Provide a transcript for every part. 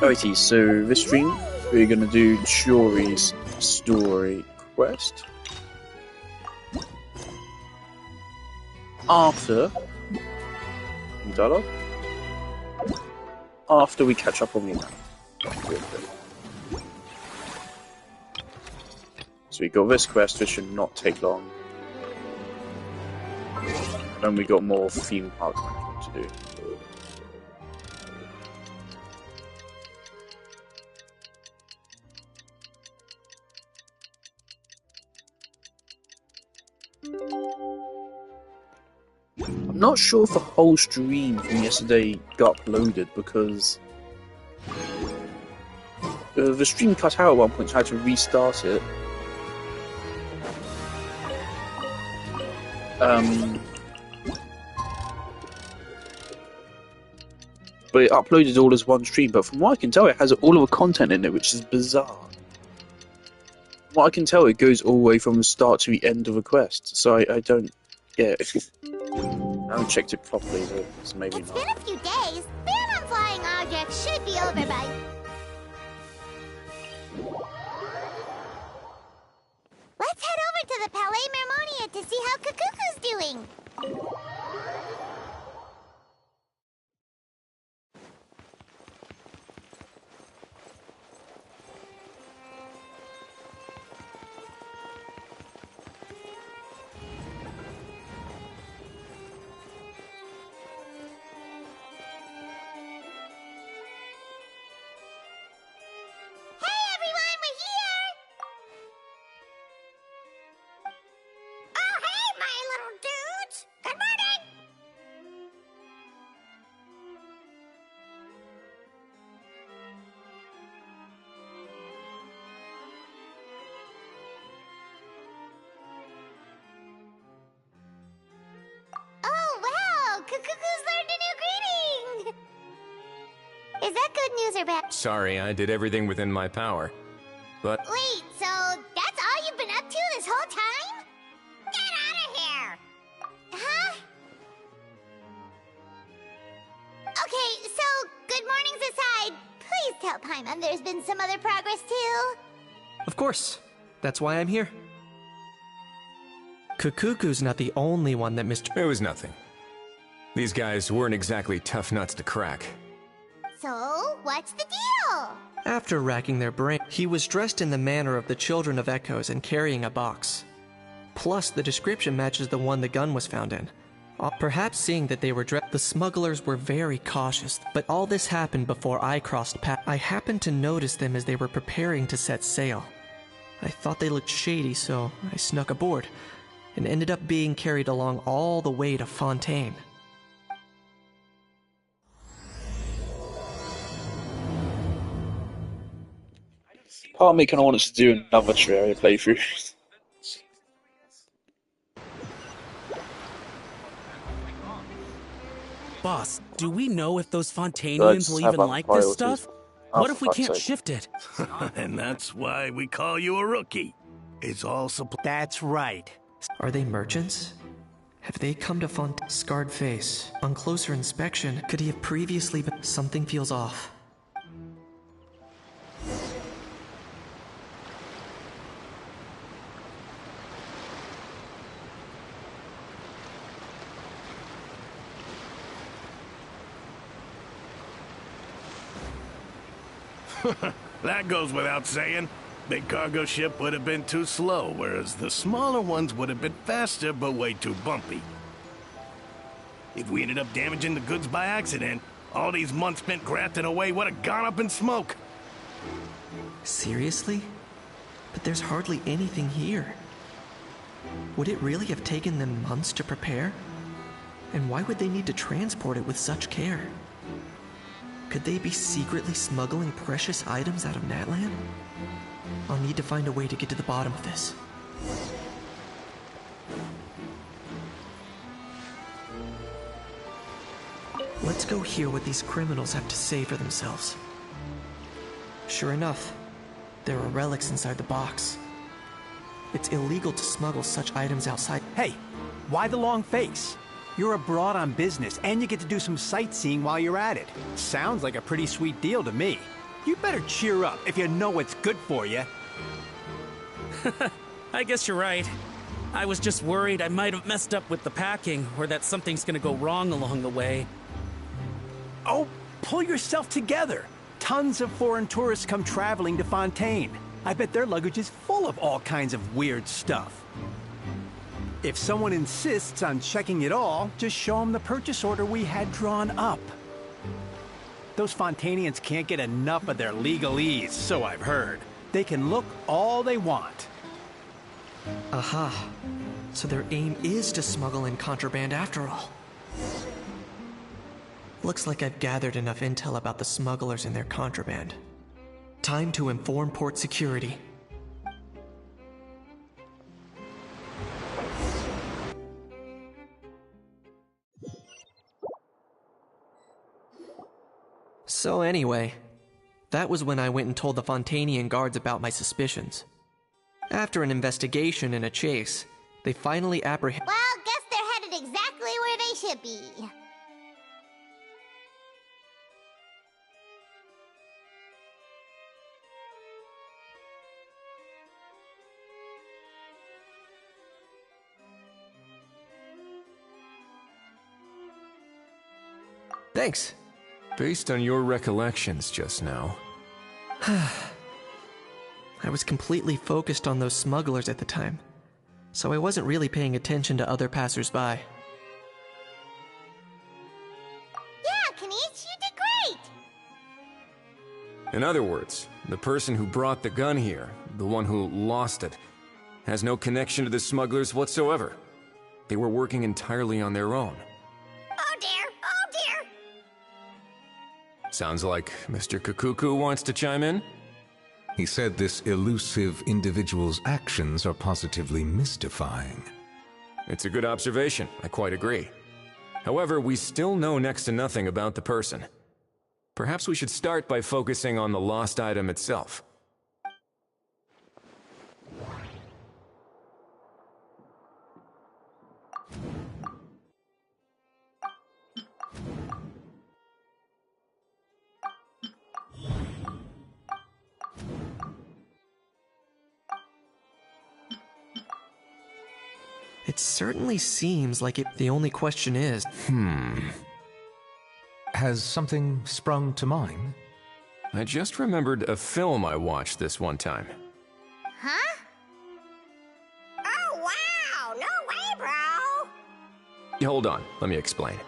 Alrighty, so this stream we're gonna do Shuri's story quest. After dialogue. After we catch up on the amount. So we got this quest, which should not take long. And we got more theme park to do. I'm not sure if the whole stream from yesterday got uploaded because the stream cut out at one point, so I had to restart it. But it uploaded all as one stream, but from what I can tell it has all of the content in it, which is bizarre. From what I can tell, it goes all the way from the start to the end of a quest, so I don't get it. I haven't checked it properly, but it's maybe not. It's been a few days. Ban on flying objects should be over by... Let's head over to the Palais Mermonia to see how Kukuku's doing. Is that good news or bad? Sorry, I did everything within my power. But... Wait, so that's all you've been up to this whole time? Get out of here! Huh? Okay, so good mornings aside, please tell Paimon there's been some other progress too. Of course. That's why I'm here. Kukuku's not the only one that missed... It was nothing. These guys weren't exactly tough nuts to crack. So, what's the deal? After racking their brain, he was dressed in the manner of the Children of Echoes and carrying a box. Plus, the description matches the one the gun was found in. Perhaps seeing that they were dressed, the smugglers were very cautious, but all this happened before I crossed paths. I happened to notice them as they were preparing to set sail. I thought they looked shady, so I snuck aboard, and ended up being carried along all the way to Fontaine. Part of me kind of wants to do another Terraria playthrough. Boss, do we know if those Fontainians will even like this stuff? What if we can't shift it? And that's why we call you a rookie. It's all supply. That's right. Are they merchants? Have they come to Fontaine? Scarred face. On closer inspection, could he have previously been... Something feels off. That goes without saying. Big cargo ship would have been too slow, whereas the smaller ones would have been faster but way too bumpy. If we ended up damaging the goods by accident, all these months spent grafting away would have gone up in smoke. Seriously? But there's hardly anything here. Would it really have taken them months to prepare? And why would they need to transport it with such care? Could they be secretly smuggling precious items out of Natlan? I'll need to find a way to get to the bottom of this. Let's go hear what these criminals have to say for themselves. Sure enough, there are relics inside the box. It's illegal to smuggle such items outside. Hey, why the long face? You're abroad on business, and you get to do some sightseeing while you're at it. Sounds like a pretty sweet deal to me. You better cheer up if you know what's good for you. I guess you're right. I was just worried I might have messed up with the packing, or that something's gonna go wrong along the way. Oh, pull yourself together. Tons of foreign tourists come traveling to Fontaine. I bet their luggage is full of all kinds of weird stuff. If someone insists on checking it all, just show them the purchase order we had drawn up. Those Fontainians can't get enough of their legalese, so I've heard. They can look all they want. Aha. So their aim is to smuggle in contraband after all. Looks like I've gathered enough intel about the smugglers and their contraband. Time to inform port security. So anyway, that was when I went and told the Fontainian guards about my suspicions. After an investigation and a chase, they finally apprehended— Well, guess they're headed exactly where they should be. Thanks. Based on your recollections just now, I was completely focused on those smugglers at the time, so I wasn't really paying attention to other passersby. Yeah, Kanish, you did great! in other words, the person who brought the gun here, the one who lost it, has no connection to the smugglers whatsoever. They were working entirely on their own. Oh dear, oh dear! Sounds like Mr. Kakuku wants to chime in? He said this elusive individual's actions are positively mystifying. It's a good observation, I quite agree. However, we still know next to nothing about the person. Perhaps we should start by focusing on the lost item itself. It certainly seems like it. The only question is, Has something sprung to mind? I just remembered a film I watched this one time. Huh? Oh wow, no way, bro! Hold on, let me explain.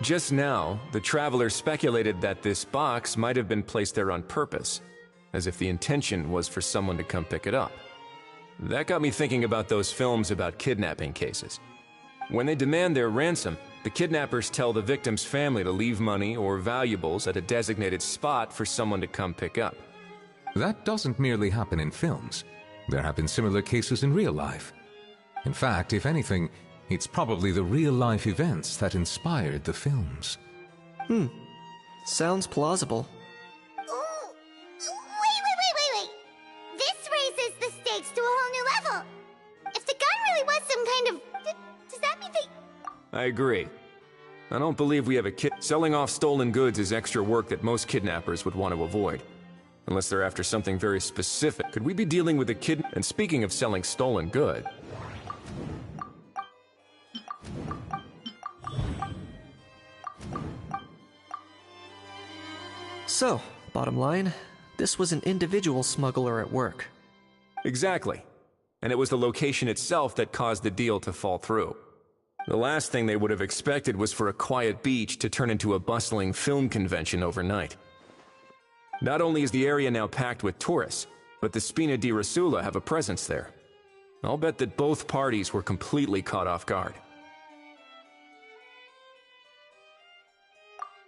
Just now, the traveler speculated that this box might have been placed there on purpose, as if the intention was for someone to come pick it up. That got me thinking about those films about kidnapping cases. When they demand their ransom, the kidnappers tell the victim's family to leave money or valuables at a designated spot for someone to come pick up. That doesn't merely happen in films. There have been similar cases in real life. In fact, if anything, it's probably the real-life events that inspired the films. sounds plausible. Ooh, wait! This raises the stakes to a whole new level. If the gun really was some kind of... Does that mean they... I agree. I don't believe we have a kid. Selling off stolen goods is extra work that most kidnappers would want to avoid. Unless they're after something very specific. Could we be dealing with a kid? And speaking of selling stolen goods... So, bottom line, this was an individual smuggler at work. Exactly. And it was the location itself that caused the deal to fall through. The last thing they would have expected was for a quiet beach to turn into a bustling film convention overnight. Not only is the area now packed with tourists, but the Spina di Rosula have a presence there. I'll bet that both parties were completely caught off guard.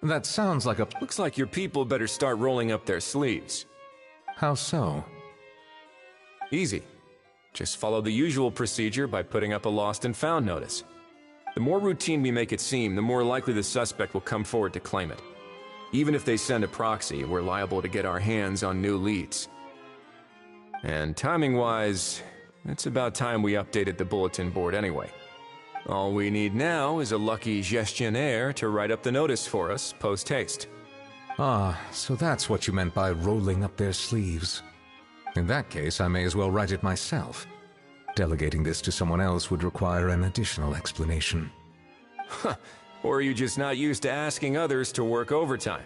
That sounds like a... Looks like your people better start rolling up their sleeves. How so? Easy. Just follow the usual procedure by putting up a lost and found notice. The more routine we make it seem, the more likely the suspect will come forward to claim it. Even if they send a proxy, we're liable to get our hands on new leads. And timing-wise, it's about time we updated the bulletin board anyway. All we need now is a lucky gestionnaire to write up the notice for us post-haste. Ah, so that's what you meant by rolling up their sleeves. In that case, I may as well write it myself. Delegating this to someone else would require an additional explanation. Or are you just not used to asking others to work overtime?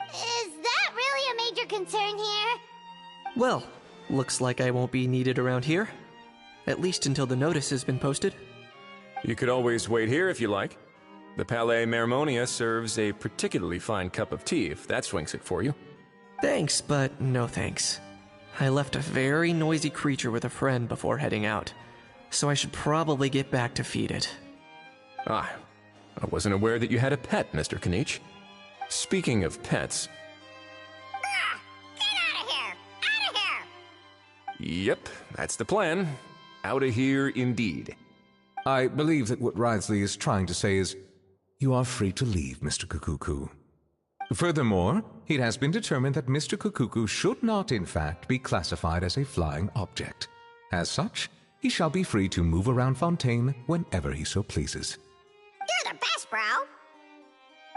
Is that really a major concern here? Well, looks like I won't be needed around here. At least until the notice has been posted. You could always wait here if you like. The Palais Mermonia serves a particularly fine cup of tea, if that swings it for you. Thanks, but no thanks. I left a very noisy creature with a friend before heading out, so I should probably get back to feed it. Ah, I wasn't aware that you had a pet, Mr. Kanich. Speaking of pets... Get out of here! Out of here! Yep, that's the plan. Out of here indeed. I believe that what Wriothesley is trying to say is, you are free to leave, Mr. Kukuku. Furthermore, it has been determined that Mr. Kukuku should not, in fact, be classified as a flying object. As such, he shall be free to move around Fontaine whenever he so pleases. You're the best, bro! Oh,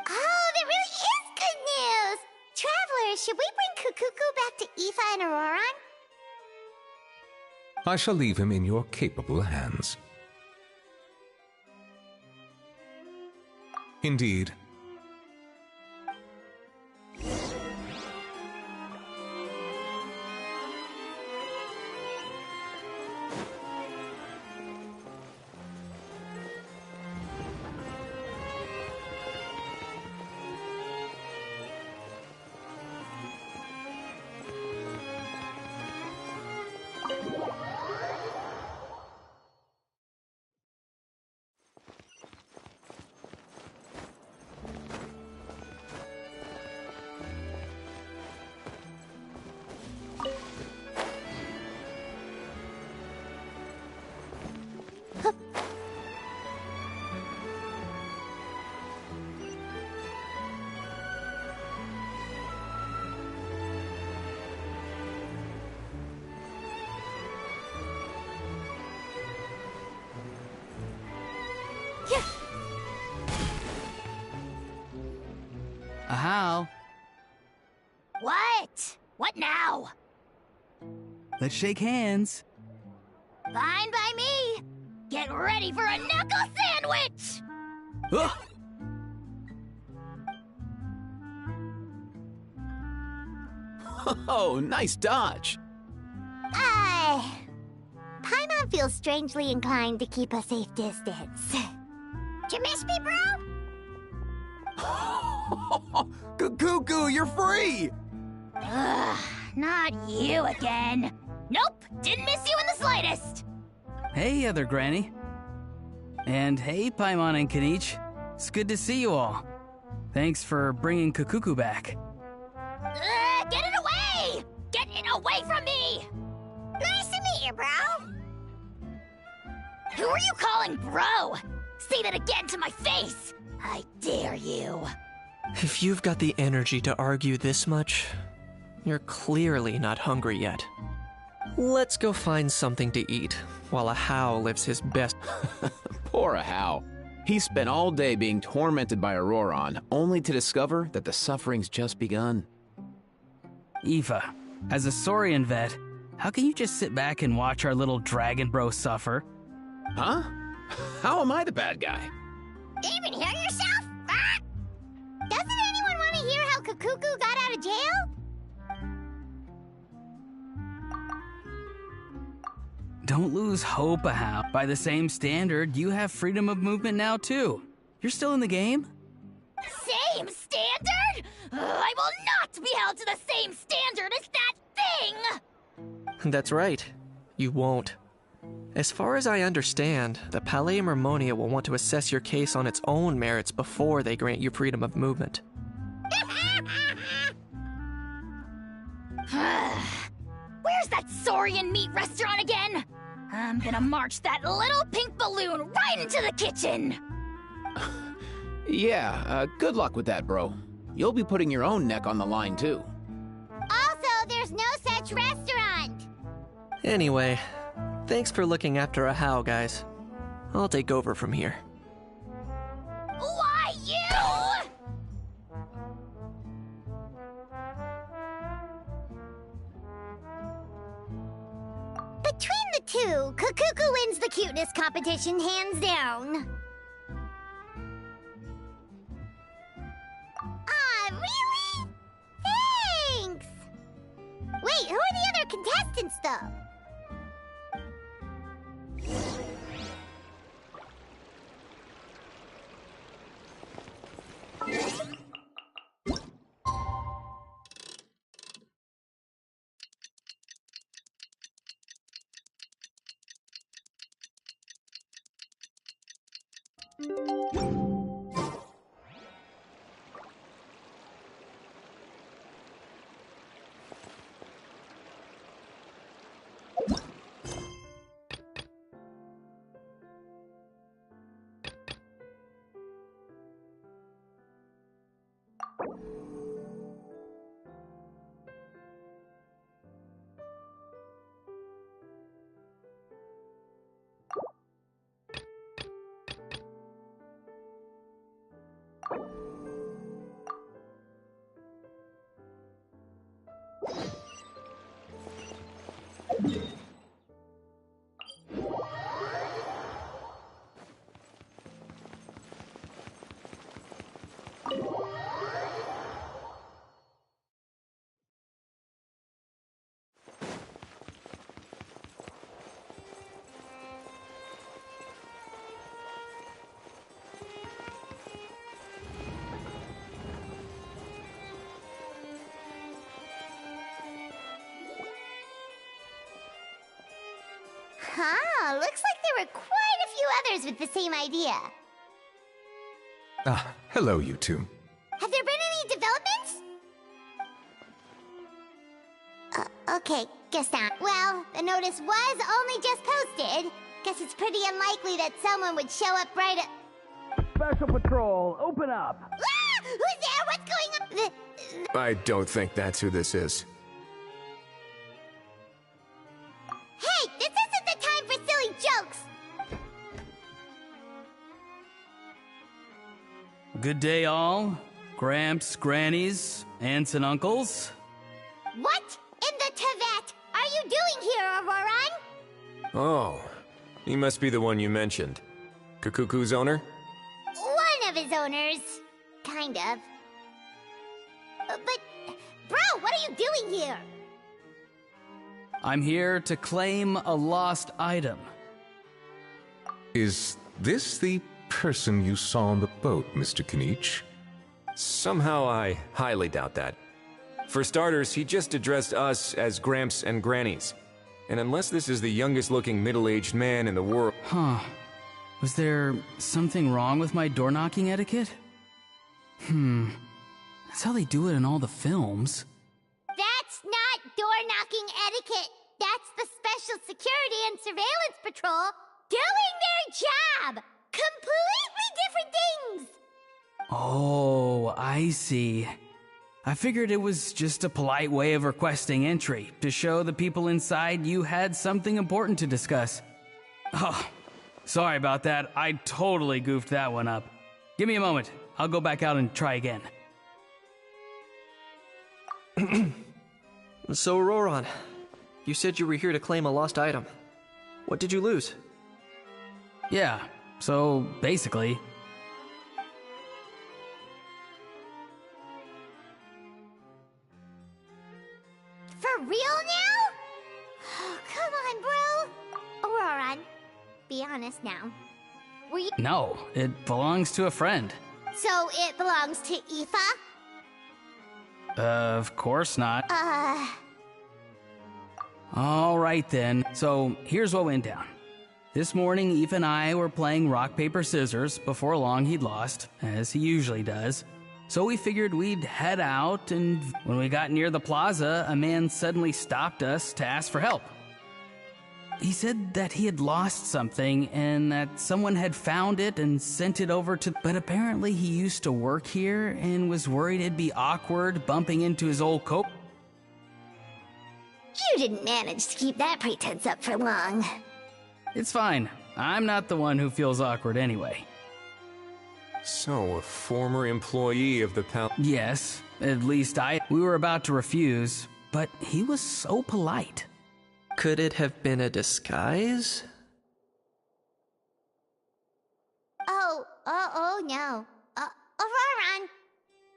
that really is good news! Travelers, should we bring Kukuku back to Aoife and Auroron? I shall leave him in your capable hands. Indeed. How? What? What now? Let's shake hands. Fine by me! Get ready for a knuckle sandwich! Ugh. Oh, nice dodge. Paimon feels strangely inclined to keep a safe distance. Did you miss me, bro? Cuckoo, you're free! Ugh, not you again. Nope, didn't miss you in the slightest. Hey, other granny. And hey, Paimon and Kanich. It's good to see you all. Thanks for bringing Kukuku back. Get it away! Get it away from me! Nice to meet you, bro. Who are you calling bro? Say that again to my face! I dare you. If you've got the energy to argue this much, you're clearly not hungry yet. Let's go find something to eat while Ahau lives his best. Poor Ahau. He spent all day being tormented by Auroron, only to discover that the suffering's just begun. Aoife, as a Saurian vet, how can you just sit back and watch our little dragon bro suffer? Huh? How am I the bad guy? Even hear yourself? Ah! Doesn't anyone want to hear how Kukuku got out of jail? Don't lose hope, Ahau. By the same standard, you have freedom of movement now, too. You're still in the game? Same standard? I will not be held to the same standard as that thing! That's right. You won't. As far as I understand, the Palais Mermonia will want to assess your case on its own merits before they grant you freedom of movement. Where's that Saurian meat restaurant again? I'm gonna march that little pink balloon right into the kitchen! Yeah, good luck with that, bro. You'll be putting your own neck on the line, too. Also, there's no such restaurant! Anyway, thanks for looking after Ahau, guys. I'll take over from here. Why you? too. Kukuku wins the cuteness competition, hands down. Ah, really? Thanks! Wait, who are the other contestants, though? Huh, looks like there were quite a few others with the same idea. Ah, hello, you two. Have there been any developments? Okay, guess not. Well, the notice was only just posted. Guess it's pretty unlikely that someone would show up right at... Special Patrol, open up! Ah! Who's there? What's going on? I don't think that's who this is. Hey, this isn't the time for silly jokes! Good day, all. Gramps, grannies, aunts, and uncles. What in the Tevat are you doing here, Auroran? Oh, he must be the one you mentioned. Kukuku's owner? One of his owners. Kind of. But, bro, what are you doing here? I'm here to claim a lost item. Is this the person you saw on the boat, Mr. Kinich? Somehow I highly doubt that. For starters, he just addressed us as Gramps and Grannies. And unless this is the youngest looking middle-aged man in the world... Huh. Was there something wrong with my door-knocking etiquette? That's how they do it in all the films. That's not door-knocking etiquette. That's the Special Security and Surveillance Patrol doing their job. Completely different things. Oh, I see. I figured it was just a polite way of requesting entry, to show the people inside you had something important to discuss. Oh, sorry about that. I totally goofed that one up. Give me a moment. I'll go back out and try again. So, Auroran, you said you were here to claim a lost item. What did you lose? Yeah, so basically... For real now? Oh, come on, bro. Auroran, be honest now. Were you... No, it belongs to a friend. So it belongs to Aoife? Of course not. All right then. So here's what went down. This morning, Eve and I were playing rock, paper, scissors. Before long, he'd lost, as he usually does. So we figured we'd head out, and when we got near the plaza, a man suddenly stopped us to ask for help. He said that he had lost something and that someone had found it and sent it over to... But apparently he used to work here and was worried it'd be awkward bumping into his old coat. You didn't manage to keep that pretense up for long. It's fine. I'm not the one who feels awkward anyway. So, a former employee of the pal... Yes, at least we were about to refuse, but he was so polite. Could it have been a disguise? Oh no. Auroron,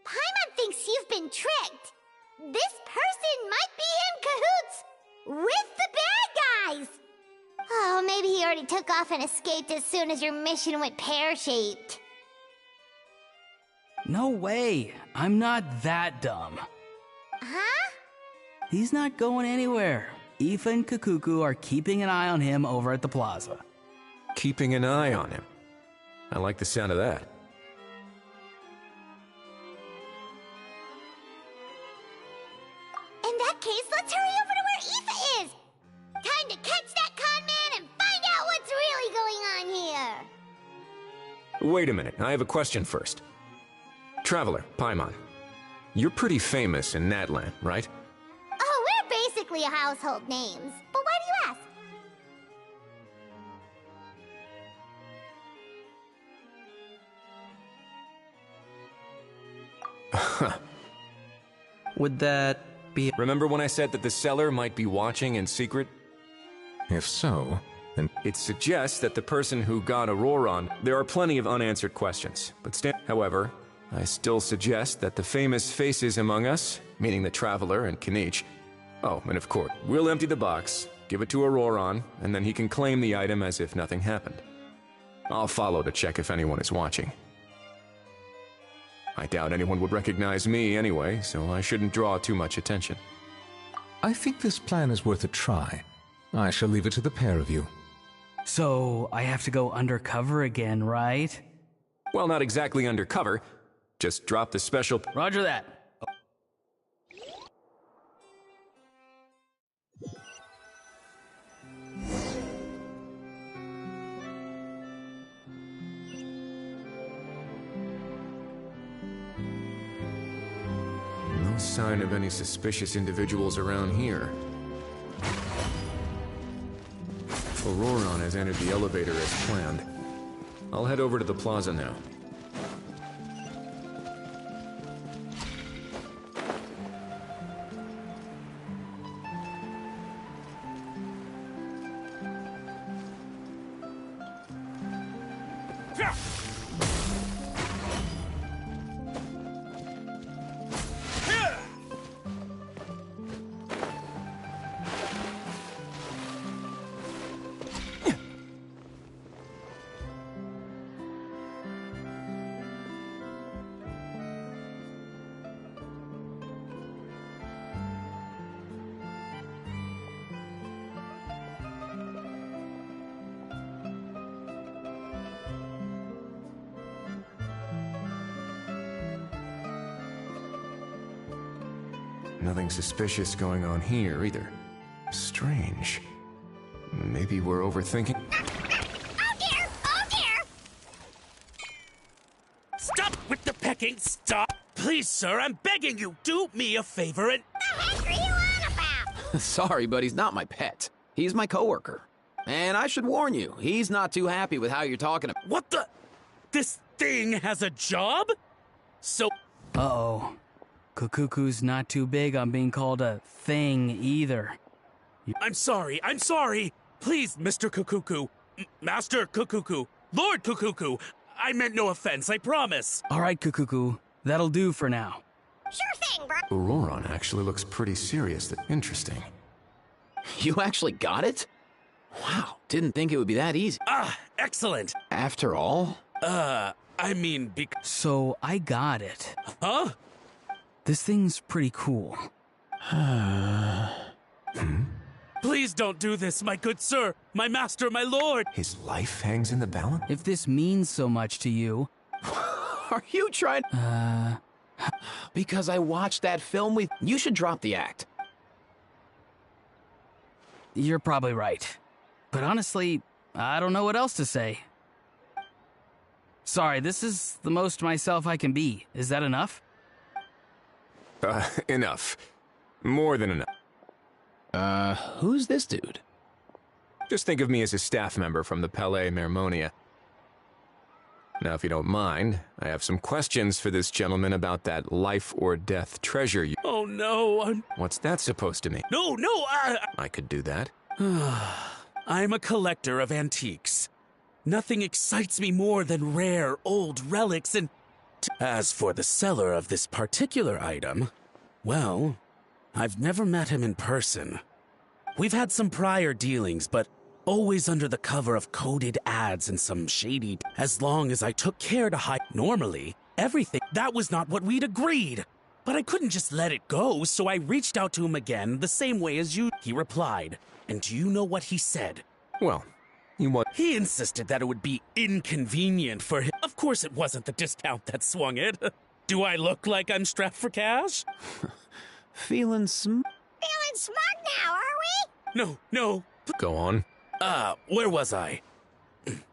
Paimon thinks you've been tricked. This person might be in cahoots with the bad guys. Oh, maybe he already took off and escaped as soon as your mission went pear-shaped. No way. I'm not that dumb. Huh? He's not going anywhere. Aoife and Kukuku are keeping an eye on him over at the plaza. Keeping an eye on him. I like the sound of that. In that case, let's hurry over to where Aoife is. Time to catch that con man and find out what's really going on here. Wait a minute, I have a question first. Traveler, Paimon, you're pretty famous in Natlan, right? Oh, we're basically household names. But why do you ask? Would that be... Remember when I said that the seller might be watching in secret? If so, then It suggests that the person who got Auroron, there are plenty of unanswered questions. However, I still suggest that the famous faces among us, meaning the Traveler and Kinich, oh, and of course, we'll empty the box, give it to Auroron, and then he can claim the item as if nothing happened. I'll follow to check if anyone is watching. I doubt anyone would recognize me anyway, so I shouldn't draw too much attention. I think this plan is worth a try. I shall leave it to the pair of you. So, I have to go undercover again, right? Well, not exactly undercover. Just drop the special... Roger that. No sign of any suspicious individuals around here. Auroron has entered the elevator as planned. I'll head over to the plaza now. Nothing suspicious going on here, either. Strange. Maybe we're overthinking... Oh dear! Oh dear! Stop with the pecking! Stop! Please, sir, I'm begging you, do me a favor and... The heck are you on about? Sorry, but he's not my pet. He's my coworker. And I should warn you, he's not too happy with how you're talking about... What the... This thing has a job? So... Uh-oh. Kukuku's not too big on being called a thing either. I'm sorry. Please, Mr. Kukuku. Master Kukuku. Lord Kukuku. I meant no offense, I promise. All right, Kukuku. That'll do for now. Sure thing, bro. Auroron actually looks pretty serious. Interesting. You actually got it? Wow, didn't think it would be that easy. Ah, excellent. After all? I mean, So, I got it. Huh? This thing's pretty cool. Please don't do this, my good sir, my master, my lord. His life hangs in the balance? If this means so much to you... Are you trying... Because I watched that film with... You should drop the act. You're probably right. But honestly, I don't know what else to say. Sorry, this is the most myself I can be. Is that enough? Enough. More than enough. Who's this dude? Just think of me as a staff member from the Palais Mermonia. Now, if you don't mind, I have some questions for this gentleman about that life or death treasure you... Oh no, What's that supposed to mean? No, I could do that. I'm a collector of antiques. Nothing excites me more than rare, old relics and... As for the seller of this particular item, well, I've never met him in person. We've had some prior dealings, but always under the cover of coded ads and some shady... As long as I took care to hide... Normally, everything... That was not what we'd agreed. But I couldn't just let it go, so I reached out to him again the same way as you. He replied, and do you know what he said? Well, he insisted that it would be inconvenient for him. Of course it wasn't the discount that swung it. Do I look like I'm strapped for cash? Feeling Feeling smug now, are we? No. Go on. Where was I?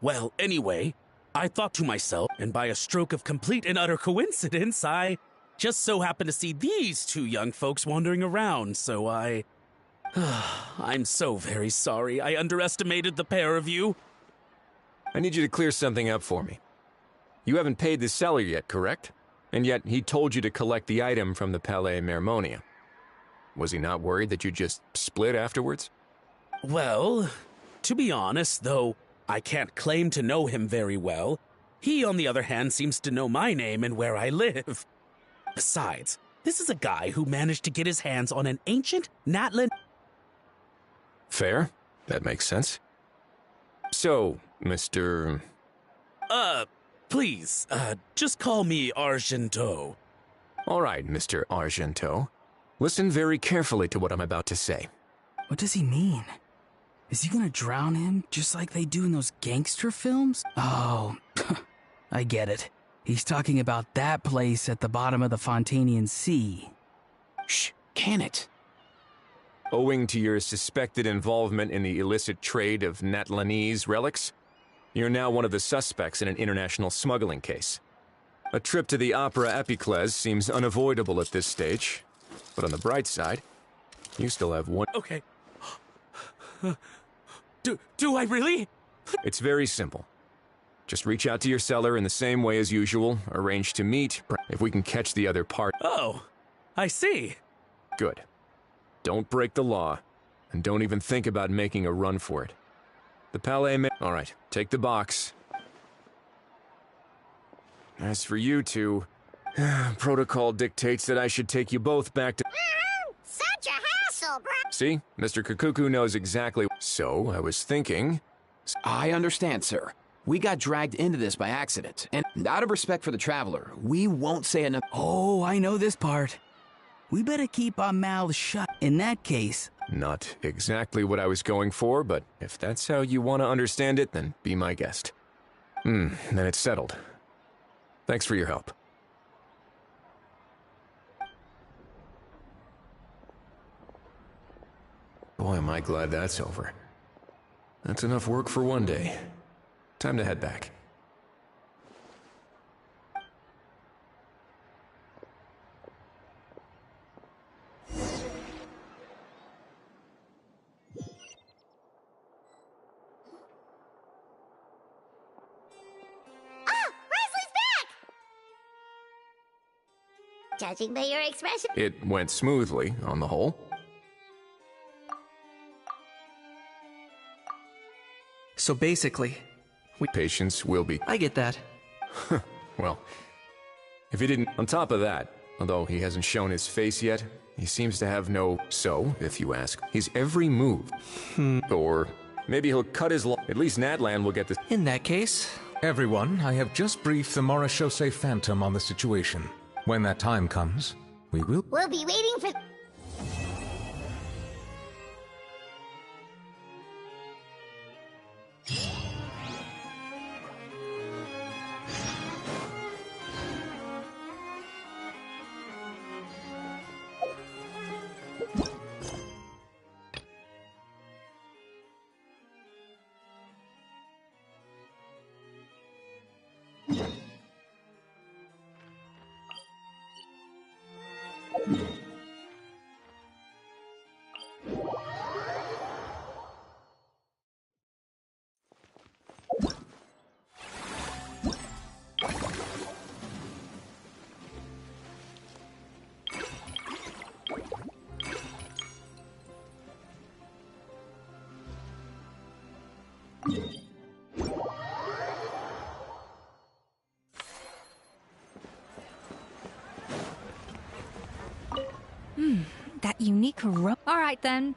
Well, anyway, I thought to myself, and by a stroke of complete and utter coincidence, I just so happened to see these two young folks wandering around, so I'm so very sorry. I underestimated the pair of you. I need you to clear something up for me. You haven't paid the seller yet, correct? And yet he told you to collect the item from the Palais Mermonia. Was he not worried that you just split afterwards? Well, to be honest, though I can't claim to know him very well, he, on the other hand, seems to know my name and where I live. Besides, this is a guy who managed to get his hands on an ancient Natlan... Fair. That makes sense. So, Mr... Please, just call me Argento. All right, Mr. Argento. Listen very carefully to what I'm about to say. What does he mean? Is he gonna drown him just like they do in those gangster films? Oh, I get it. He's talking about that place at the bottom of the Fontanian Sea. Shh, can it? Owing to your suspected involvement in the illicit trade of Natlanese relics, you're now one of the suspects in an international smuggling case. A trip to the Opera Epiclese seems unavoidable at this stage, but on the bright side, you still have one... Okay. Do I really? It's very simple. Just reach out to your seller in the same way as usual, arrange to meet, if we can catch the other part. Oh, I see. Good. Don't break the law, and don't even think about making a run for it. The Palais All right, take the box. As for you two, protocol dictates that I should take you both back to... Such a hassle, bro. See? Mr. Kakuku knows exactly... So, I was thinking... I understand, sir. We got dragged into this by accident, and out of respect for the traveler, we won't say enough... Oh, I know this part. We better keep our mouths shut. In that case... Not exactly what I was going for, but if that's how you want to understand it, then be my guest. Then it's settled. Thanks for your help. Boy, am I glad that's over. That's enough work for one day. Time to head back. Judging by your expression... It went smoothly, on the whole. So basically, Patience will be... I get that. Well, if he didn't... On top of that, although he hasn't shown his face yet, he seems to have no... So, if you ask, his every move. Or maybe he'll cut his... At least Natlan will get this... In that case... Everyone, I have just briefed the Morishose Phantom on the situation. When that time comes, we will... We'll be waiting for... that unique All right, then.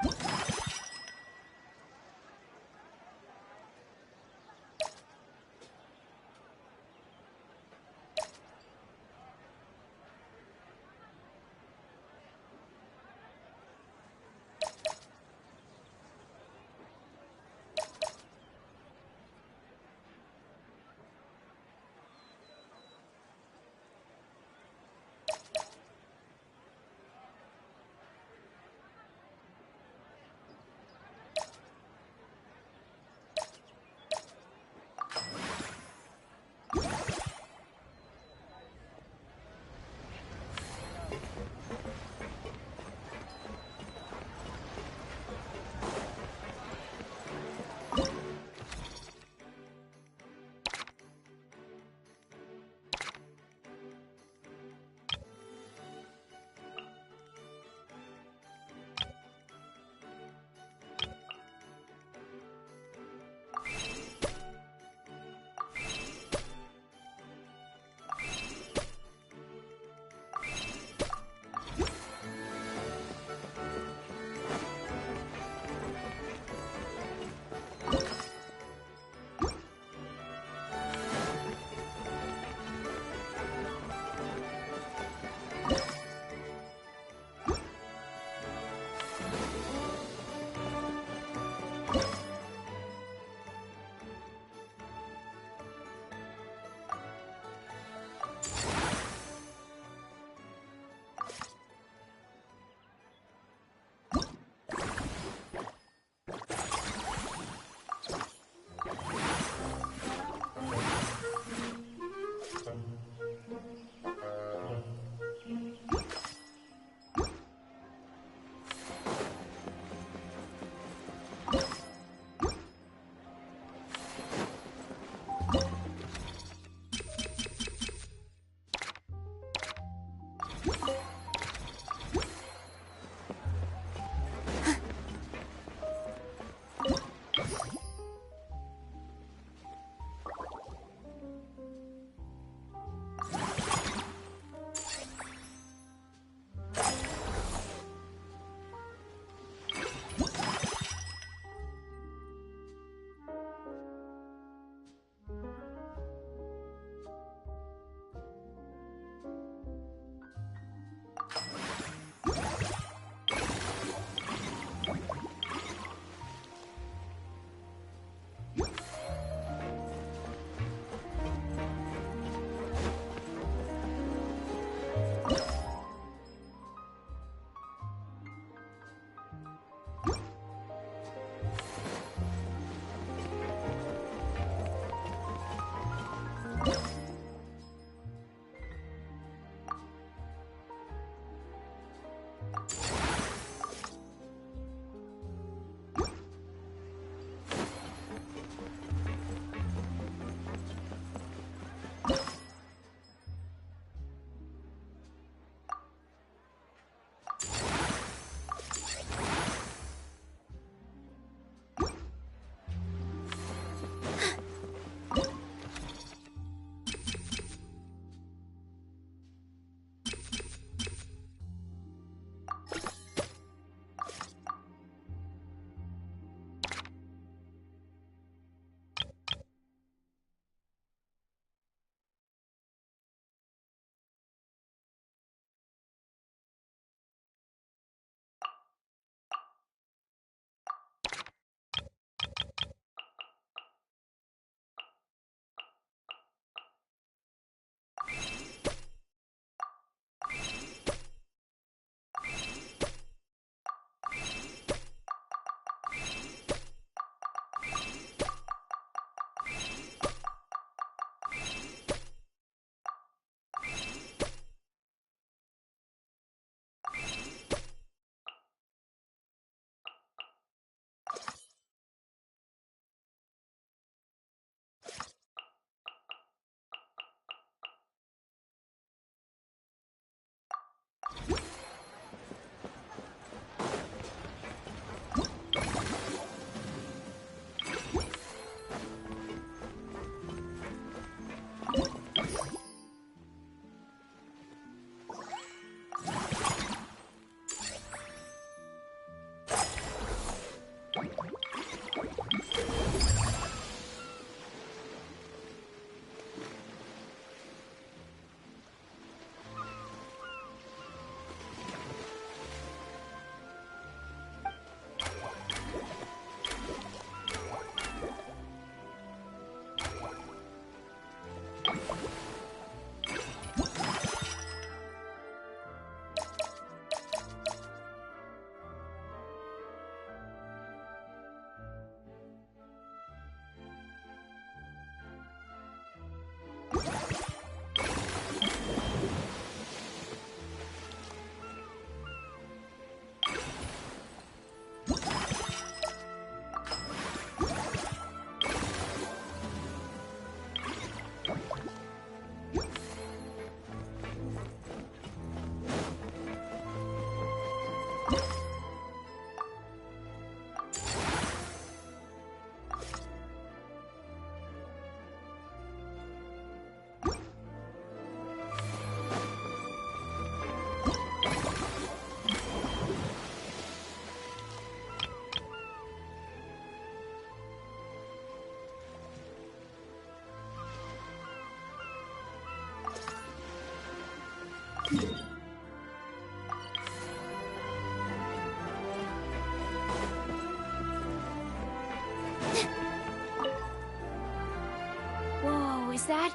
Whoa, is that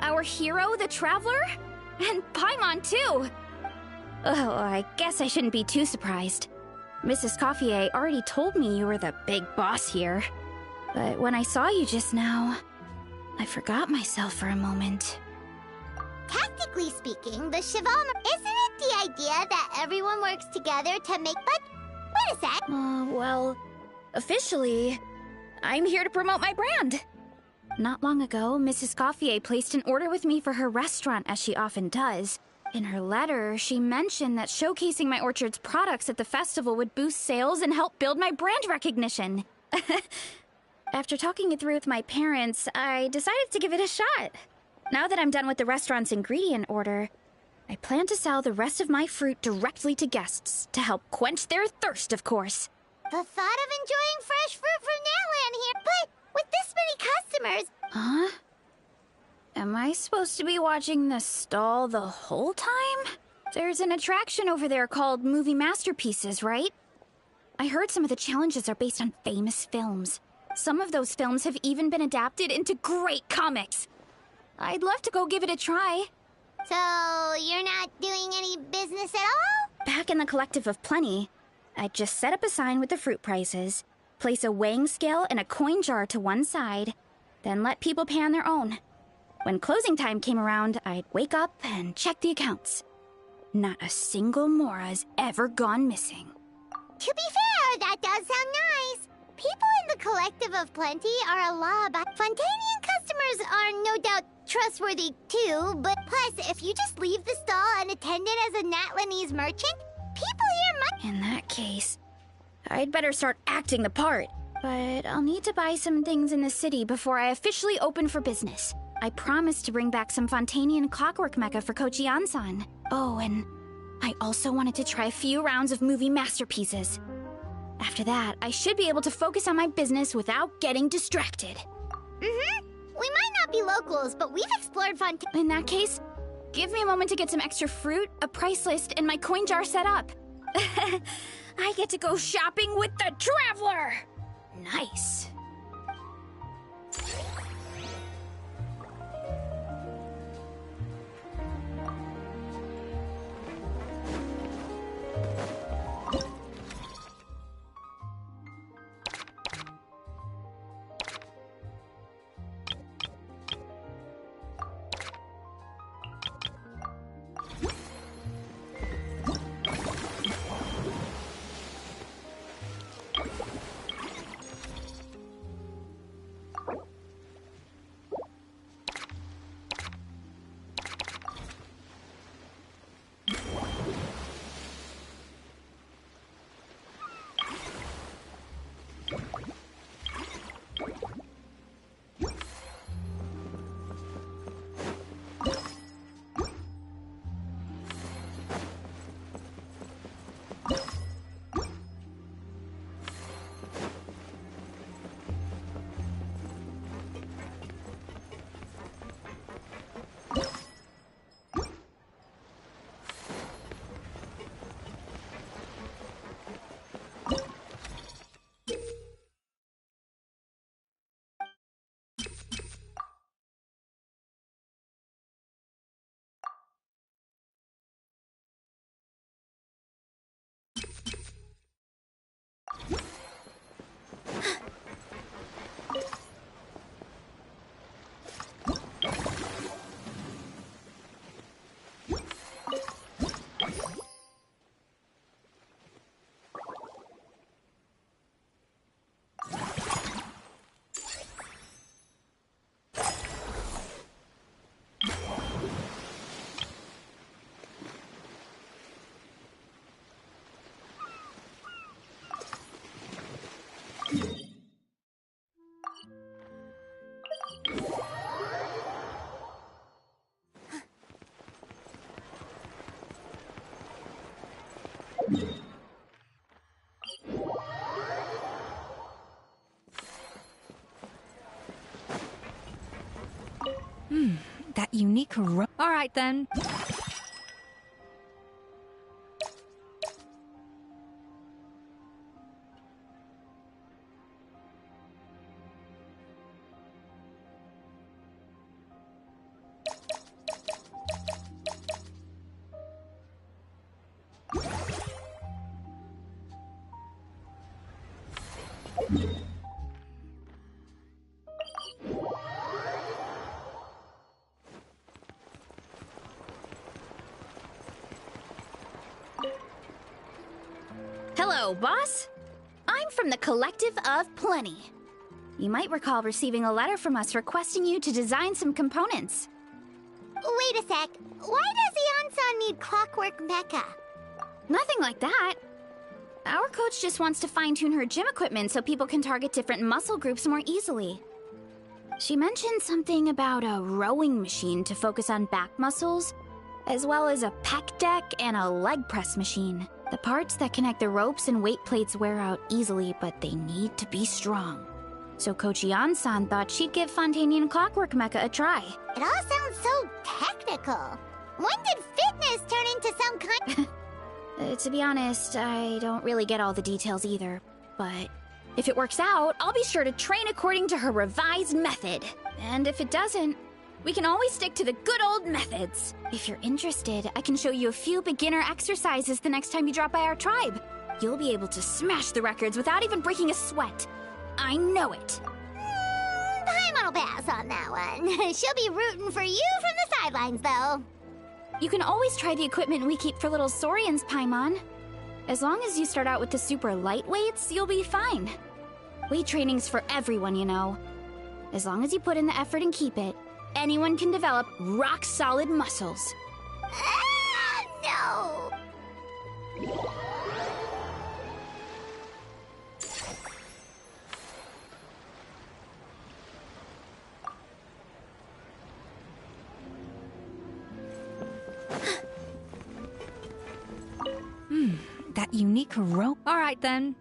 our hero, the Traveler? And Paimon, too! Oh, I guess I shouldn't be too surprised. Mrs. Coiffier already told me you were the big boss here. But when I saw you just now, I forgot myself for a moment. Tactically speaking, the Cheval... Isn't it the idea that everyone works together to make... But wait a sec. Well, officially, I'm here to promote my brand. Not long ago, Mrs. Coiffier placed an order with me for her restaurant, as she often does. In her letter, she mentioned that showcasing my orchard's products at the festival would boost sales and help build my brand recognition. After talking it through with my parents, I decided to give it a shot. Now that I'm done with the restaurant's ingredient order, I plan to sell the rest of my fruit directly to guests to help quench their thirst, of course. The thought of enjoying fresh fruit from Natlan here, but with this many customers... Huh? Am I supposed to be watching the stall the whole time? There's an attraction over there called Movie Masterpieces, right? I heard some of the challenges are based on famous films. Some of those films have even been adapted into great comics. I'd love to go give it a try. So, you're not doing any business at all? Back in the Collective of Plenty, I'd just set up a sign with the fruit prices, place a weighing scale and a coin jar to one side, then let people pay on their own. When closing time came around, I'd wake up and check the accounts. Not a single Mora's ever gone missing. To be fair, that does sound nice. People in the Collective of Plenty are a lot, but Fontanian customers are no doubt trustworthy too, but plus, if you just leave the stall unattended as a Natlanese merchant, people here might... In that case, I'd better start acting the part. But I'll need to buy some things in the city before I officially open for business. I promised to bring back some Fontanian clockwork mecha for Kochi-an-san. Oh, and I also wanted to try a few rounds of movie masterpieces. After that, I should be able to focus on my business without getting distracted. Mm-hmm. We might not be locals, but we've explored In that case, give me a moment to get some extra fruit, a price list, and my coin jar set up. I get to go shopping with the Traveler! Nice. That unique All right, then. Hello, boss. I'm from the Collective of Plenty. You might recall receiving a letter from us requesting you to design some components. Wait a sec. Why does Ion-san need Clockwork Mecha? Nothing like that. Our coach just wants to fine-tune her gym equipment so people can target different muscle groups more easily. She mentioned something about a rowing machine to focus on back muscles, as well as a pec deck and a leg press machine. The parts that connect the ropes and weight plates wear out easily, but they need to be strong. So Coach Ion-san thought she'd give Fontanian Clockwork Mecha a try. It all sounds so technical. When did fitness turn into some kind... To be honest, I don't really get all the details either. But if it works out, I'll be sure to train according to her revised method. And if it doesn't, we can always stick to the good old methods. If you're interested, I can show you a few beginner exercises the next time you drop by our tribe. You'll be able to smash the records without even breaking a sweat. I know it. Paimon will pass on that one. She'll be rooting for you from the sidelines, though. You can always try the equipment we keep for little Saurians, Paimon. As long as you start out with the super lightweights, you'll be fine. Weight training's for everyone, you know. As long as you put in the effort and keep it, anyone can develop rock-solid muscles. No! That unique rope. All right, then.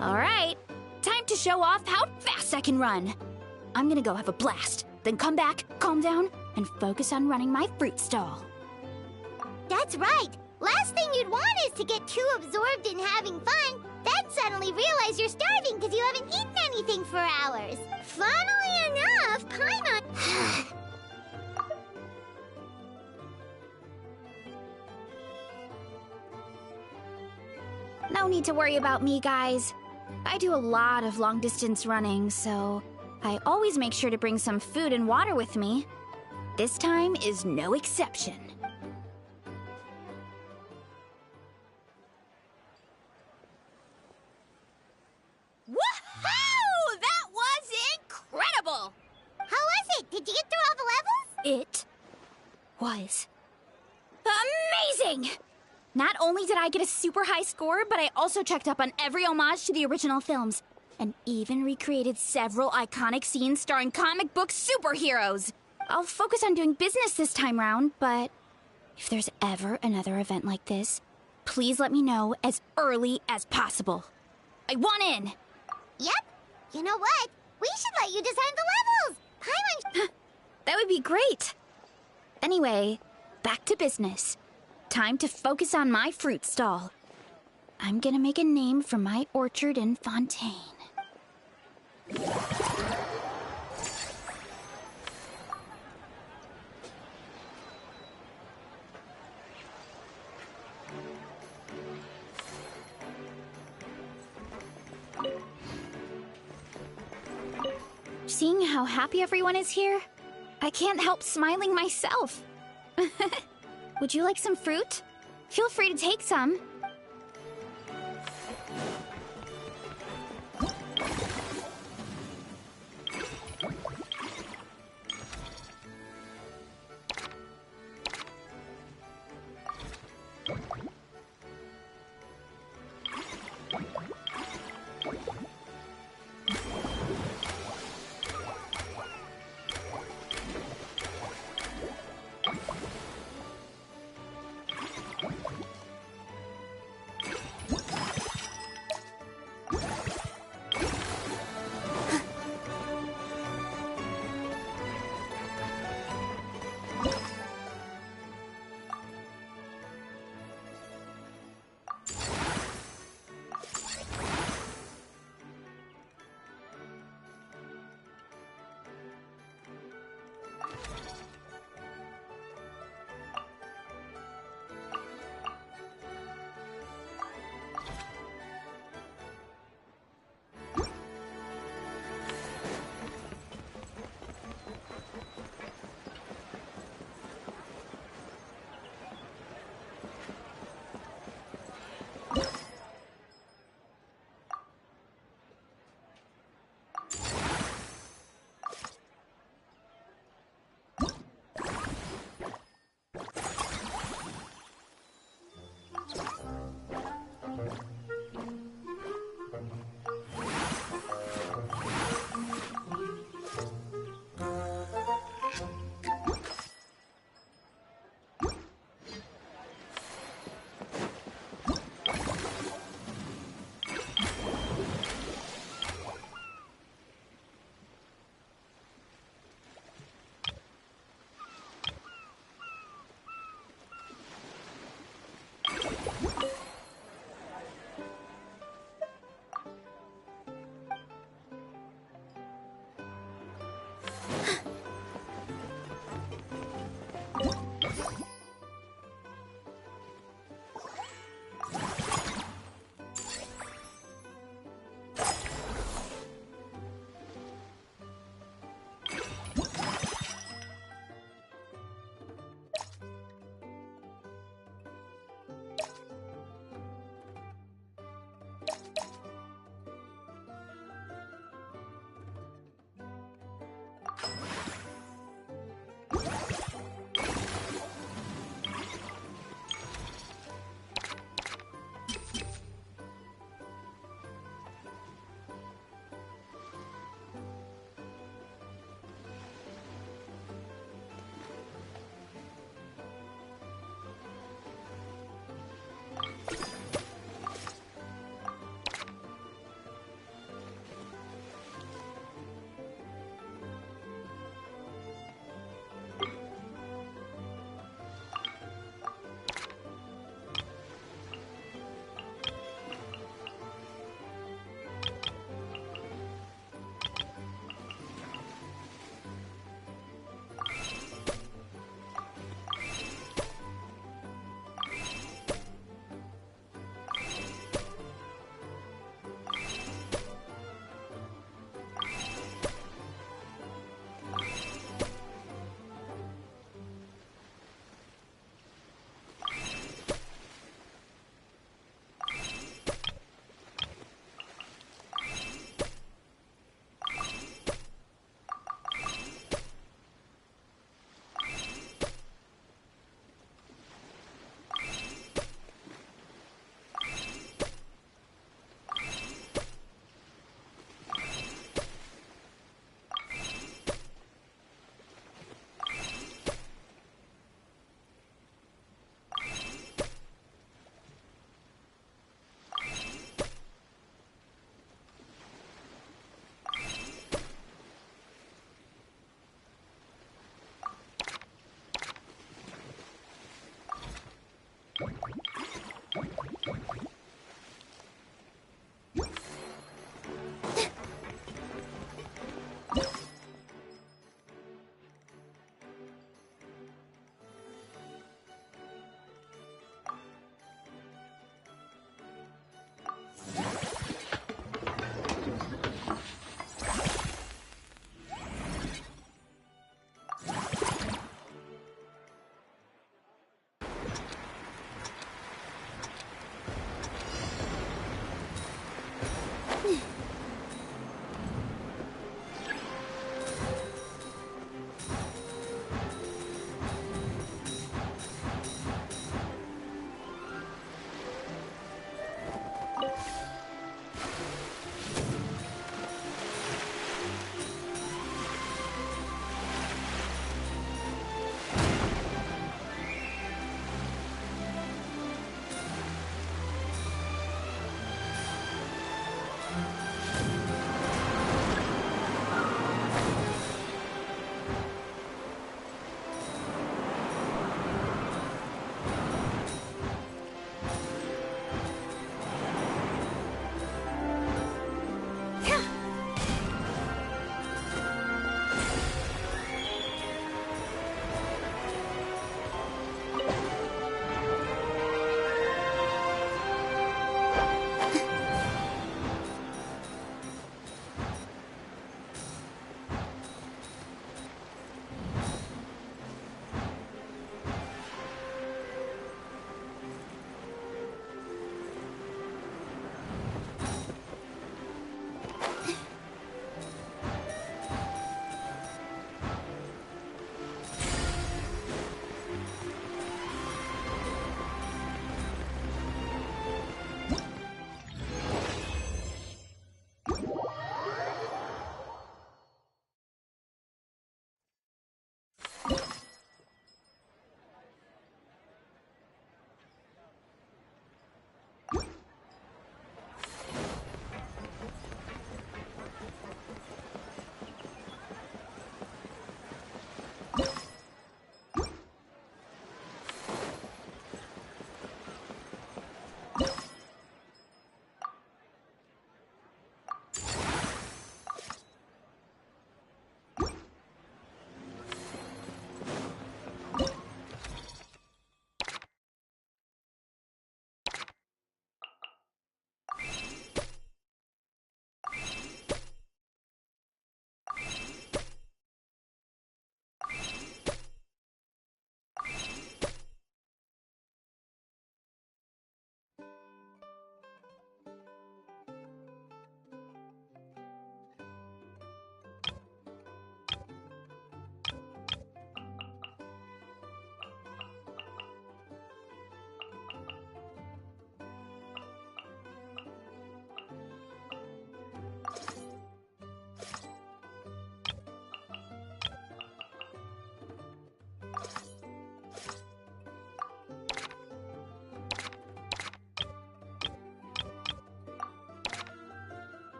All right, time to show off how fast I can run. I'm gonna go have a blast, then come back, calm down, and focus on running my fruit stall. That's right. Last thing you'd want is to get too absorbed in having fun, then suddenly realize you're starving because you haven't eaten anything for hours. Funnily enough, Paimon... No need to worry about me, guys. I do a lot of long-distance running, so I always make sure to bring some food and water with me. This time is no exception. Woohoo! That was incredible! How was it? Did you get through all the levels? It was amazing! Not only did I get a super high score, but I also checked up on every homage to the original films, and even recreated several iconic scenes starring comic book superheroes. I'll focus on doing business this time round, but if there's ever another event like this, please let me know as early as possible. I want in! Yep. You know what? We should let you design the levels! Paimon... That would be great. Anyway, back to business. Time to focus on my fruit stall. I'm gonna make a name for my orchard in Fontaine. Seeing how happy everyone is here, I can't help smiling myself. Would you like some fruit? Feel free to take some.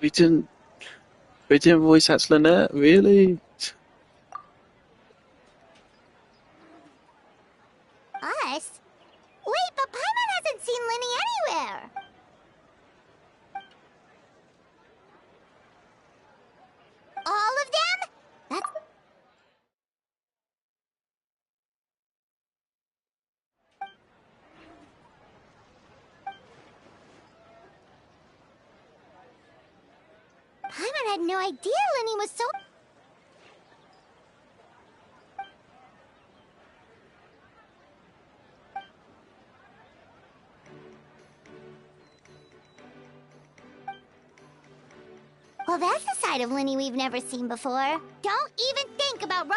We didn't. We didn't voice act Lynette, really? Us? Wait, but Paimon hasn't seen Linny anywhere. All of them? That's... Paimon had no idea Linny was so... Well, that's a side of Linny we've never seen before. Don't even think about...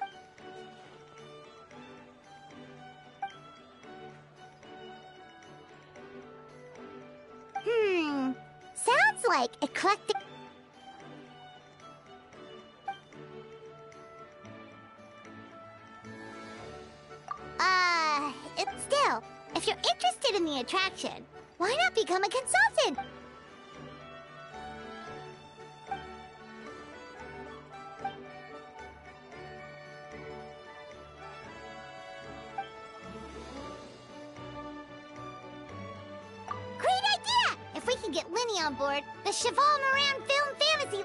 Sounds like eclectic... Still, if you're interested in the attraction, why not become a consultant? Great idea! If we can get Linny on board, the Cheval Moran Film Fantasy...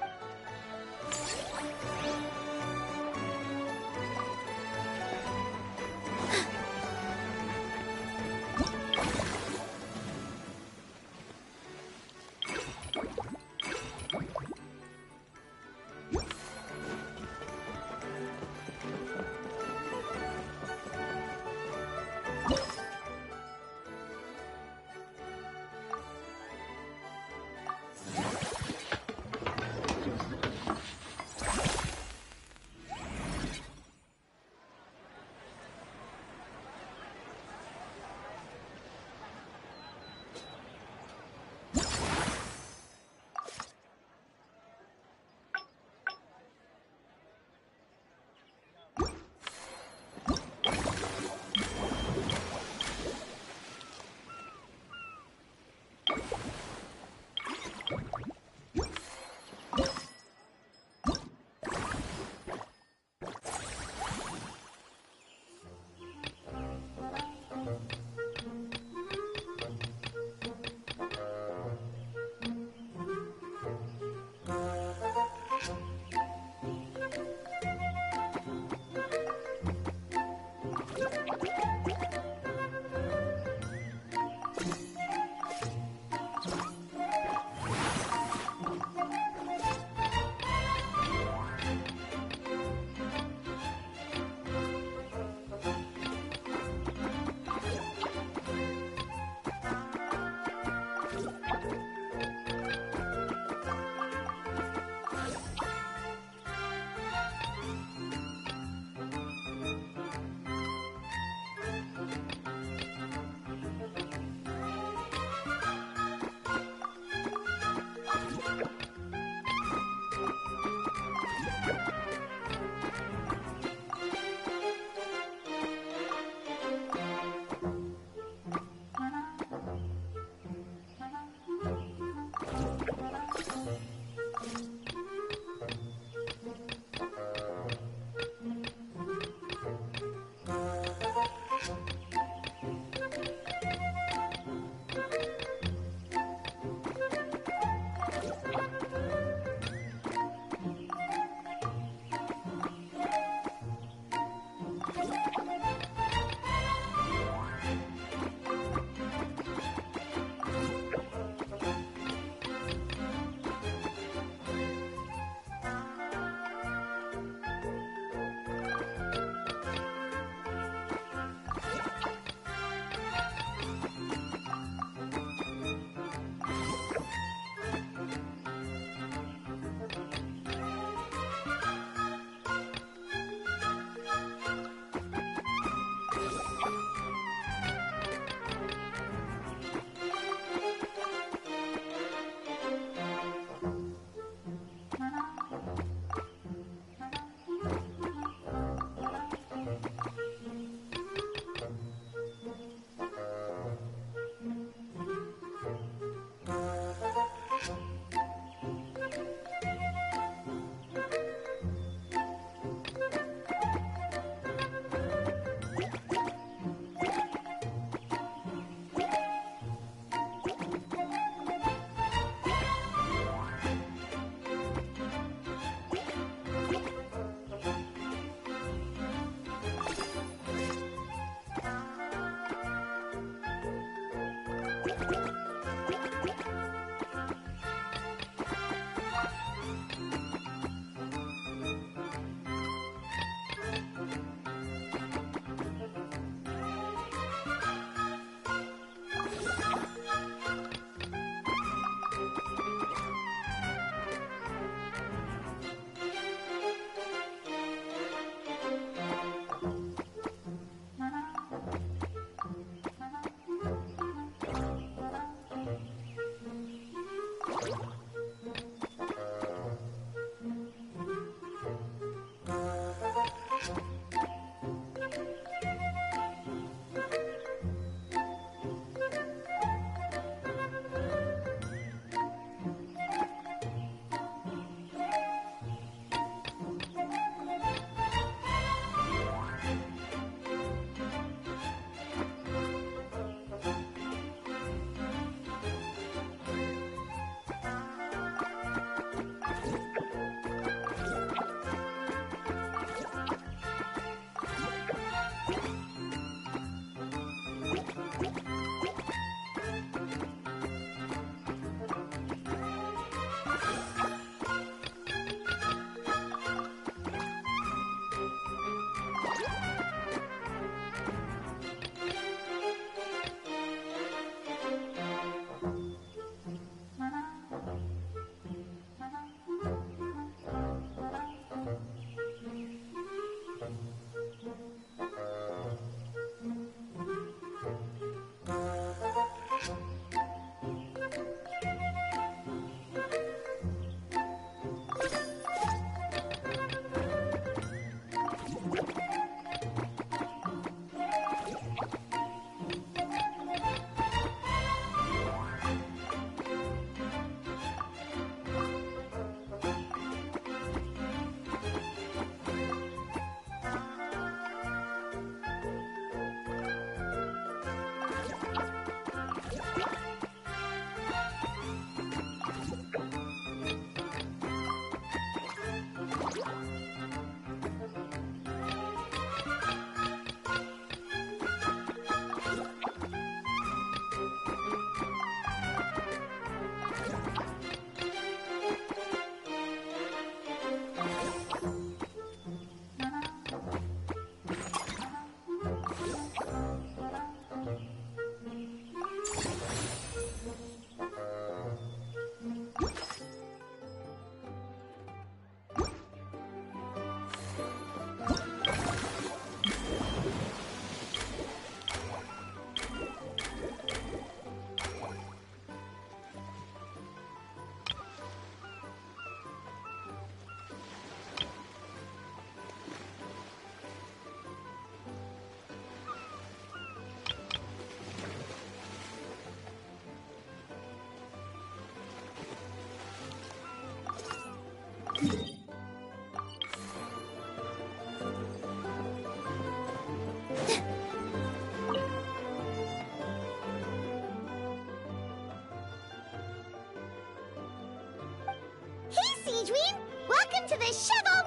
Siegeween! Welcome to the Cheval.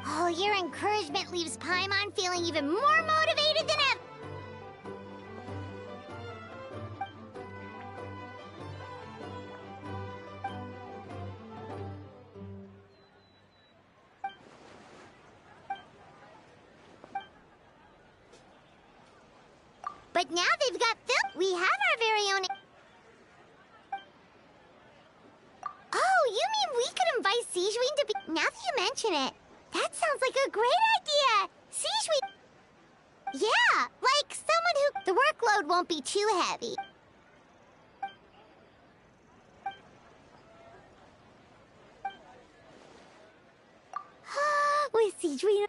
Oh, your encouragement leaves Paimon feeling even more motivated than ever. But now they've got Phil. We have our very own. Oh, you mean we could invite Siegeween to be. Now that you mention it, that sounds like a great idea. Siegeween. Yeah, like someone who. The workload won't be too heavy. With Siegeween.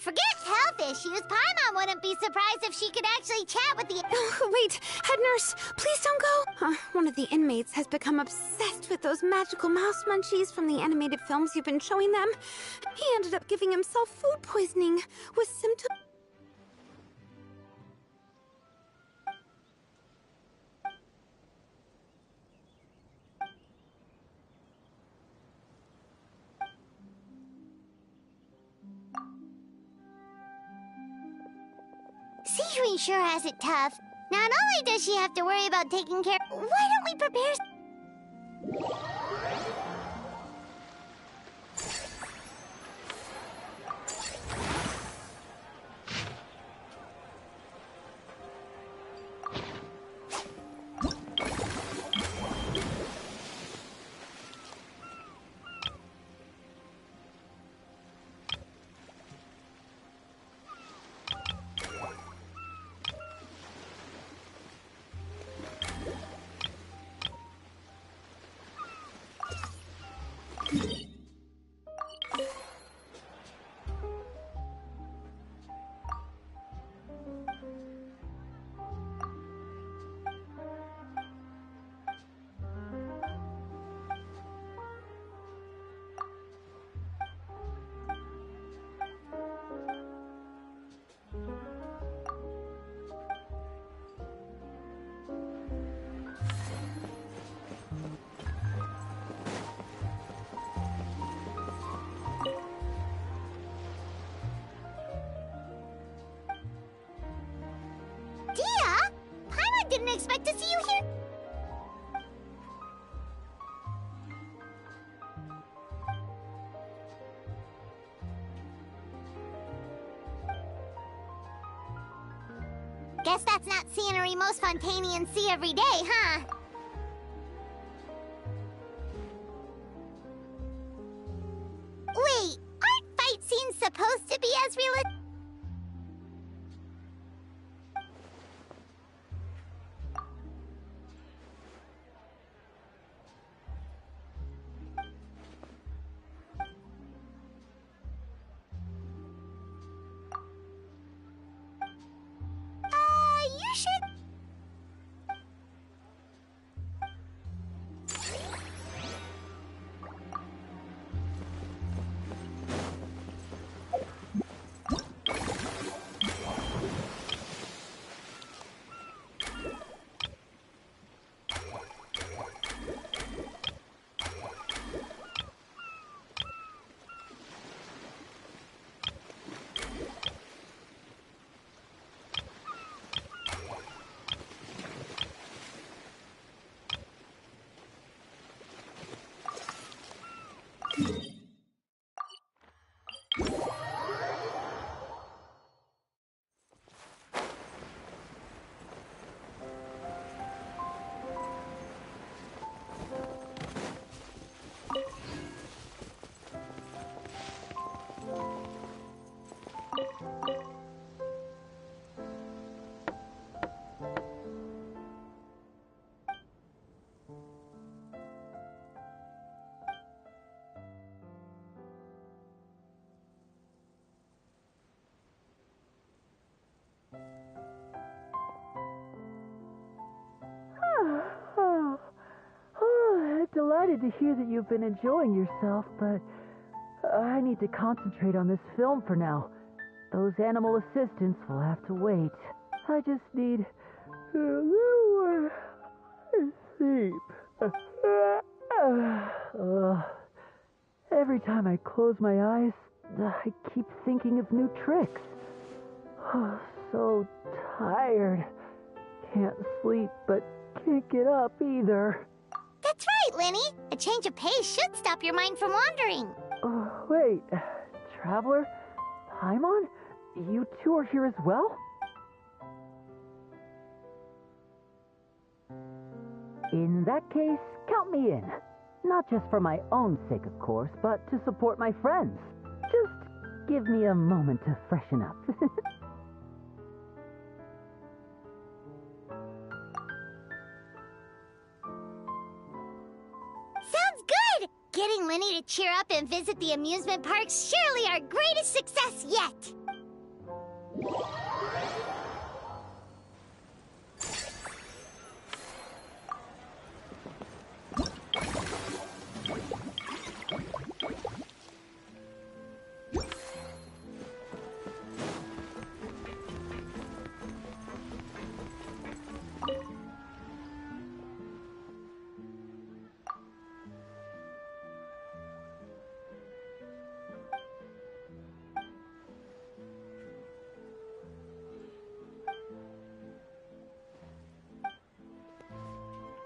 Forget health issues. Paimon wouldn't be surprised if she could actually chat with the... Wait, head nurse, please don't go. One of the inmates has become obsessed with those magical mouse munchies from the animated films you've been showing them. He ended up giving himself food poisoning with symptoms... Sijui sure has it tough. Not only does she have to worry about taking care... Why don't we prepare... Dia? Paimon didn't expect to see you here. Guess that's not scenery most Fontanians see every day, huh? Wait, aren't fight scenes supposed to be as realistic? You should... Delighted to hear that you've been enjoying yourself, but I need to concentrate on this film for now. Those animal assistants will have to wait. I just need a little more sleep. Every time I close my eyes, I keep thinking of new tricks. So tired. Can't sleep, but can't get up either. That's right, Lenny. A change of pace should stop your mind from wandering. Wait, Traveler? Paimon? You two are here as well? In that case, count me in. Not just for my own sake, of course, but to support my friends. Just give me a moment to freshen up. Sounds good! Getting Lenny to cheer up and visit the amusement park's surely our greatest success yet!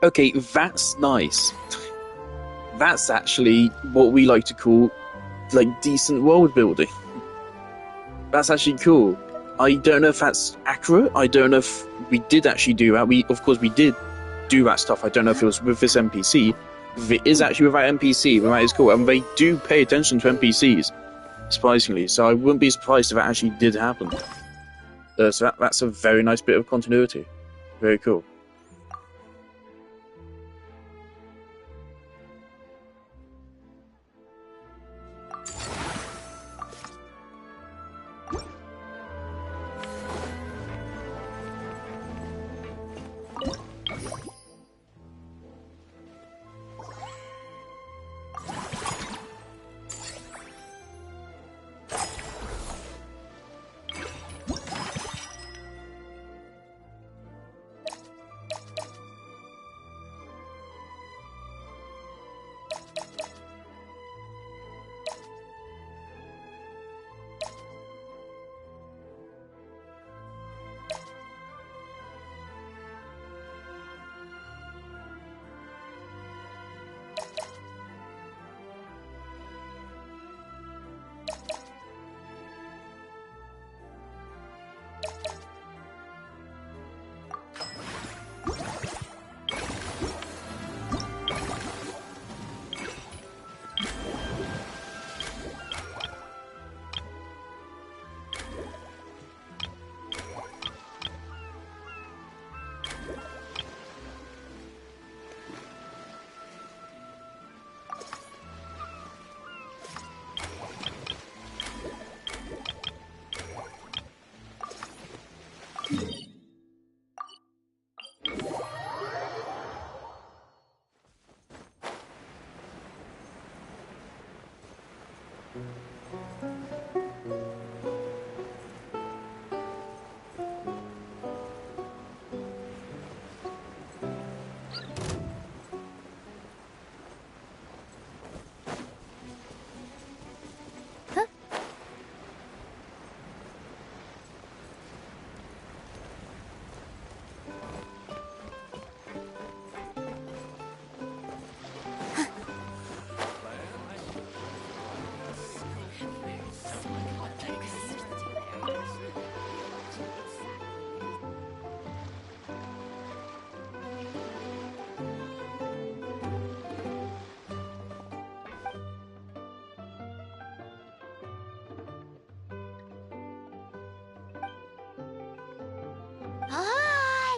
Okay, that's nice. That's actually what we like to call, like, decent world building. That's actually cool. I don't know if that's accurate. I don't know if we did actually do that. Of course, we did do that stuff. I don't know if it was with this NPC. If it is actually with that NPC, then that is cool. And they do pay attention to NPCs, surprisingly. So I wouldn't be surprised if that actually did happen. So that's a very nice bit of continuity. Very cool.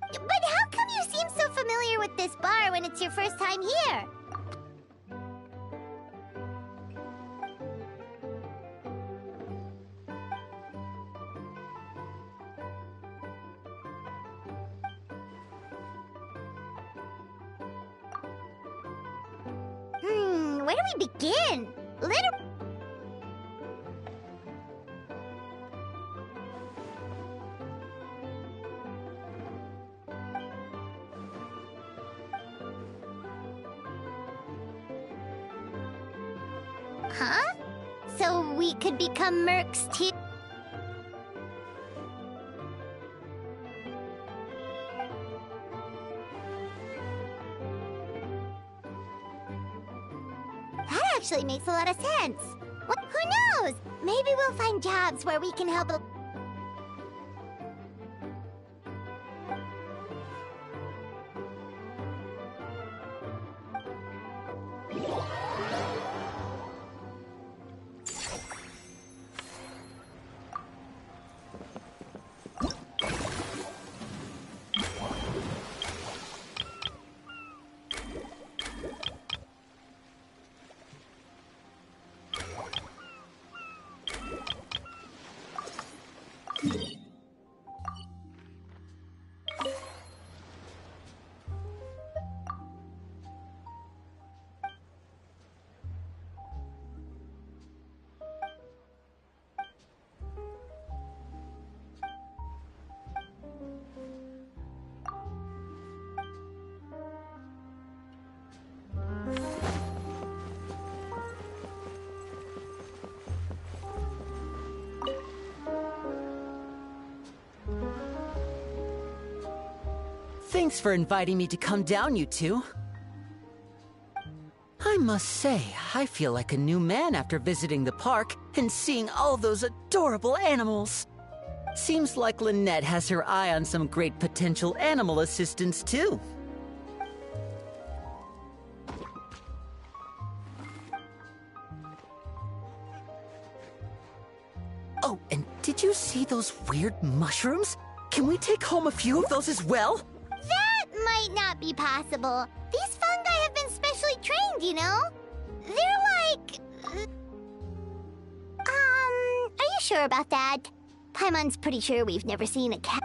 But how come you seem so familiar with this bar when it's your first time here? Where do we begin? Huh? So we could become mercs too? That actually makes a lot of sense. Who knows? Maybe we'll find jobs where we can help. Thanks for inviting me to come down, you two. I must say, I feel like a new man after visiting the park and seeing all those adorable animals. Seems like Lynette has her eye on some great potential animal assistants, too. Oh, and did you see those weird mushrooms? Can we take home a few of those as well? That might not be possible. These fungi have been specially trained, you know? They're like... are you sure about that? Paimon's pretty sure we've never seen a cat.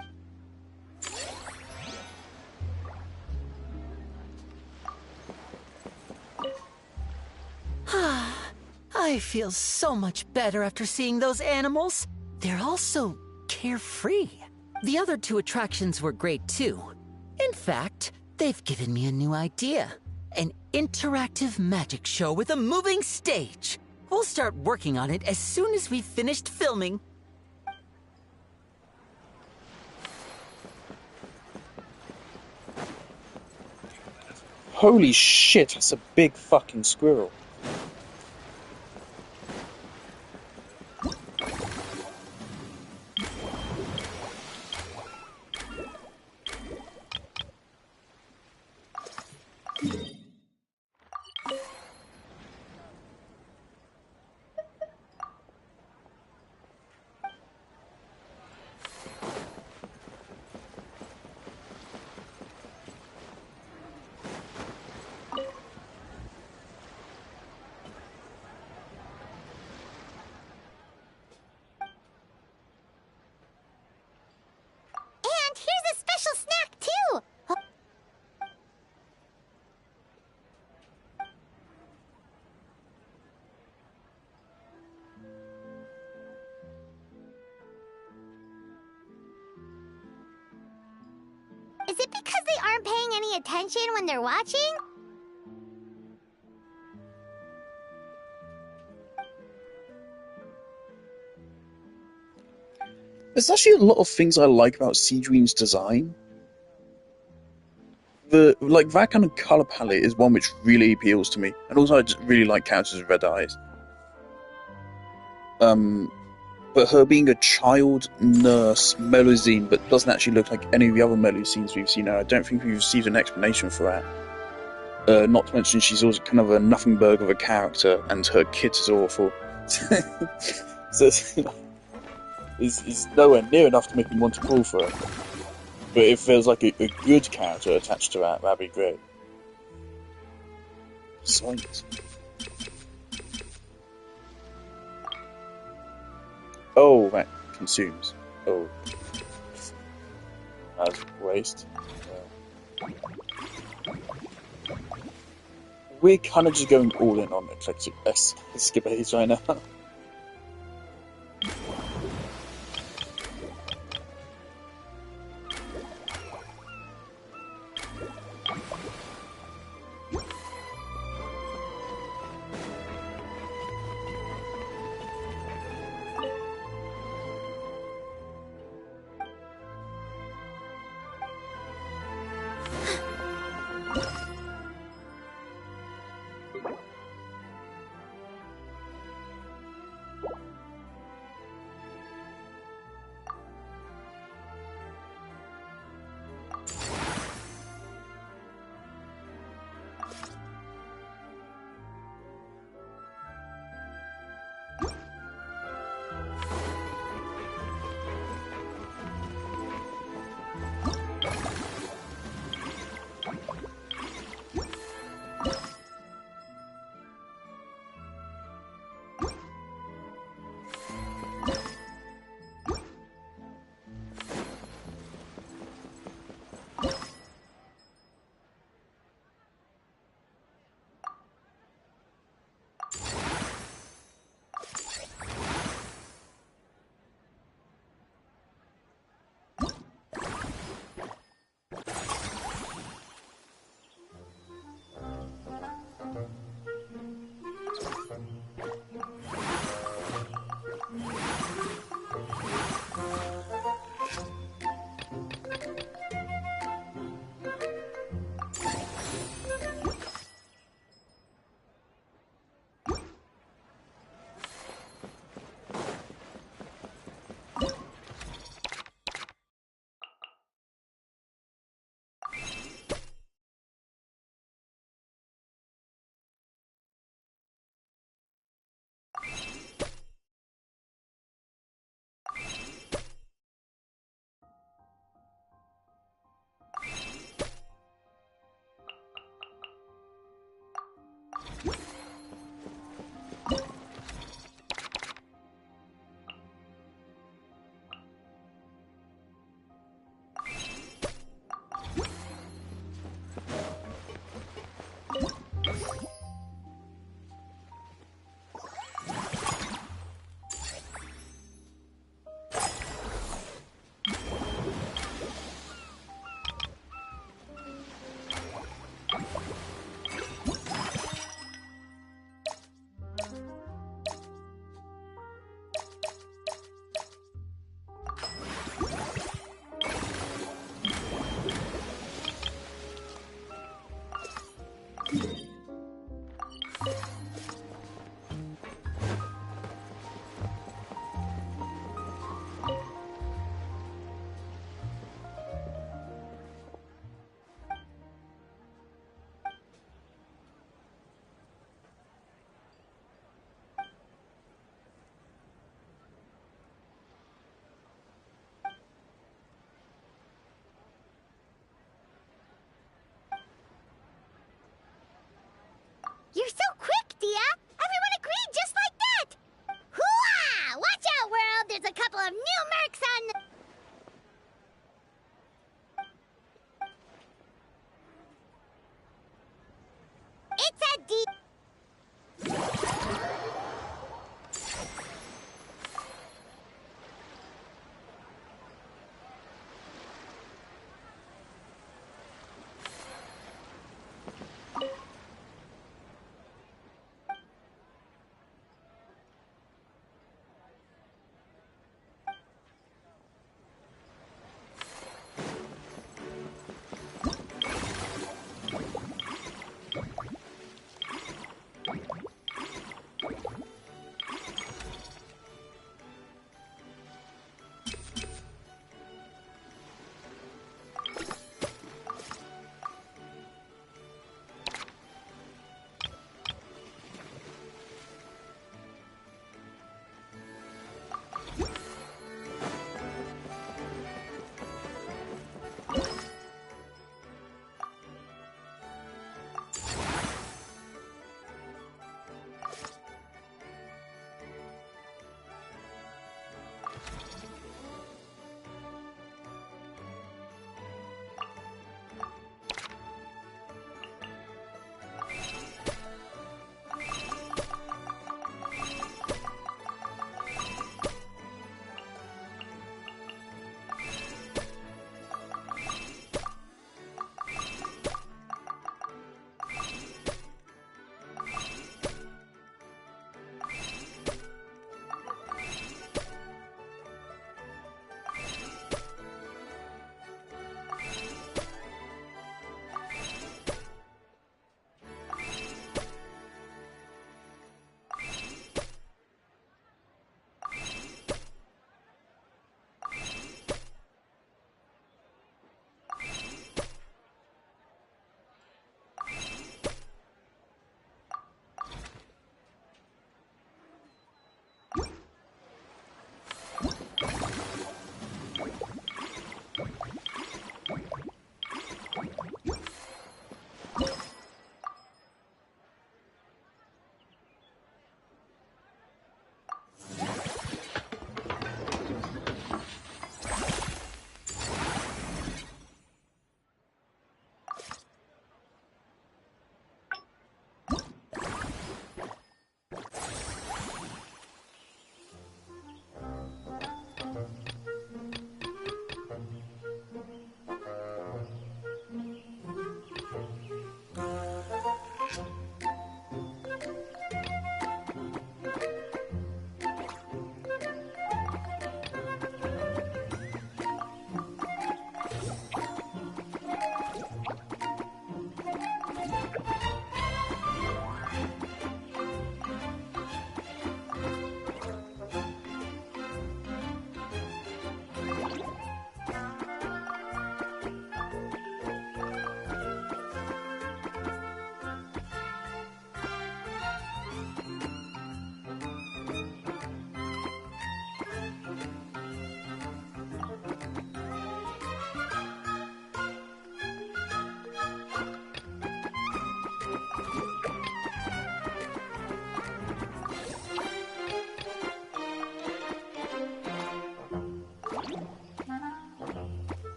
I feel so much better after seeing those animals. They're all so carefree. The other two attractions were great too. In fact, they've given me a new idea. An interactive magic show with a moving stage. We'll start working on it as soon as we've finished filming. Holy shit, that's a big fucking squirrel. And here's a special snack, too! Is it because they aren't paying any attention when they're watching? There's actually a lot of things I like about Sea Dream's design. That kind of color palette is one which really appeals to me, and also I just really like characters with red eyes. But her being a child nurse Melusine, but doesn't actually look like any of the other Melusines we've seen. I don't think we've received an explanation for that. Not to mention she's also kind of a nothing burger of a character, and her kit is awful. So it's nowhere near enough to make me want to call for her. But if there's like a good character attached to that, that'd be great. Science. Oh, that consumes. Oh. That's waste. We're kind of just going all in on eclectic escapades right now.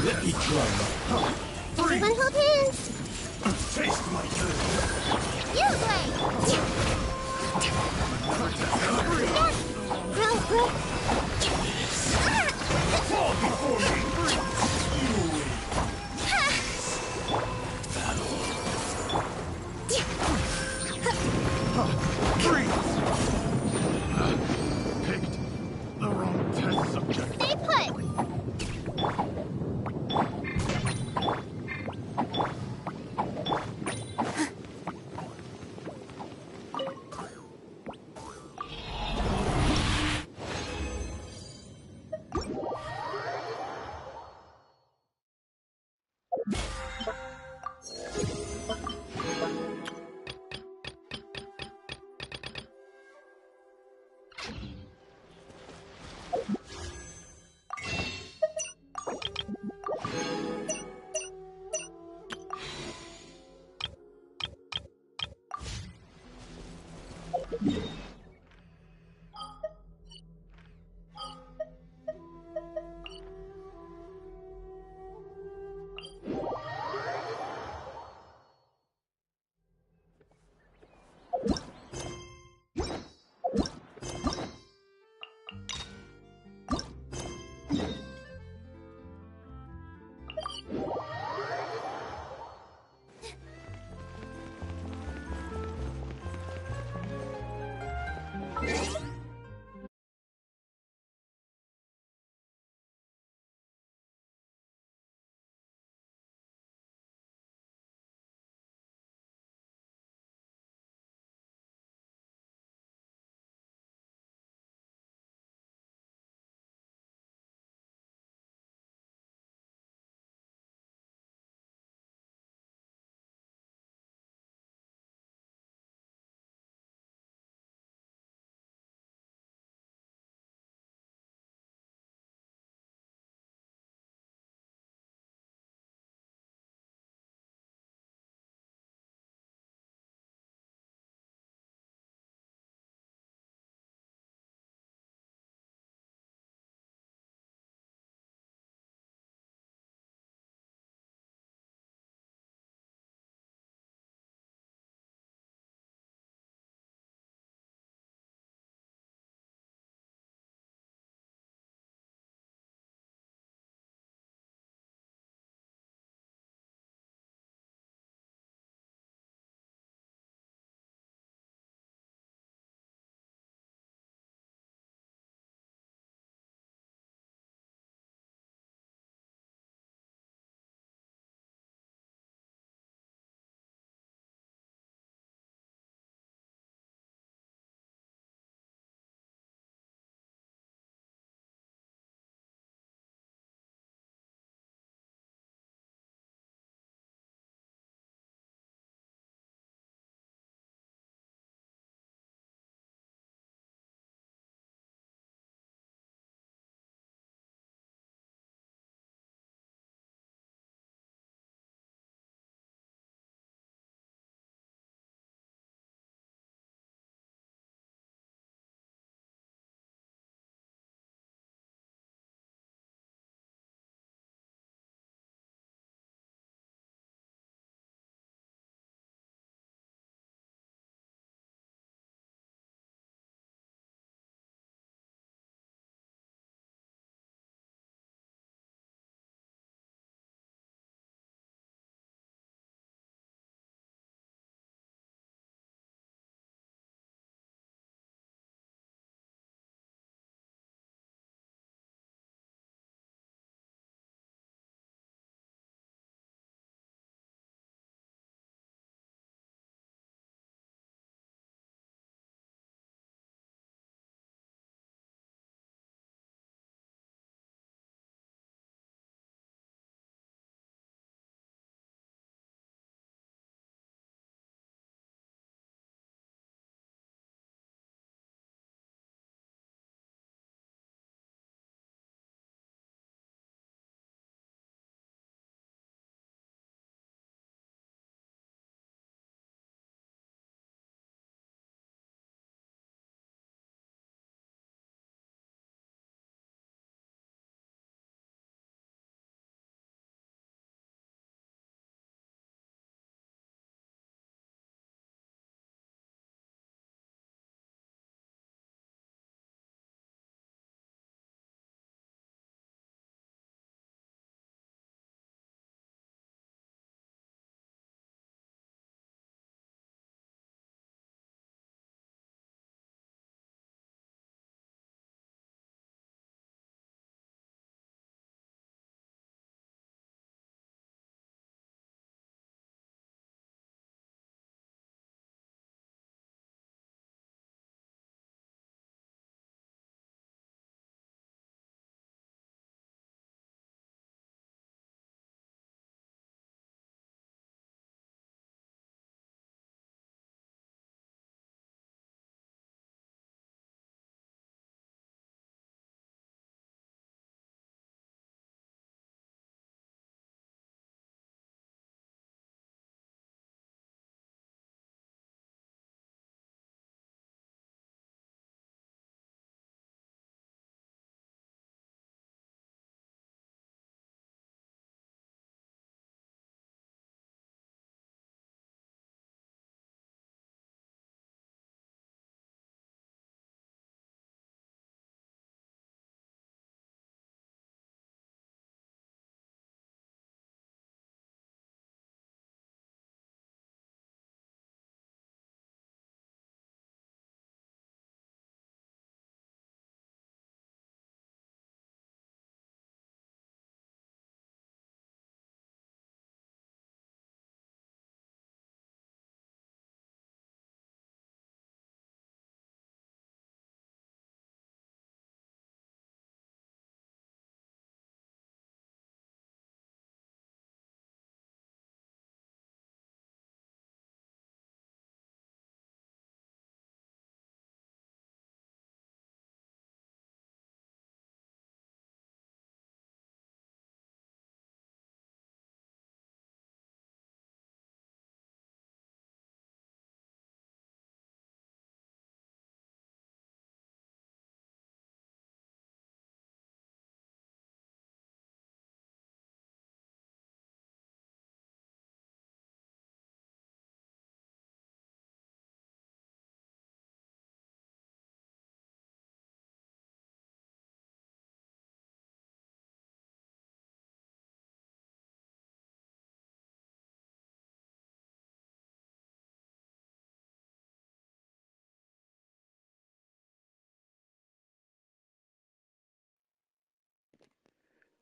Let me try. Everyone hold hands. Taste my good. You blade. Yes. Roll. Fall before me. Freeze. Picked the wrong test subject. Stay put.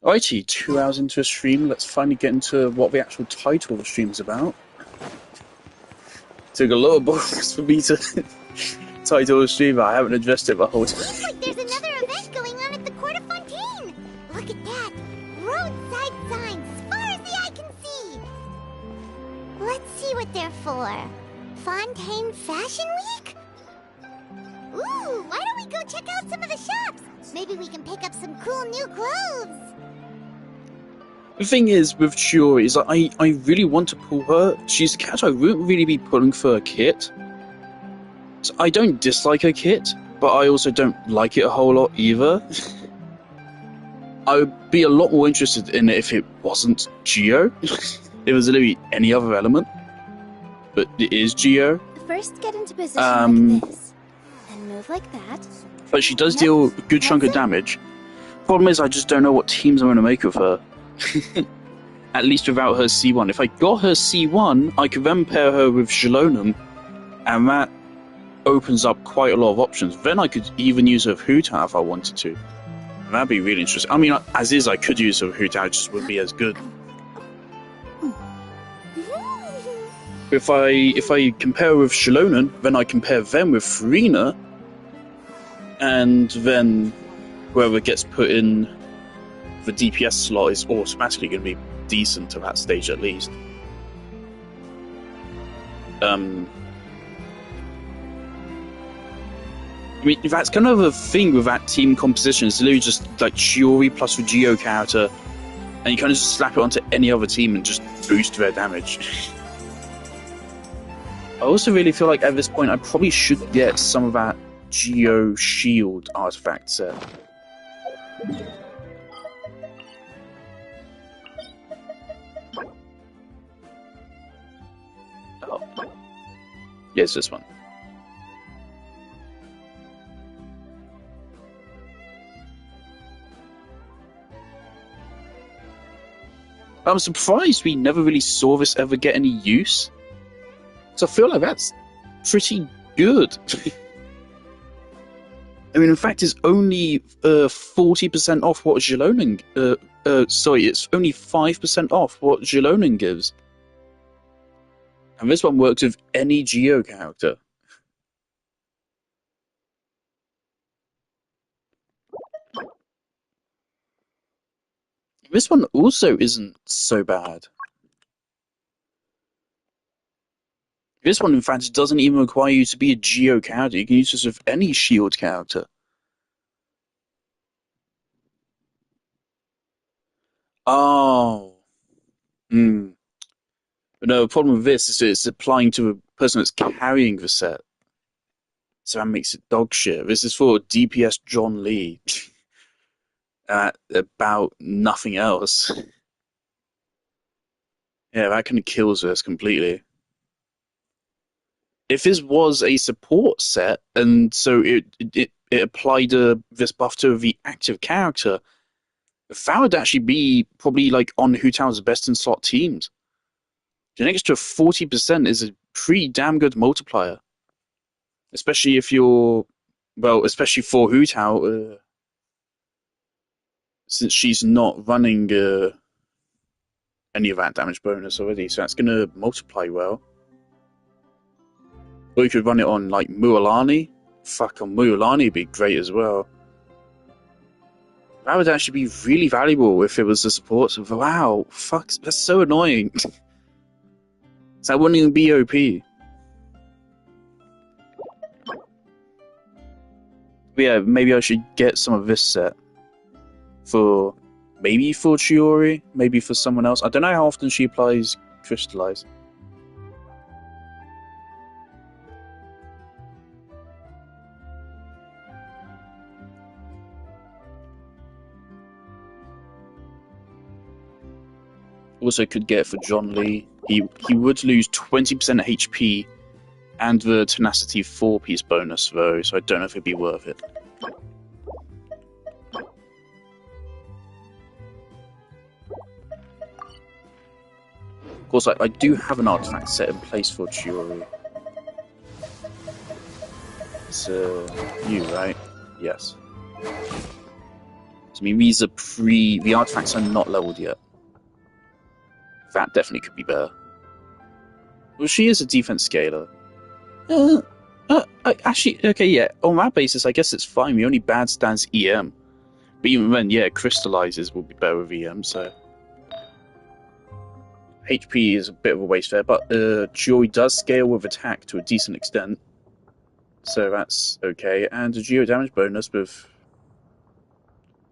Alrighty, 2 hours into a stream, let's finally get into what the actual title of the stream is about. Took a lot of balls for me to title the stream, but I haven't addressed it the whole time. Looks like there's another event going on at the Court of Fontaine! Look at that! Roadside signs, as far as the eye can see! Let's see what they're for. Fontaine Fashion Week? Ooh, why don't we go check out some of the shops? Maybe we can pick up some cool new clothes! The thing is, with Chiori, is that I really want to pull her. She's a character I wouldn't really be pulling for a kit. So I don't dislike her kit, but I also don't like it a whole lot either. I would be a lot more interested in it if it wasn't Geo. If it was literally any other element. But it is Geo. First get into position like this, then move like that. But she does deal a good chunk of damage. Problem is, I just don't know what teams I'm going to make of her. At least without her C1. If I got her C1, I could then pair her with Shalonum, and that opens up quite a lot of options. Then I could even use her with Hutao if I wanted to. And that'd be really interesting. I mean, as is, I could use her with Hutao, it just wouldn't be as good. If I compare her with Shalonum, then I compare them with Farina, and then whoever gets put in the DPS slot is automatically going to be decent to that stage at least. I mean, that's kind of a thing with that team composition. It's literally just like Chiori plus a Geo character, and you kind of just slap it onto any other team and just boost their damage. I also really feel like at this point I probably should get some of that Geo Shield artifact set. Oh. Yeah, it's this one. I'm surprised we never really saw this ever get any use. So I feel like that's pretty good. I mean, in fact, it's only 40% off what Xilonen... sorry, it's only 5% off what Xilonen gives. And this one works with any Geo character. This one also isn't so bad. This one, in fact, doesn't even require you to be a Geo character. You can use this with any Shield character. Oh. Hmm. But no, the problem with this is that it's applying to a person that's carrying the set. So that makes it dog shit. This is for DPS John Lee. About nothing else. Yeah, that kind of kills this completely. If this was a support set, and so it applied this buff to the active character, that would actually be probably like on Hutao's best in slot teams. An extra 40% is a pretty damn good multiplier. Especially if you're, well, especially for Hutao, since she's not running any of that damage bonus already, so that's going to multiply well. Or you could run it on, like, Mualani. Fuck, on Mualani would be great as well. That would actually be really valuable if it was the support. So, wow, fuck, that's so annoying. So that wouldn't even be OP. But yeah, maybe I should get some of this set. Maybe for Chiori, maybe for someone else. I don't know how often she applies Crystallize. Also could get it for John Lee. He would lose 20% HP and the Tenacity 4-piece bonus though, so I don't know if it'd be worth it. Of course, I do have an artifact set in place for Chiori. It's you, right? Yes. I mean, these are the artifacts are not leveled yet. That definitely could be better. Well, she is a defense scaler. Actually, okay, yeah. On that basis, I guess it's fine. The only bad stance EM. But even then, yeah, crystallizes will be better with EM, so. HP is a bit of a waste there, but Joy does scale with attack to a decent extent. So that's okay. And a geo damage bonus with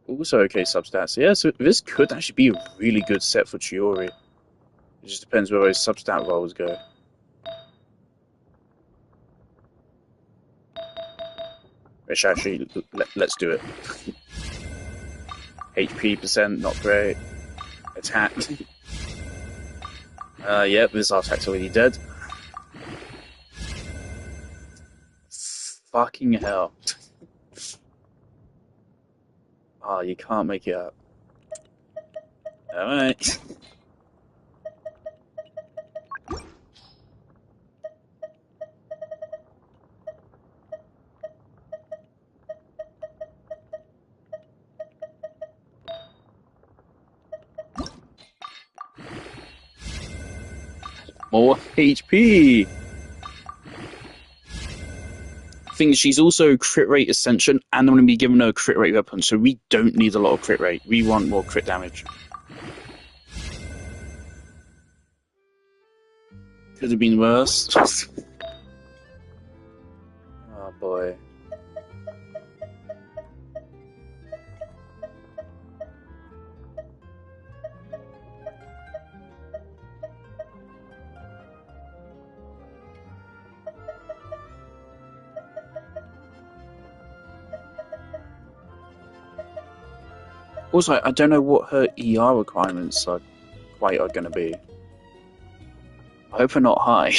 also okay substats. Yeah, so this could actually be a really good set for Chiori. It just depends where those substat rolls go. Which actually, let's do it. HP percent, not great. Attack. Yep, this artifact's already dead. Fucking hell. Oh, you can't make it up. Alright. More HP! Thing is, she's also crit rate ascension, and I'm going to be giving her a crit rate weapon, so we don't need a lot of crit rate. We want more crit damage. Could have been worse. Oh boy. Also, I don't know what her ER requirements are going to be. I hope they're not high.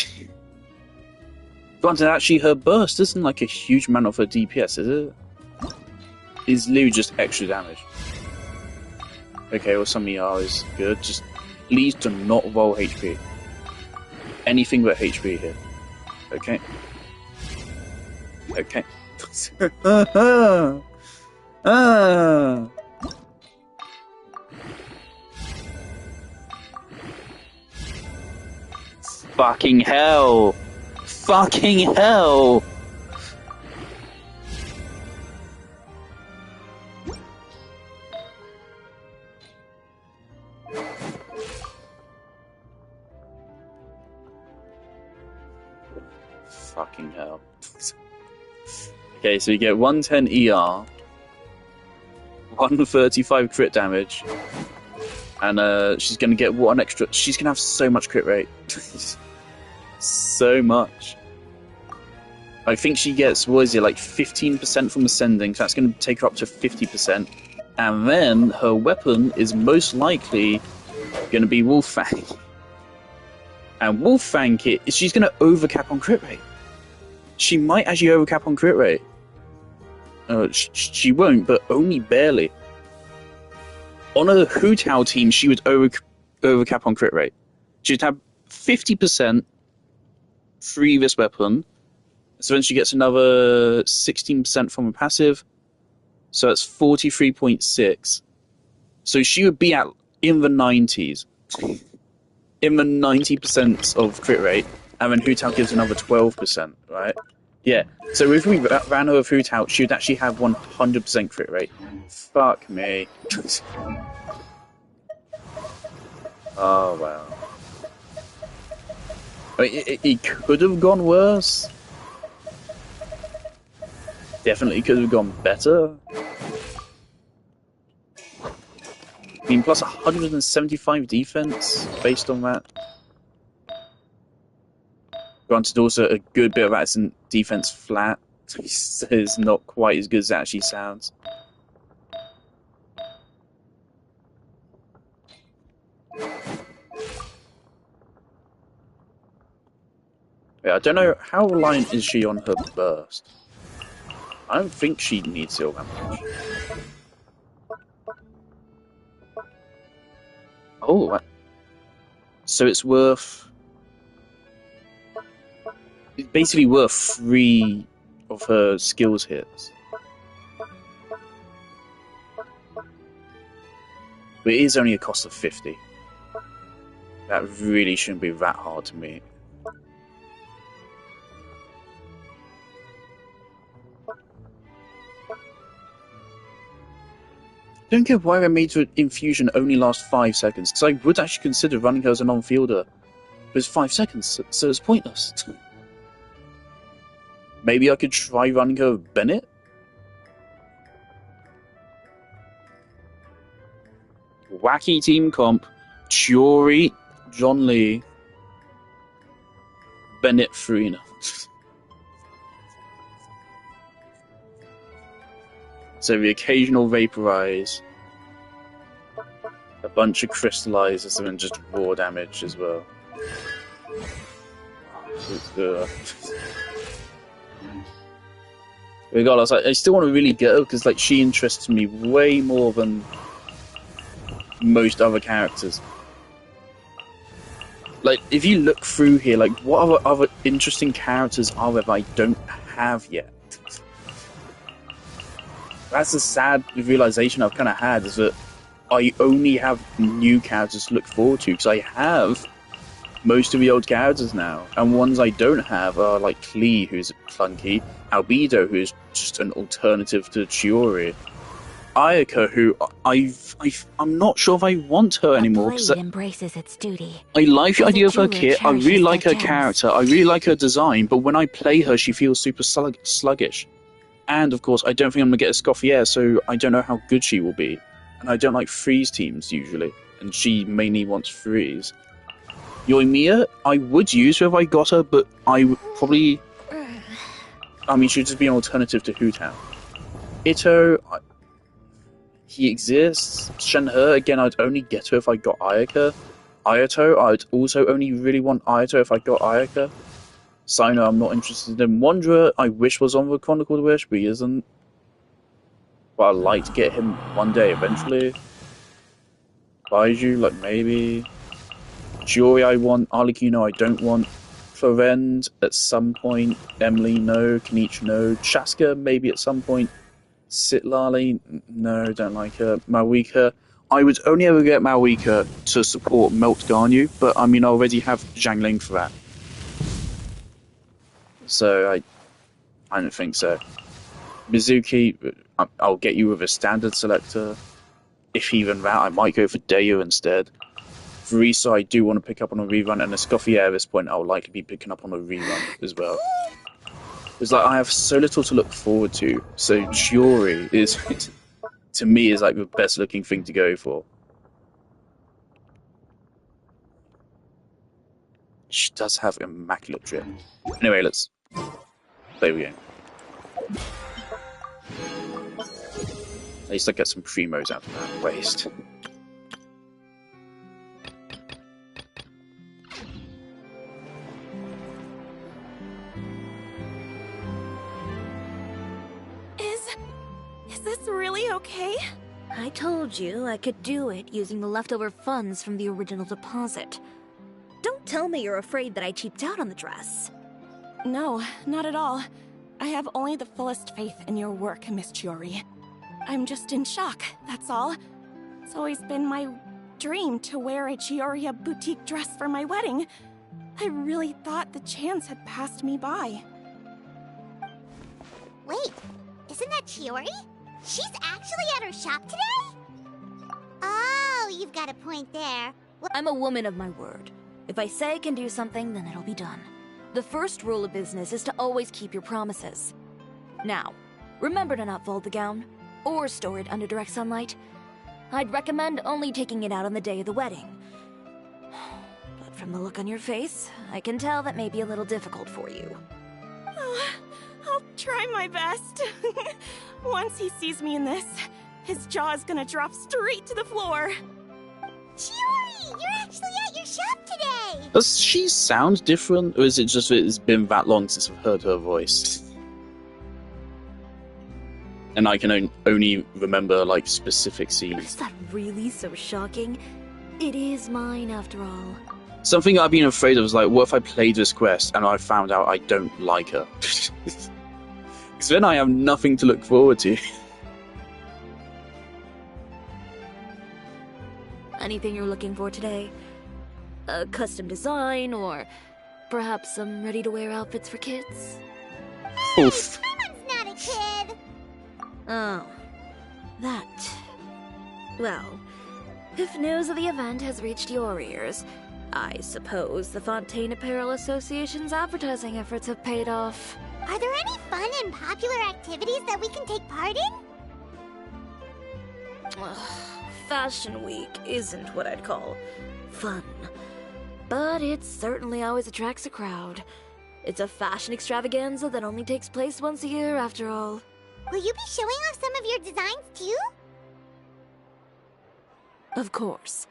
Granted, actually, her burst isn't like a huge amount of her DPS, is it? It's literally just extra damage. Okay, well, some ER is good. Just please do not roll HP. Anything but HP here. Okay. Okay. Fucking hell! Fucking hell! Fucking hell. Okay, so you get 110 ER, 135 crit damage, and she's gonna get one extra. She's gonna have so much crit rate. So much. I think she gets, what is it, like 15% from ascending, so that's going to take her up to 50%. And then her weapon is most likely going to be Wolffang. And Wolffang kit, she's going to overcap on crit rate. She might actually overcap on crit rate. She won't, but only barely. On a Hu Tao team, she would overcap on crit rate. She'd have 50% free this weapon, so then she gets another 16% from a passive, so that's 43.6. So she would be in the 90s, in the 90% of crit rate, and then Hu Tao gives another 12%, right? Yeah, so if we ran her with Hu Tao, she would actually have 100% crit rate. Fuck me. Oh, wow. It could have gone worse. Definitely could have gone better. I mean, plus 175 defense based on that. Granted, also a good bit of that is in defense flat. So it's not quite as good as it actually sounds. Yeah, I don't know, how reliant is she on her burst? I don't think she needs it all that much. Oh, so it's worth... It's basically worth 3 of her skills hits. But it is only a cost of 50. That really shouldn't be that hard to meet. Don't get why I made her infusion only last 5 seconds, because I would actually consider running her as a non-fielder. But it's 5 seconds, so it's pointless. Maybe I could try running her with Bennett? Wacky team comp. Chiori, John Lee, Bennett Farina. So the occasional vaporize, a bunch of crystallizers, and then just raw damage as well. Regardless, I still want to really get her because like she interests me way more than most other characters. Like, if you look through here, like, what other interesting characters are there that I don't have yet? That's a sad realization I've kind of had, is that I only have new characters to look forward to, because I have most of the old characters now, and ones I don't have are, like, Klee, who's clunky, Albedo, who's just an alternative to Chiori, Ayaka, who I'm not sure if I want her anymore. A blade embraces its duty. I like the idea of her jeweler kit. I really cherishes like her their gems. character. I really like her design. But when I play her, she feels super sluggish. And of course, I don't think I'm gonna get a Scoffier, so I don't know how good she will be. And I don't like freeze teams usually, and she mainly wants freeze. Yoimiya, I would use her if I got her, but I would probably. I mean, she'd just be an alternative to Hootown. Ito. He exists. Shenhe, again, I'd only get her if I got Ayaka. Ayato, I'd also only really want Ayato if I got Ayaka. Sino, I'm not interested in. Wanderer, I wish was on the Chronicled Wish, but he isn't. But I'd like to get him one day eventually. Baiju, like maybe. Chiori, I want. Arlecchino, I don't want. Florend, at some point. Emily, no. Kenichi, no. Chaska, maybe at some point. Sitlali, no, don't like her. Malwika, I would only ever get Malwika to support Melt Garnu, but I mean, I already have Zhang Ling for that. So, I don't think so. Mizuki, I'll get you with a standard selector. If even that, I might go for Deyo instead. Verisa, I do want to pick up on a rerun, and Escoffier at this point, I'll likely be picking up on a rerun as well. It's like I have so little to look forward to, so Chiori is, to me, is like the best looking thing to go for. She does have immaculate trim. Anyway, let's play the game. At least I get some primos out of that waste. Is this really okay? I told you I could do it using the leftover funds from the original deposit. Don't tell me you're afraid that I cheaped out on the dress. No, not at all. I have only the fullest faith in your work, Miss Chiori. I'm just in shock, that's all. It's always been my dream to wear a Chioriya boutique dress for my wedding. I really thought the chance had passed me by. Wait, isn't that Chiori? She's actually at her shop today? Oh, you've got a point there. I'm a woman of my word. If I say I can do something, then it'll be done. The first rule of business is to always keep your promises. Now, remember to not fold the gown, or store it under direct sunlight. I'd recommend only taking it out on the day of the wedding. But from the look on your face, I can tell that may be a little difficult for you. Oh, I'll try my best. Once he sees me in this, his jaw is gonna drop straight to the floor. Chiori, you're actually at your shop today! Does she sound different, or is it just that it's been that long since I've heard her voice? And I can only remember, like, specific scenes. Is that really so shocking? It is mine, after all. Something I've been afraid of is, like, what if I played this quest and I found out I don't like her? Because then I have nothing to look forward to. anything you're looking for today? A custom design, or perhaps some ready-to-wear outfits for kids? Oof. Paimon's not a kid. Oh. That. Well, if news of the event has reached your ears, I suppose the Fontaine Apparel Association's advertising efforts have paid off. Are there any fun and popular activities that we can take part in? Fashion Week isn't what I'd call fun. But it certainly always attracts a crowd. It's a fashion extravaganza that only takes place once a year, after all. Will you be showing off some of your designs, too? Of course.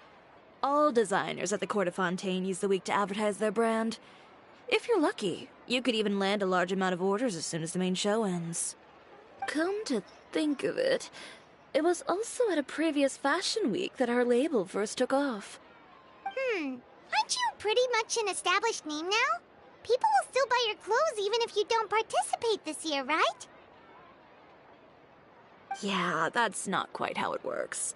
All designers at the Court of Fontaine use the week to advertise their brand. If you're lucky, you could even land a large amount of orders as soon as the main show ends. Come to think of it, it was also at a previous Fashion Week that our label first took off. Aren't you pretty much an established name now? People will still buy your clothes even if you don't participate this year, right? Yeah, that's not quite how it works.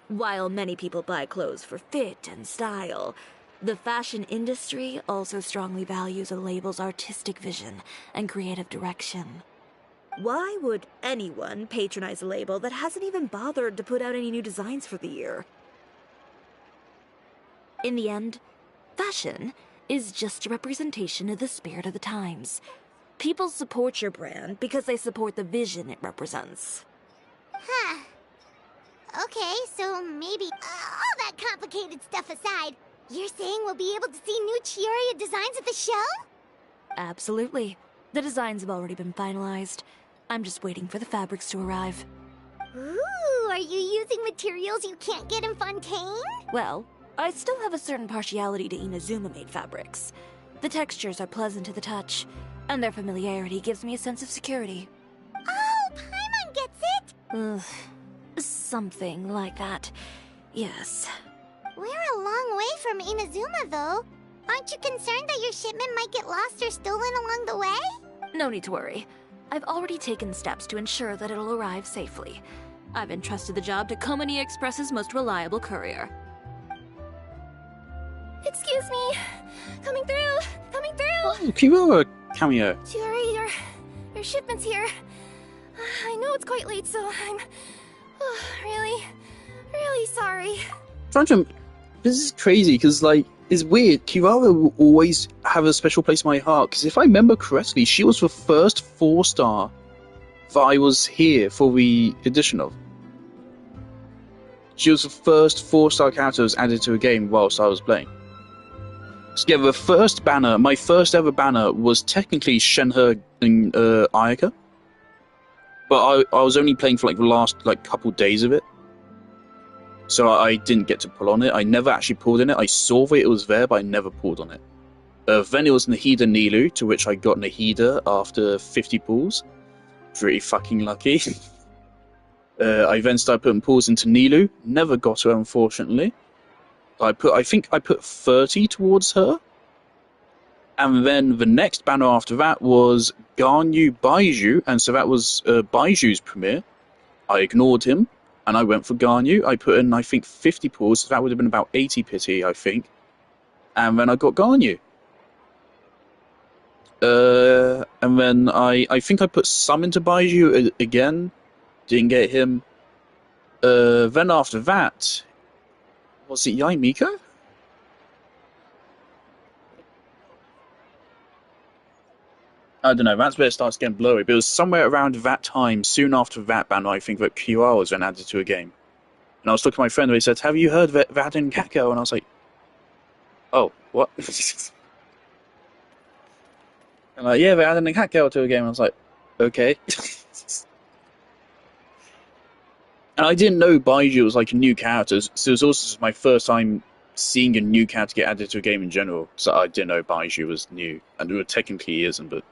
While many people buy clothes for fit and style, the fashion industry also strongly values a label's artistic vision and creative direction. Why would anyone patronize a label that hasn't even bothered to put out any new designs for the year? In the end, fashion is just a representation of the spirit of the times. People support your brand because they support the vision it represents. Huh. Okay, so maybe all that complicated stuff aside, you're saying we'll be able to see new Chiyoria designs at the show? Absolutely. The designs have already been finalized. I'm just waiting for the fabrics to arrive. Ooh, are you using materials you can't get in Fontaine? Well, I still have a certain partiality to Inazuma-made fabrics. The textures are pleasant to the touch, and their familiarity gives me a sense of security. Oh, Paimon gets it! Ugh. Something like that. Yes. We're a long way from Inazuma, though. Aren't you concerned that your shipment might get lost or stolen along the way? No need to worry. I've already taken steps to ensure that it'll arrive safely. I've entrusted the job to Komani Express's most reliable courier. Excuse me. Coming through. Coming through. Oh, Kiyoria cameo. Chiori, your shipment's here. I know it's quite late, so I'm really sorry. This is crazy because, like, it's weird. Kiyoria will always have a special place in my heart because if I remember correctly, she was the first 4-star that I was here for the edition of. She was the first 4-star character that was added to a game whilst I was playing. So yeah, the first banner, my first ever banner, was technically Shenhe and Ayaka. But I was only playing for like the last couple days of it. So I didn't get to pull on it. I never actually pulled in it. I saw that it was there, but I never pulled on it. Then it was Nahida Nilu, to which I got Nahida after 50 pulls. Pretty fucking lucky. I then started putting pulls into Nilu. Never got her, unfortunately. I think I put 30 towards her. And then the next banner after that was Ganyu Baiju, and so that was Baiju's premiere. I ignored him, and I went for Ganyu. I put in, I think, 50 pulls, so that would have been about 80 pity, I think. And then I got Ganyu. And then I think I put some into Baiju again. Didn't get him. Then after that, was it Yai Miko? I don't know, that's where it starts getting blurry, but it was somewhere around that time, soon after that banner, I think that QR was then added to a game. And I was talking to my friend, and he said, have you heard of Vaden Kakao? And I was like, oh, what? And like, yeah, they added a Kakao to a game, and I was like, okay. And I didn't know Baiju was like a new character, so it was also my first time seeing a new character get added to a game in general, so I didn't know Baiju was new, and it technically he isn't, but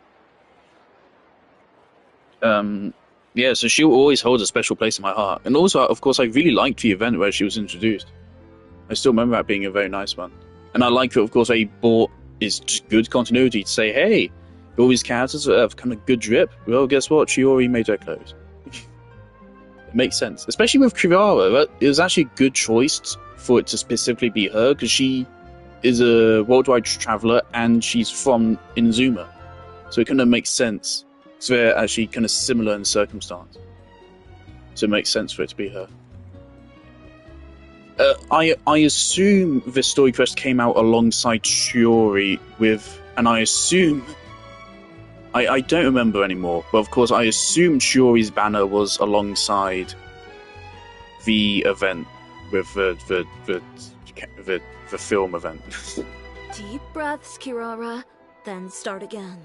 yeah, so she'll always hold a special place in my heart. And also, of course, I really liked the event where she was introduced. I still remember that being a very nice one. And I like that, of course, they bought is just good continuity to say, hey, all these characters have kind of good drip. Well, guess what? Chiori made her clothes. It makes sense. Especially with Kirara, it was actually a good choice for it to specifically be her, because she is a worldwide traveler and she's from Inazuma. So it kind of makes sense. So they're actually kind of similar in circumstance. So it makes sense for it to be her. I assume this story quest came out alongside Shiori with, and I assume, I don't remember anymore, but of course I assume Shiori's banner was alongside the event with the film event. Deep breaths, Kirara, then start again.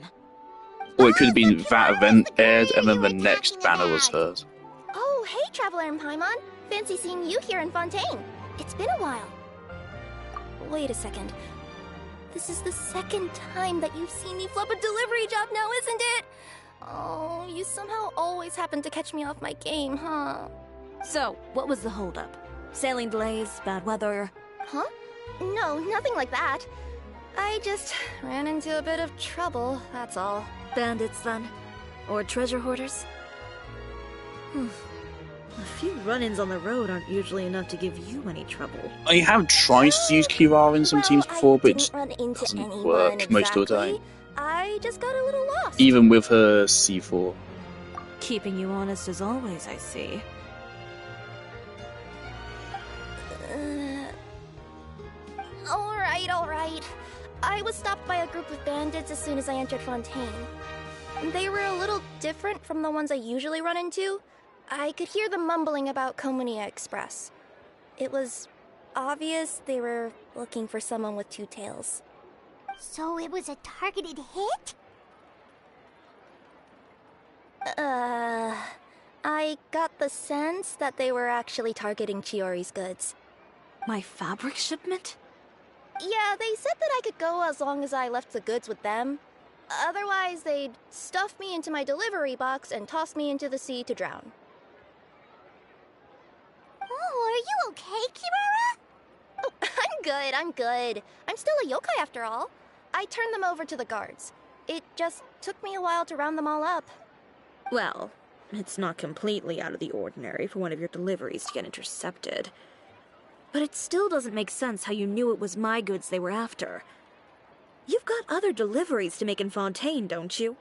Or it could have been that event aired and then the next banner was hers. Oh, hey, Traveler and Paimon. Fancy seeing you here in Fontaine. It's been a while. Wait a second. This is the second time that you've seen me flub a delivery job now, isn't it? Oh, you somehow always happen to catch me off my game, huh? So, what was the holdup? Sailing delays, bad weather? Huh? No, nothing like that. I just ran into a bit of trouble, that's all. Bandits, then? Or treasure hoarders? A few run-ins on the road aren't usually enough to give you any trouble. I have tried to use Kirara in some teams before, but it just run into doesn't work most of the time. I just got a little lost. Even with her C4. Keeping you honest as always, I see. Alright. I was stopped by a group of bandits as soon as I entered Fontaine. They were a little different from the ones I usually run into. I could hear them mumbling about Komunia Express. It was obvious they were looking for someone with two tails. So it was a targeted hit? I got the sense that they were actually targeting Chiori's goods. My fabric shipment? Yeah, they said that I could go as long as I left the goods with them. Otherwise, they'd stuff me into my delivery box and toss me into the sea to drown. Oh, are you okay, Kirara? Oh, I'm good. I'm still a yokai after all. I turned them over to the guards. It just took me a while to round them all up. Well, it's not completely out of the ordinary for one of your deliveries to get intercepted. But it still doesn't make sense how you knew it was my goods they were after. You've got other deliveries to make in Fontaine, don't you?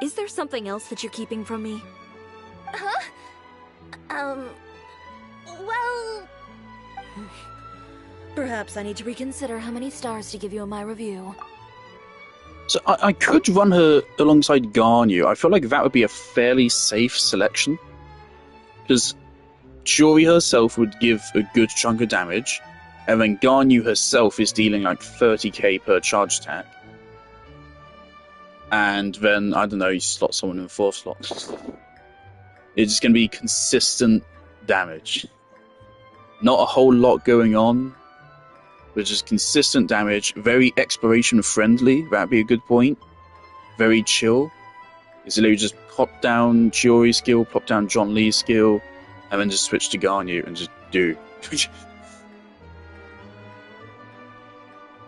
Is there something else that you're keeping from me? Huh? Well... Perhaps I need to reconsider how many stars to give you in my review. So I could run her alongside Garnu. I feel like that would be a fairly safe selection. Because Chiori herself would give a good chunk of damage, and then Garnu herself is dealing like 30k per charge attack. And then, I don't know, you slot someone in the fourth slot. It's just going to be consistent damage. Not a whole lot going on, but just consistent damage. Very exploration friendly, that'd be a good point. Very chill. It's literally just pop down Chiori's skill, pop down John Lee's skill, and then just switch to Garnu and just do.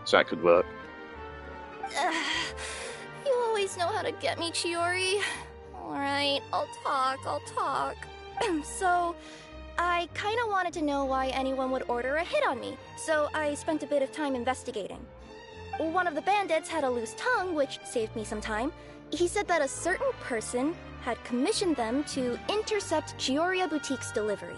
So that could work. You always know how to get me, Chiori. Alright, I'll talk. So, I kinda wanted to know why anyone would order a hit on me, so I spent a bit of time investigating. One of the bandits had a loose tongue, which saved me some time. He said that a certain person had commissioned them to intercept Chioria Boutique's delivery.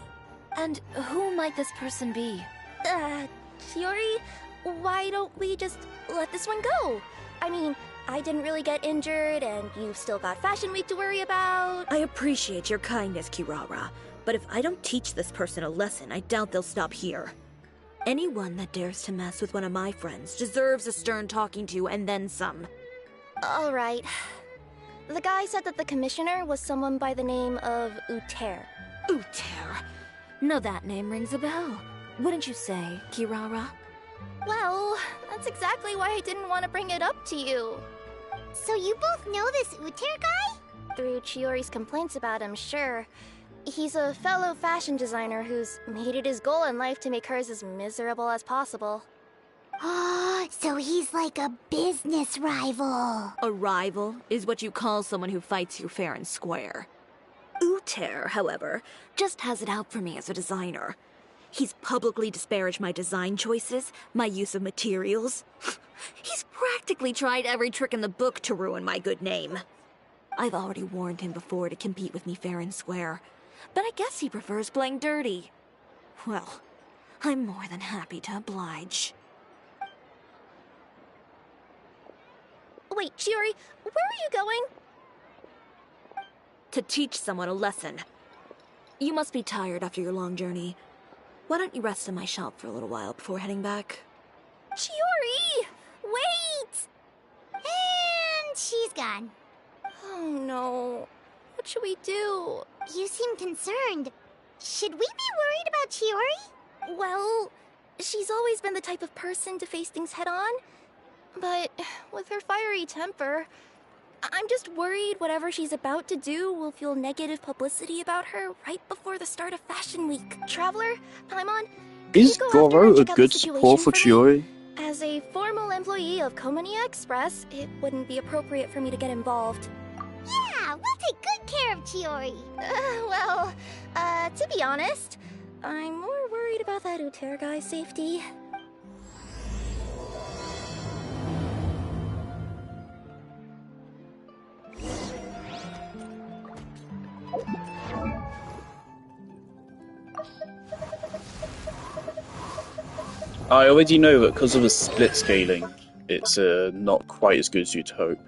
And who might this person be? Chiori, why don't we just let this one go? I mean, I didn't really get injured, and you've still got Fashion Week to worry about. I appreciate your kindness, Kirara, but if I don't teach this person a lesson, I doubt they'll stop here. Anyone that dares to mess with one of my friends deserves a stern talking to and then some. Alright. The guy said that the commissioner was someone by the name of Uter. Uter? No, that name rings a bell. Wouldn't you say, Kirara? Well, that's exactly why I didn't want to bring it up to you. So you both know this Uter guy? Through Chiori's complaints about him, sure. He's a fellow fashion designer who's made it his goal in life to make hers as miserable as possible. Oh, so he's like a business rival. A rival is what you call someone who fights you fair and square. Uter, however, just has it out for me as a designer. He's publicly disparaged my design choices, my use of materials. He's practically tried every trick in the book to ruin my good name. I've already warned him before to compete with me fair and square, but I guess he prefers playing dirty. Well, I'm more than happy to oblige. Wait, Chiori, where are you going? To teach someone a lesson. You must be tired after your long journey. Why don't you rest in my shop for a little while before heading back? Chiori! Wait! And she's gone. Oh no. What should we do? You seem concerned. Should we be worried about Chiori? Well, she's always been the type of person to face things head on. But with her fiery temper, I'm just worried whatever she's about to do will fuel negative publicity about her right before the start of Fashion Week. Traveler, Paimon, Is Goro a good support for Chiori? As a formal employee of Komonia Express, it wouldn't be appropriate for me to get involved. Yeah, we'll take good care of Chiori. To be honest, I'm more worried about that Uter guy's safety. I already know that because of the split scaling, it's not quite as good as you'd hope.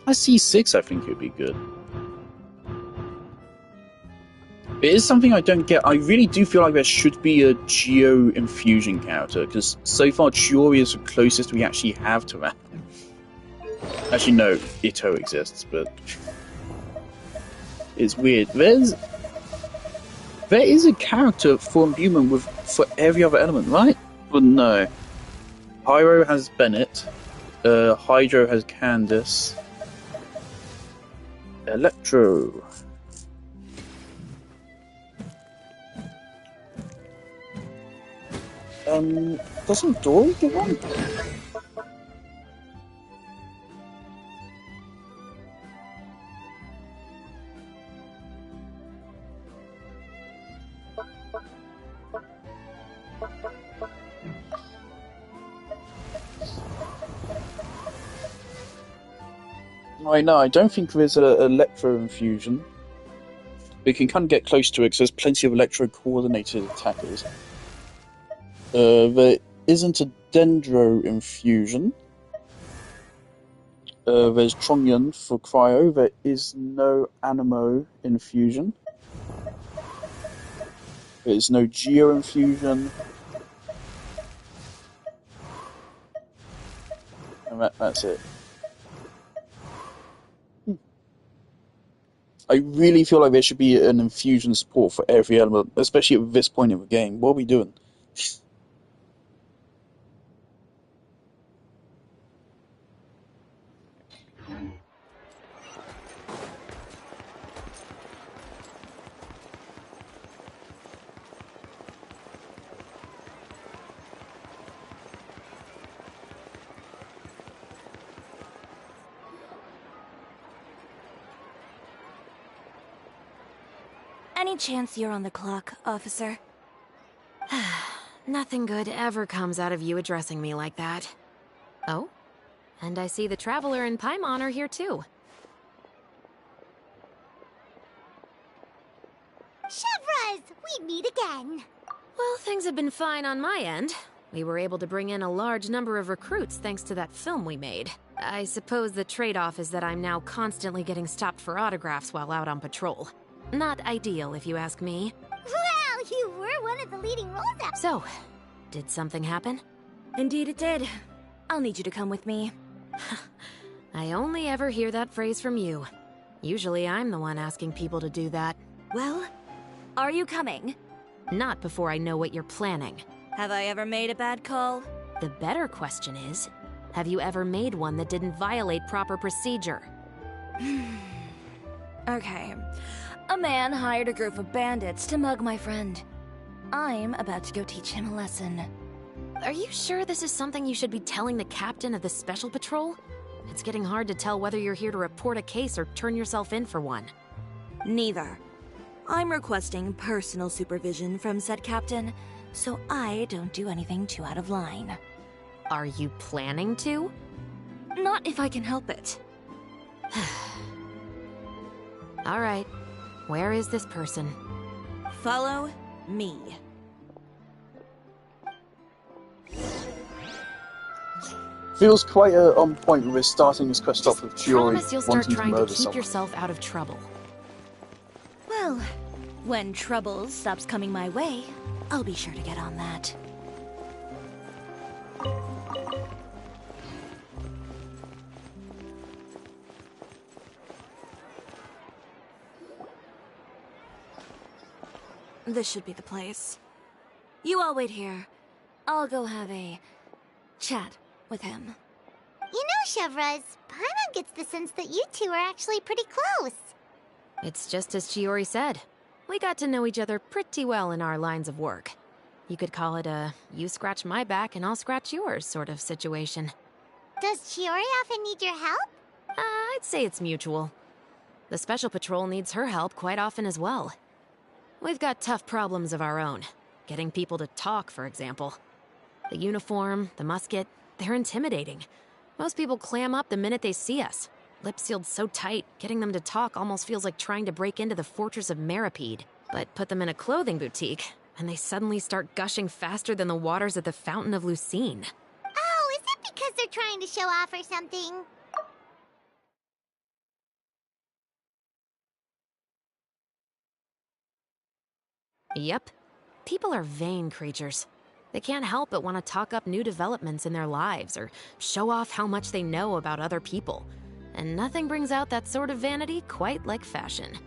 I see 6, I think it would be good. It is something I don't get. I really do feel like there should be a Geo Infusion character, because so far Chiori is the closest we actually have to that. Actually, no, Itto exists, but it's weird. There is a character for Human for every other element, right? Well, no. Pyro has Bennett. Hydro has Candace. Electro. Doesn't Dory get one? Right, no, I don't think there's an Electro Infusion. We can kind of get close to it because there's plenty of Electro-coordinated attackers. There isn't a Dendro Infusion. There's Chongyun for Cryo. There is no Animo Infusion. There's no Geo Infusion. And that's it. I really feel like there should be an infusion support for every element, especially at this point in the game. What are we doing? Any chance you're on the clock, officer? Nothing good ever comes out of you addressing me like that. Oh? And I see the Traveler and Paimon are here too. Chevras, we meet again. Well, Things have been fine on my end. We were able to bring in a large number of recruits thanks to that film we made. I suppose the trade-off is that I'm now constantly getting stopped for autographs while out on patrol. Not ideal, if you ask me. Well, you were one of the leading roles out. So, did something happen? Indeed it did. I'll need you to come with me. I only ever hear that phrase from you. Usually I'm the one asking people to do that. Well, are you coming? Not before I know what you're planning. Have I ever made a bad call? The better question is, have you ever made one that didn't violate proper procedure? Okay. A man hired a group of bandits to mug my friend. I'm about to go teach him a lesson. Are you sure this is something you should be telling the captain of the Special Patrol? It's getting hard to tell whether you're here to report a case or turn yourself in for one. Neither. I'm requesting personal supervision from said captain, so I don't do anything too out of line. Are you planning to? Not if I can help it. All right. Where is this person? Follow me. Feels quite on point with starting his quest off with Chiori Promise you'll start wanting to trying to murder keep someone. yourself out of trouble. Well, when trouble stops coming my way, I'll be sure to get on that. This should be the place. You all wait here. I'll go have a chat with him. You know, Chevraz, Paimon gets the sense that you two are actually pretty close. It's just as Chiori said. We got to know each other pretty well in our lines of work. You could call it a you scratch my back and I'll scratch yours sort of situation. Does Chiori often need your help? I'd say it's mutual. The Special Patrol needs her help quite often as well. We've got tough problems of our own. Getting people to talk, for example. The uniform, the musket, they're intimidating. Most people clam up the minute they see us. Lips sealed so tight, getting them to talk almost feels like trying to break into the fortress of Meripede. But put them in a clothing boutique, and they suddenly start gushing faster than the waters at the Fountain of Lucine. Oh, is it because they're trying to show off or something? Yep. People are vain creatures. They can't help but want to talk up new developments in their lives or show off how much they know about other people. And nothing brings out that sort of vanity quite like fashion.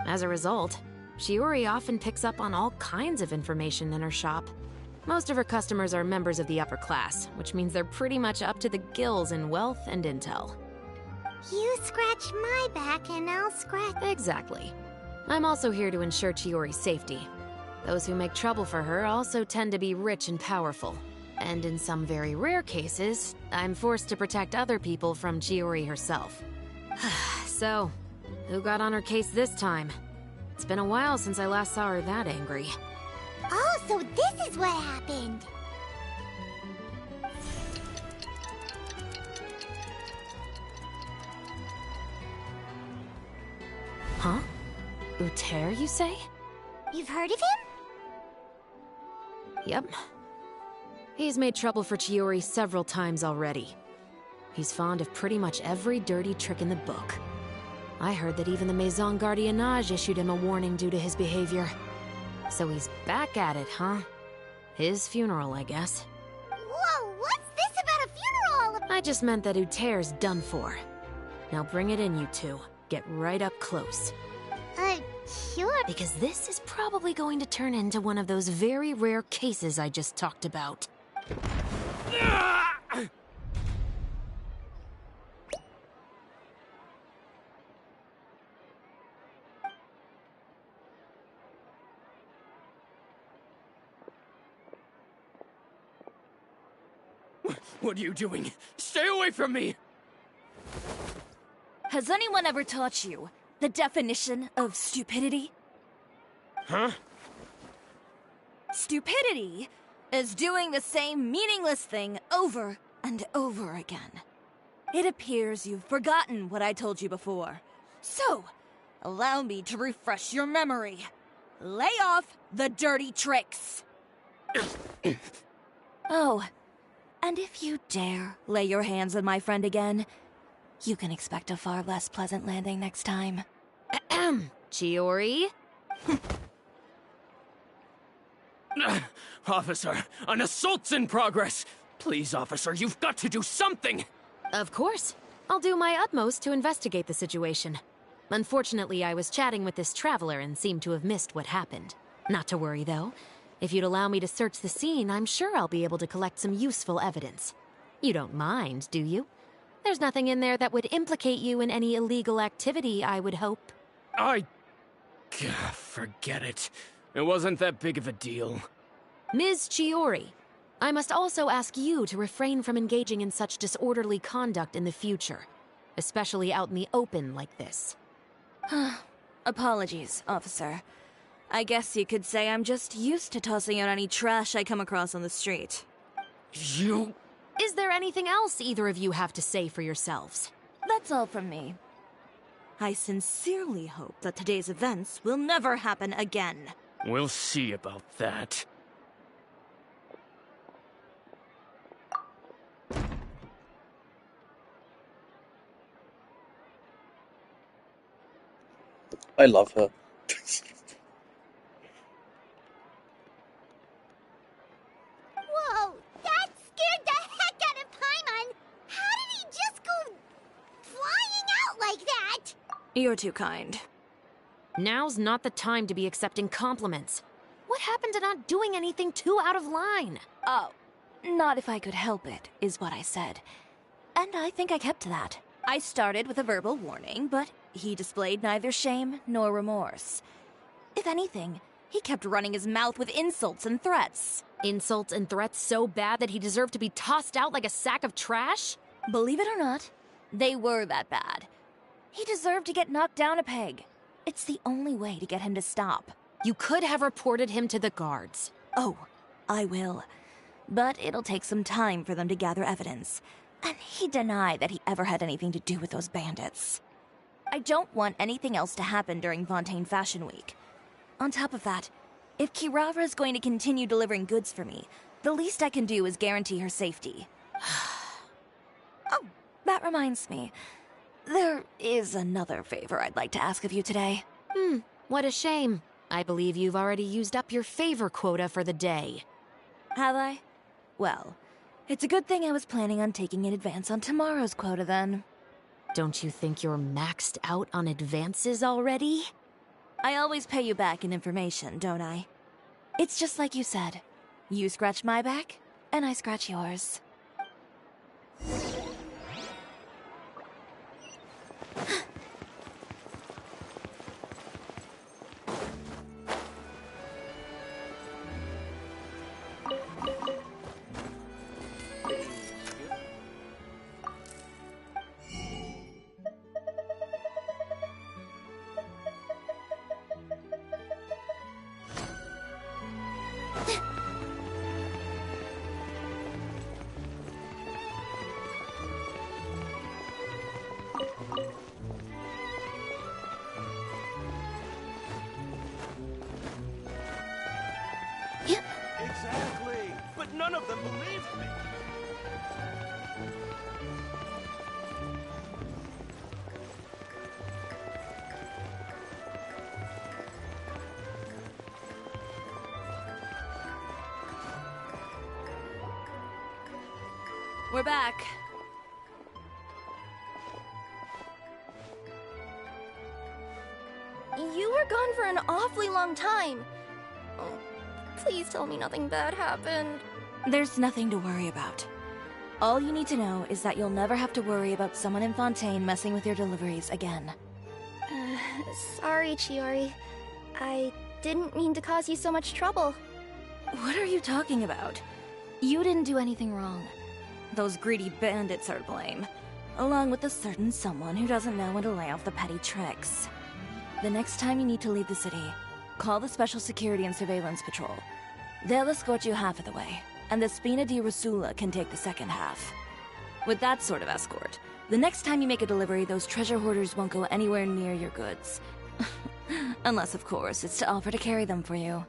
As a result, Chiori often picks up on all kinds of information in her shop. Most of her customers are members of the upper class, which means they're pretty much up to the gills in wealth and intel. You scratch my back and I'll scratch... Exactly. I'm also here to ensure Chiori's safety. Those who make trouble for her also tend to be rich and powerful. And in some very rare cases, I'm forced to protect other people from Chiori herself. So, who got on her case this time? It's been a while since I last saw her that angry. Oh, so this is what happened. Huh? Uter, you say? You've heard of him? Yep. He's made trouble for Chiori several times already. He's fond of pretty much every dirty trick in the book. I heard that even the Maison Gardiennage issued him a warning due to his behavior. So he's back at it, huh? His funeral, I guess. Whoa, what's this about a funeral? I just meant that Uter's done for. Now bring it in, you two. Get right up close. Sure. Because this is probably going to turn into one of those very rare cases I just talked about. What are you doing? Stay away from me! Has anyone ever taught you the definition of stupidity? Huh? Stupidity is doing the same meaningless thing over and over again. It appears you've forgotten what I told you before. So, allow me to refresh your memory. Lay off the dirty tricks. Oh, and if you dare lay your hands on my friend again, you can expect a far less pleasant landing next time. Ahem. Chiori? Officer, an assault's in progress! Please, officer, you've got to do something! Of course. I'll do my utmost to investigate the situation. Unfortunately, I was chatting with this traveler and seemed to have missed what happened. Not to worry, though. If you'd allow me to search the scene, I'm sure I'll be able to collect some useful evidence. You don't mind, do you? There's nothing in there that would implicate you in any illegal activity, I would hope. Forget it. It wasn't that big of a deal. Ms. Chiori, I must also ask you to refrain from engaging in such disorderly conduct in the future, especially out in the open like this. Apologies, officer. I guess you could say I'm just used to tossing out any trash I come across on the street. You... Is there anything else either of you have to say for yourselves? That's all from me. I sincerely hope that today's events will never happen again. We'll see about that. I love her. Whoa, that scared the heck out of Paimon! How did he just go flying out like that? You're too kind. Now's not the time to be accepting compliments. What happened to not doing anything too out of line? Oh, not if I could help it, is what I said. And I think I kept to that. I started with a verbal warning, but he displayed neither shame nor remorse. If anything, he kept running his mouth with insults and threats. Insults and threats so bad that he deserved to be tossed out like a sack of trash? Believe it or not, they were that bad. He deserved to get knocked down a peg. It's the only way to get him to stop. You could have reported him to the guards. Oh, I will. But it'll take some time for them to gather evidence. And he denied that he ever had anything to do with those bandits. I don't want anything else to happen during Fontaine Fashion Week. On top of that, if Kirara is going to continue delivering goods for me, the least I can do is guarantee her safety. Oh, that reminds me. There is another favor I'd like to ask of you today. What a shame. I believe you've already used up your favor quota for the day. Have I? Well, it's a good thing I was planning on taking an advance on tomorrow's quota then. Don't you think you're maxed out on advances already? I always pay you back in information, don't I? It's just like you said. You scratch my back, and I scratch yours. Exactly, but none of them believed me. We're back. You were gone for an awfully long time. Oh, please tell me nothing bad happened. There's nothing to worry about. All you need to know is that you'll never have to worry about someone in Fontaine messing with your deliveries again. Sorry, Chiori. I didn't mean to cause you so much trouble. What are you talking about? You didn't do anything wrong. Those greedy bandits are to blame, along with a certain someone who doesn't know when to lay off the petty tricks. The next time you need to leave the city, call the Special Security and Surveillance Patrol. They'll escort you half of the way, and the Spina di Rosula can take the second half. With that sort of escort, the next time you make a delivery, those treasure hoarders won't go anywhere near your goods. Unless, of course, it's to offer to carry them for you.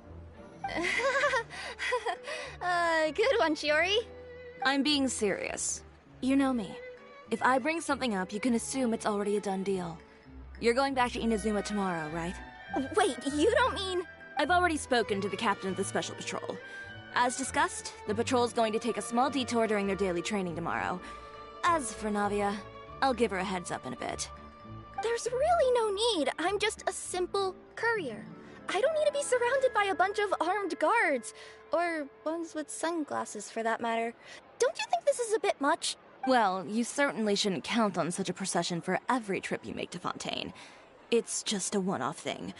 good one, Chiori. I'm being serious. You know me. If I bring something up, you can assume it's already a done deal. You're going back to Inazuma tomorrow, right? Wait, you don't mean... I've already spoken to the captain of the Special Patrol. As discussed, the patrol's going to take a small detour during their daily training tomorrow. As for Navia, I'll give her a heads up in a bit. There's really no need. I'm just a simple courier. I don't need to be surrounded by a bunch of armed guards. Or ones with sunglasses, for that matter. Don't you think this is a bit much? Well, you certainly shouldn't count on such a procession for every trip you make to Fontaine. It's just a one-off thing.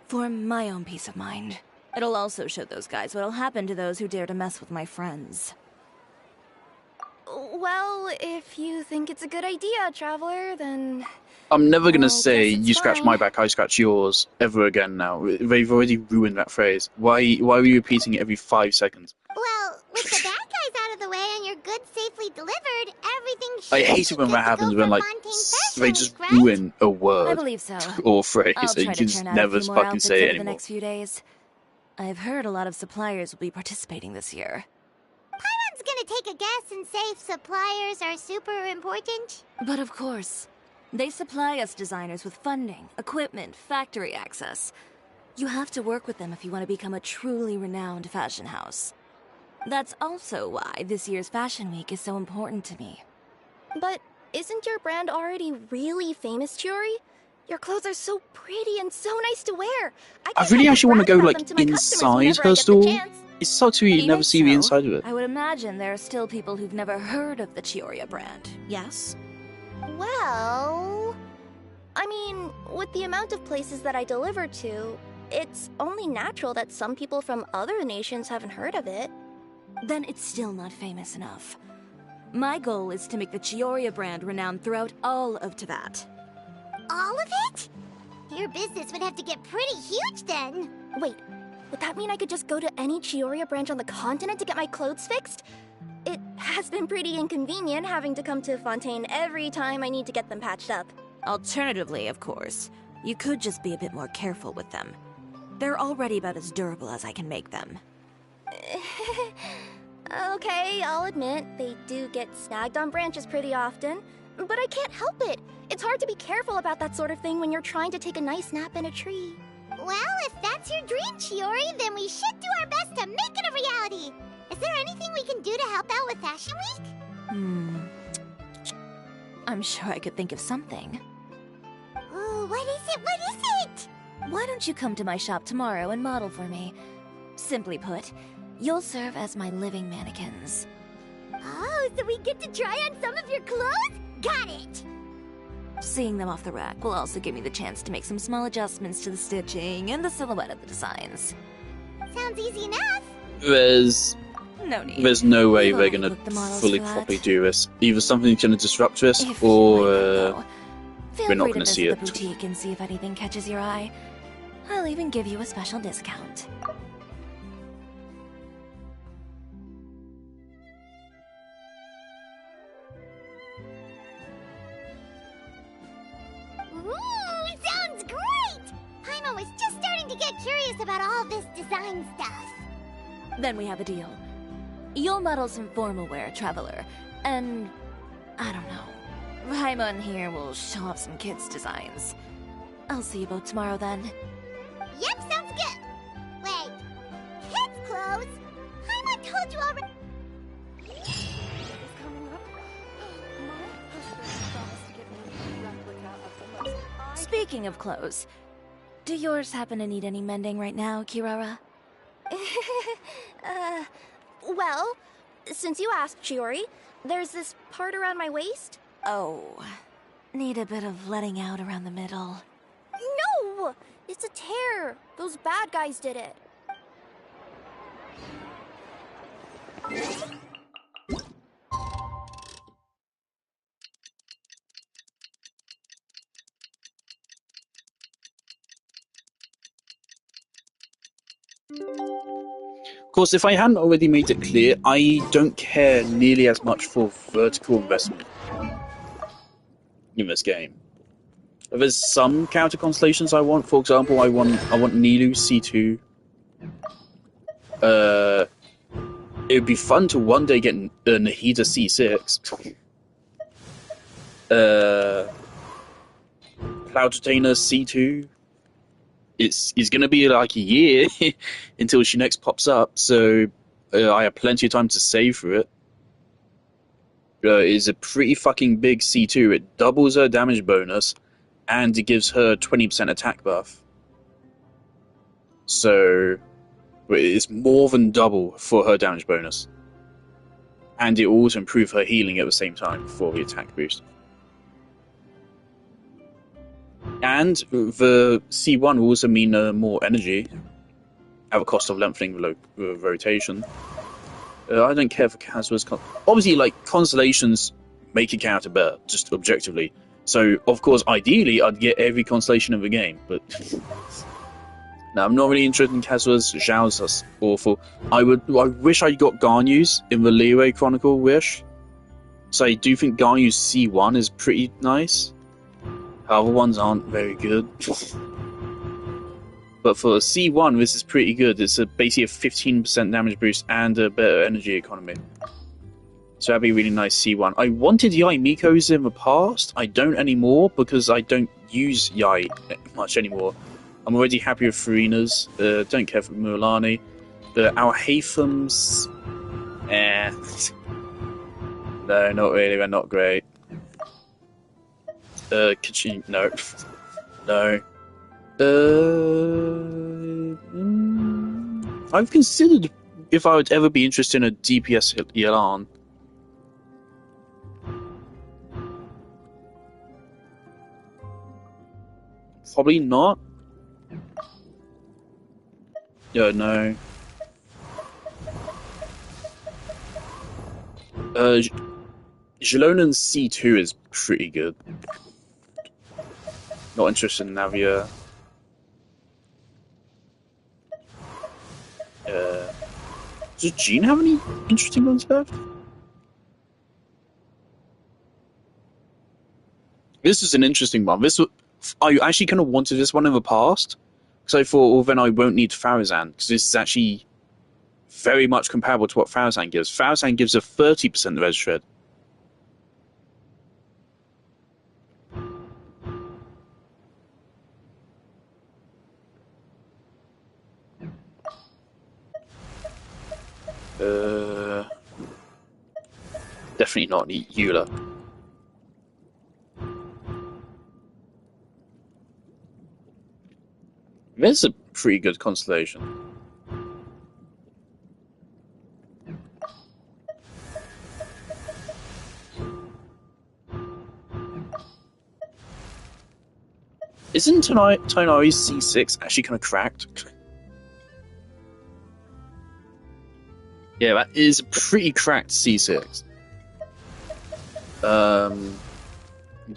For my own peace of mind. It'll also show those guys what'll happen to those who dare to mess with my friends. Well, if you think it's a good idea, Traveler, then... I'm never gonna say, you scratch my back, I scratch yours, ever again now. They've already ruined that phrase. Why are you repeating it every 5 seconds? Well, with the bad guys out of the way and your goods safely delivered, everything should I hate it when that happens, when, like, they just right? ruin a word I believe so. or phrase, I'll so you try can to just turn out never a few more fucking outfits say it over the anymore. next few days. I've heard a lot of suppliers will be participating this year. Paimon's gonna take a guess and say suppliers are super important. But of course, they supply us designers with funding, equipment, factory access. You have to work with them if you want to become a truly renowned fashion house. That's also why this year's Fashion Week is so important to me. But isn't your brand already really famous, Chiori? Your clothes are so pretty and so nice to wear. I really actually want to go, like, inside her store. It sucks we never see the inside of it. I would imagine there are still people who've never heard of the Chioria brand, yes? Well... I mean, with the amount of places that I deliver to, it's only natural that some people from other nations haven't heard of it. Then it's still not famous enough. My goal is to make the Chioria brand renowned throughout all of Teyvat. All of it? Your business would have to get pretty huge then. Wait, would that mean I could just go to any Chioria branch on the continent to get my clothes fixed? It has been pretty inconvenient having to come to Fontaine every time I need to get them patched up. Alternatively, of course, you could just be a bit more careful with them. They're already about as durable as I can make them. Okay, I'll admit, they do get snagged on branches pretty often, but I can't help it. It's hard to be careful about that sort of thing when you're trying to take a nice nap in a tree. Well, if that's your dream, Chiori, then we should do our best to make it a reality. Is there anything we can do to help out with Fashion Week? I'm sure I could think of something. Ooh, what is it? What is it? Why don't you come to my shop tomorrow and model for me? Simply put, you'll serve as my living mannequins. Oh, so we get to try on some of your clothes? Got it! Seeing them off the rack will also give me the chance to make some small adjustments to the stitching and the silhouette of the designs. Sounds easy enough. There's no way they're gonna fully for properly do this. Either something's gonna disrupt this, or we're not gonna see Feel it. free to visit the boutique and see if anything catches your eye. I'll even give you a special discount. Ooh, sounds great! Paimon was just starting to get curious about all this design stuff. Then we have a deal. You'll model some formal wear, Traveler, and I don't know. Paimon here will show off some kids' designs. I'll see you both tomorrow then. Yep, sounds good. Wait, kids' clothes? Paimon told you already. Speaking of clothes, do yours happen to need any mending right now, Kirara? Well, since you asked, Chiori, there's this part around my waist. Oh, need a bit of letting out around the middle. No! It's a tear. Those bad guys did it. Of course, if I hadn't already made it clear, I don't care nearly as much for vertical investment in this game. There's some counter constellations I want. For example, I want Nilu C2. It would be fun to one day get Nahida C6. Cloud Retainer C2. It's going to be like a year until she next pops up, so I have plenty of time to save for it. It's a pretty fucking big C2. It doubles her damage bonus, and it gives her 20% attack buff. So it's more than double for her damage bonus. And it will also improve her healing at the same time for the attack boost. And the C1 will also mean more energy at the cost of lengthening the rotation. I don't care for Kazuha's... Obviously, like, constellations make a character better, just objectively. So, of course, ideally, I'd get every constellation of the game, but... No, I'm not really interested in Kazuha's. Zhao's, that's awful. I wish I got Ganyu's in the Liyue Chronicle wish. So I do think Ganyu's C1 is pretty nice. Other ones aren't very good. But for a C1, this is pretty good. It's basically a 15% damage boost and a better energy economy. So that'd be a really nice C1. I wanted Yai Miko's in the past. I don't anymore because I don't use Yai much anymore. I'm already happy with Farina's. Don't care for Mulan. Our Haythams... No, not really. They're not great. Kachin... No. No. I've considered if I would ever be interested in a DPS Yelan. Probably not. No. Jalonan's C2 is pretty good. Not interested in Navia. Does Jean have any interesting ones left? This is an interesting one. I actually kind of wanted this one in the past, because I thought, well, then I won't need Farazan, because this is actually very much comparable to what Farazan gives. Farazan gives a 30% res shred. Definitely not Eula. There's a pretty good constellation. Isn't Tonari's C6 actually kind of cracked? Yeah, that is a pretty cracked C6.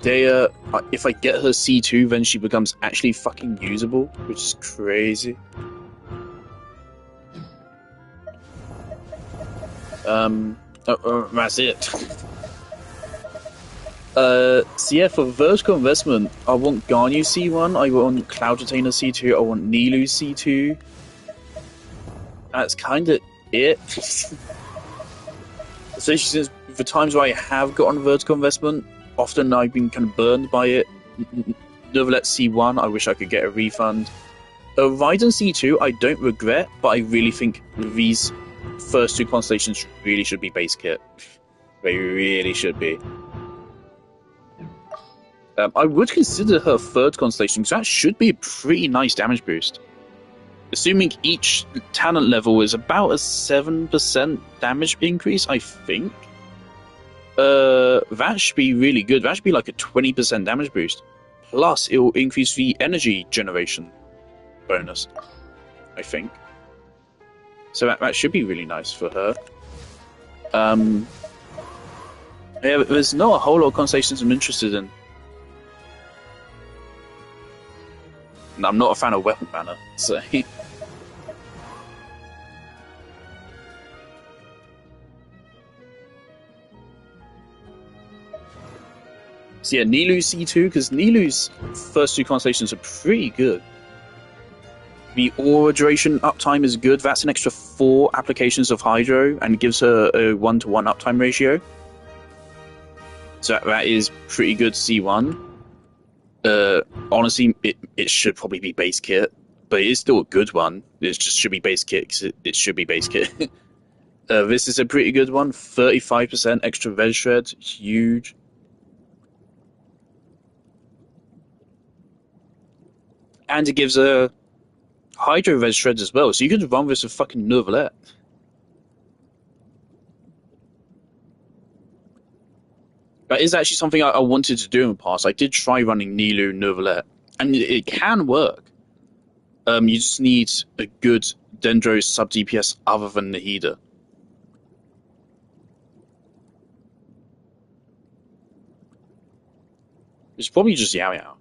Dea, if I get her C2, then she becomes actually fucking usable, which is crazy. That's it. So yeah, for vertical investment, I want Ganyu C1, I want Cloud Retainer C2, I want Nilu C2. That's kind of it. Especially since the times where I have gotten vertical investment, often I've been kind of burned by it. Nevertheless, C1, I wish I could get a refund. Raiden C2, I don't regret, but I really think these first two constellations really should be base kit. They really should be. I would consider her third constellation, because that should be a pretty nice damage boost. Assuming each talent level is about a 7% damage increase, I think. That should be really good. That should be like a 20% damage boost. Plus, it will increase the energy generation bonus, I think. So that should be really nice for her. Yeah, but there's not a whole lot of constellations I'm interested in. And I'm not a fan of weapon banner, so... So yeah, Nilu C2, because Nilu's first two constellations are pretty good. The aura duration uptime is good. That's an extra 4 applications of Hydro and gives her a 1-to-1 uptime ratio. So that is pretty good C1. Honestly, it should probably be base kit, but it is still a good one. It just should be base kit because it should be base kit. This is a pretty good one. 35% extra veg shred. Huge. And it gives a Hydro veg shreds as well, so you could run this with fucking Neuvillette. That is actually something I wanted to do in the past. I did try running Nilou Neuvillette, and it can work. You just need a good Dendro sub DPS other than Nahida. It's probably just Yao Yao.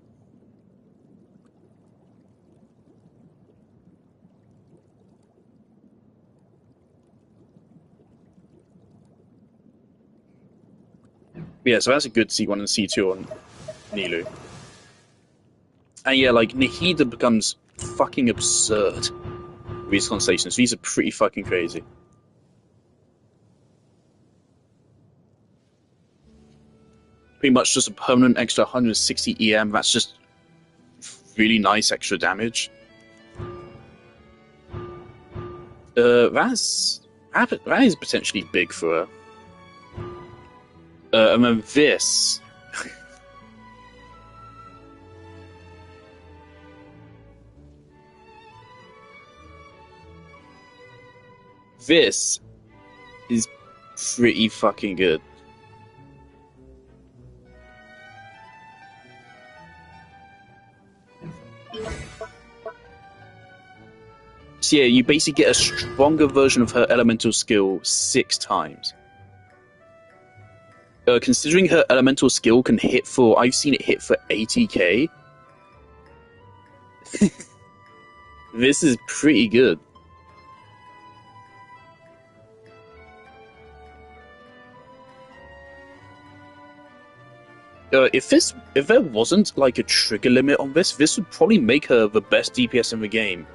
Yeah, so that's a good C1 and C2 on Nilou. And yeah, like, Nahida becomes fucking absurd with these constellations. These are pretty fucking crazy. Pretty much just a permanent extra 160 EM. That's just really nice extra damage. That is potentially big for her. And then this. This is pretty fucking good. So yeah, you basically get a stronger version of her elemental skill 6 times. Considering her elemental skill can hit for... I've seen it hit for 80k. This is pretty good. If there wasn't like a trigger limit on this would probably make her the best DPS in the game.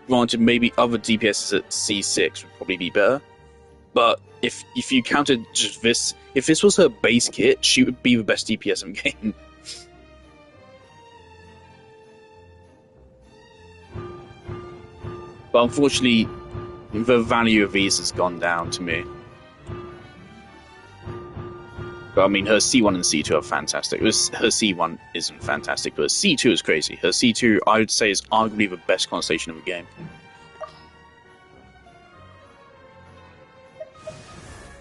Granted, maybe other DPSs at C6 would probably be better. But if you counted just this, if this was her base kit, she would be the best DPS in the game. But unfortunately, the value of these has gone down to me. But I mean, her C1 and C2 are fantastic. Her C1 isn't fantastic, but her C2 is crazy. Her C2, I would say, is arguably the best constellation of the game.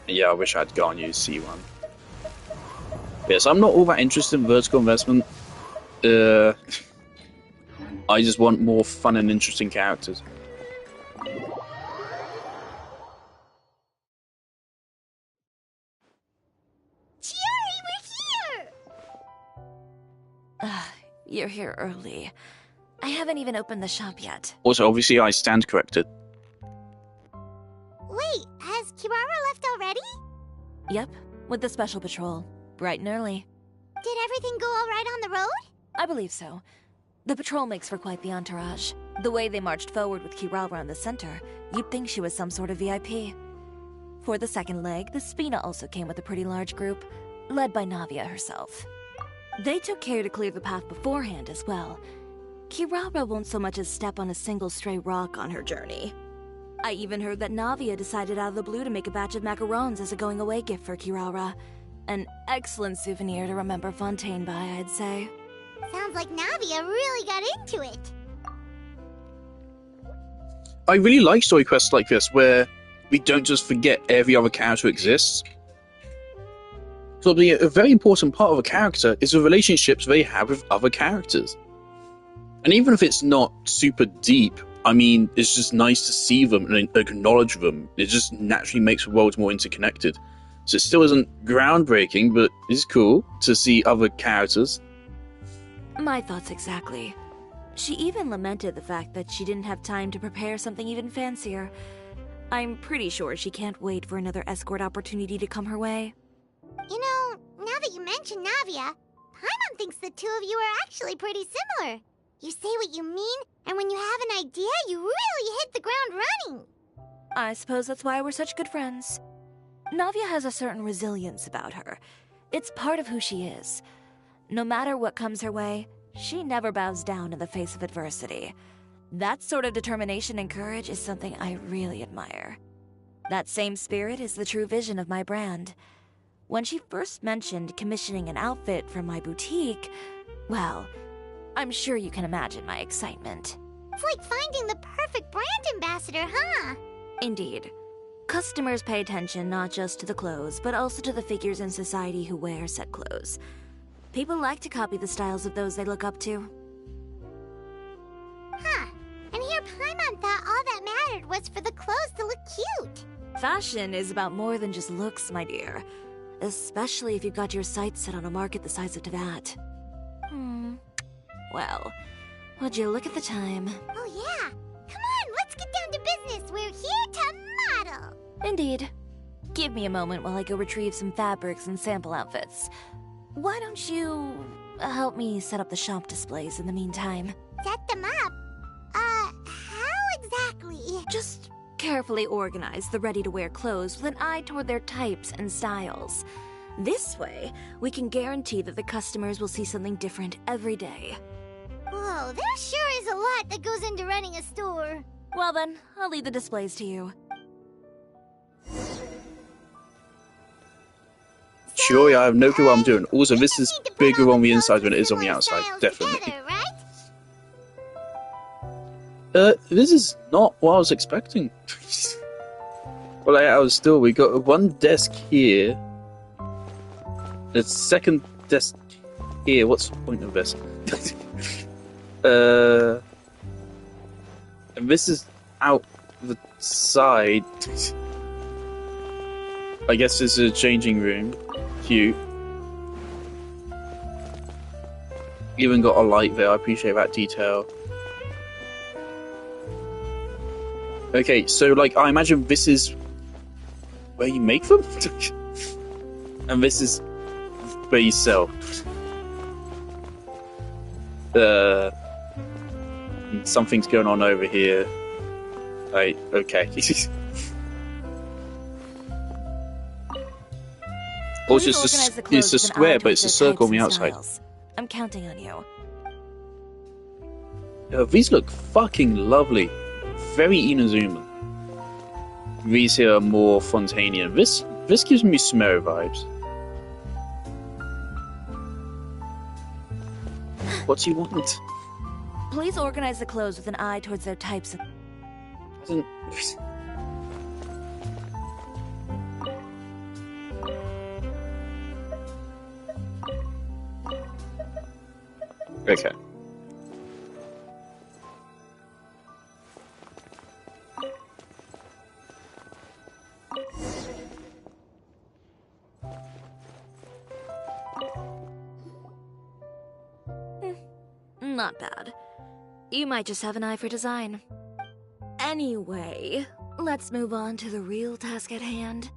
Yeah, I wish I'd gone use C1. Yes, I'm not all that interested in vertical investment. I just want more fun and interesting characters. You're here early. I haven't even opened the shop yet. Also, obviously, I stand corrected. Wait, has Kirara left already? Yep, with the special patrol. Bright and early. Did everything go all right on the road? I believe so. The patrol makes for quite the entourage. The way they marched forward with Kirara in the center, you'd think she was some sort of VIP. For the second leg, the Spina also came with a pretty large group, led by Navia herself. They took care to clear the path beforehand as well. Kirara won't so much as step on a single stray rock on her journey. I even heard that Navia decided out of the blue to make a batch of macarons as a going-away gift for Kirara. An excellent souvenir to remember Fontaine by, I'd say. Sounds like Navia really got into it. I really like story quests like this, where we don't just forget every other character exists. So a very important part of a character is the relationships they have with other characters. And even if it's not super deep, I mean, it's just nice to see them and acknowledge them. It just naturally makes the world more interconnected. So it still isn't groundbreaking, but it's cool to see other characters. My thoughts exactly. She even lamented the fact that she didn't have time to prepare something even fancier. I'm pretty sure she can't wait for another escort opportunity to come her way. You know, now that you mention Navia, Paimon thinks the two of you are actually pretty similar. You say what you mean, And when you have an idea, you really hit the ground running. I suppose that's why we're such good friends. Navia has a certain resilience about her. It's part of who she is. No matter what comes her way, she never bows down in the face of adversity. That sort of determination and courage is something I really admire. That same spirit is the true vision of my brand. When she first mentioned commissioning an outfit from my boutique, well, I'm sure you can imagine my excitement. It's like finding the perfect brand ambassador, huh? Indeed. Customers pay attention not just to the clothes, but also to the figures in society who wear said clothes. People like to copy the styles of those they look up to. Huh. And here Paimon thought all that mattered was for the clothes to look cute. Fashion is about more than just looks, my dear. Especially if you've got your sights set on a market the size of Teyvat. Well, would you look at the time? Oh yeah. Come on, let's get down to business. We're here to model. Indeed. Give me a moment while I go retrieve some fabrics and sample outfits. Why don't you help me set up the shop displays in the meantime? Set them up? How exactly? Just carefully organize the ready-to-wear clothes with an eye toward their types and styles. This way, we can guarantee that the customers will see something different every day. Whoa, there sure is a lot that goes into running a store. Well then, I'll leave the displays to you. Sure, I have no clue what I'm doing. Also, this is bigger on the inside than it is on the outside, definitely. Together, right? This is not what I was expecting. Well, I was still, we got one desk here. The second desk here. What's the point of this? And this is out the side. I guess this is a changing room. Cute. Even got a light there. I appreciate that detail. Okay, so like I imagine this is where you make them, and this is where you sell. Something's going on over here. Right, okay. Also, it's a square, but it's a circle on the outside. I'm counting on you. These look fucking lovely. Very Inazuma. These here are more Fontanian. This gives me Sumeru vibes. What do you want? Please organize the clothes with an eye towards their types. Okay. Not bad. You might just have an eye for design. Anyway, let's move on to the real task at hand.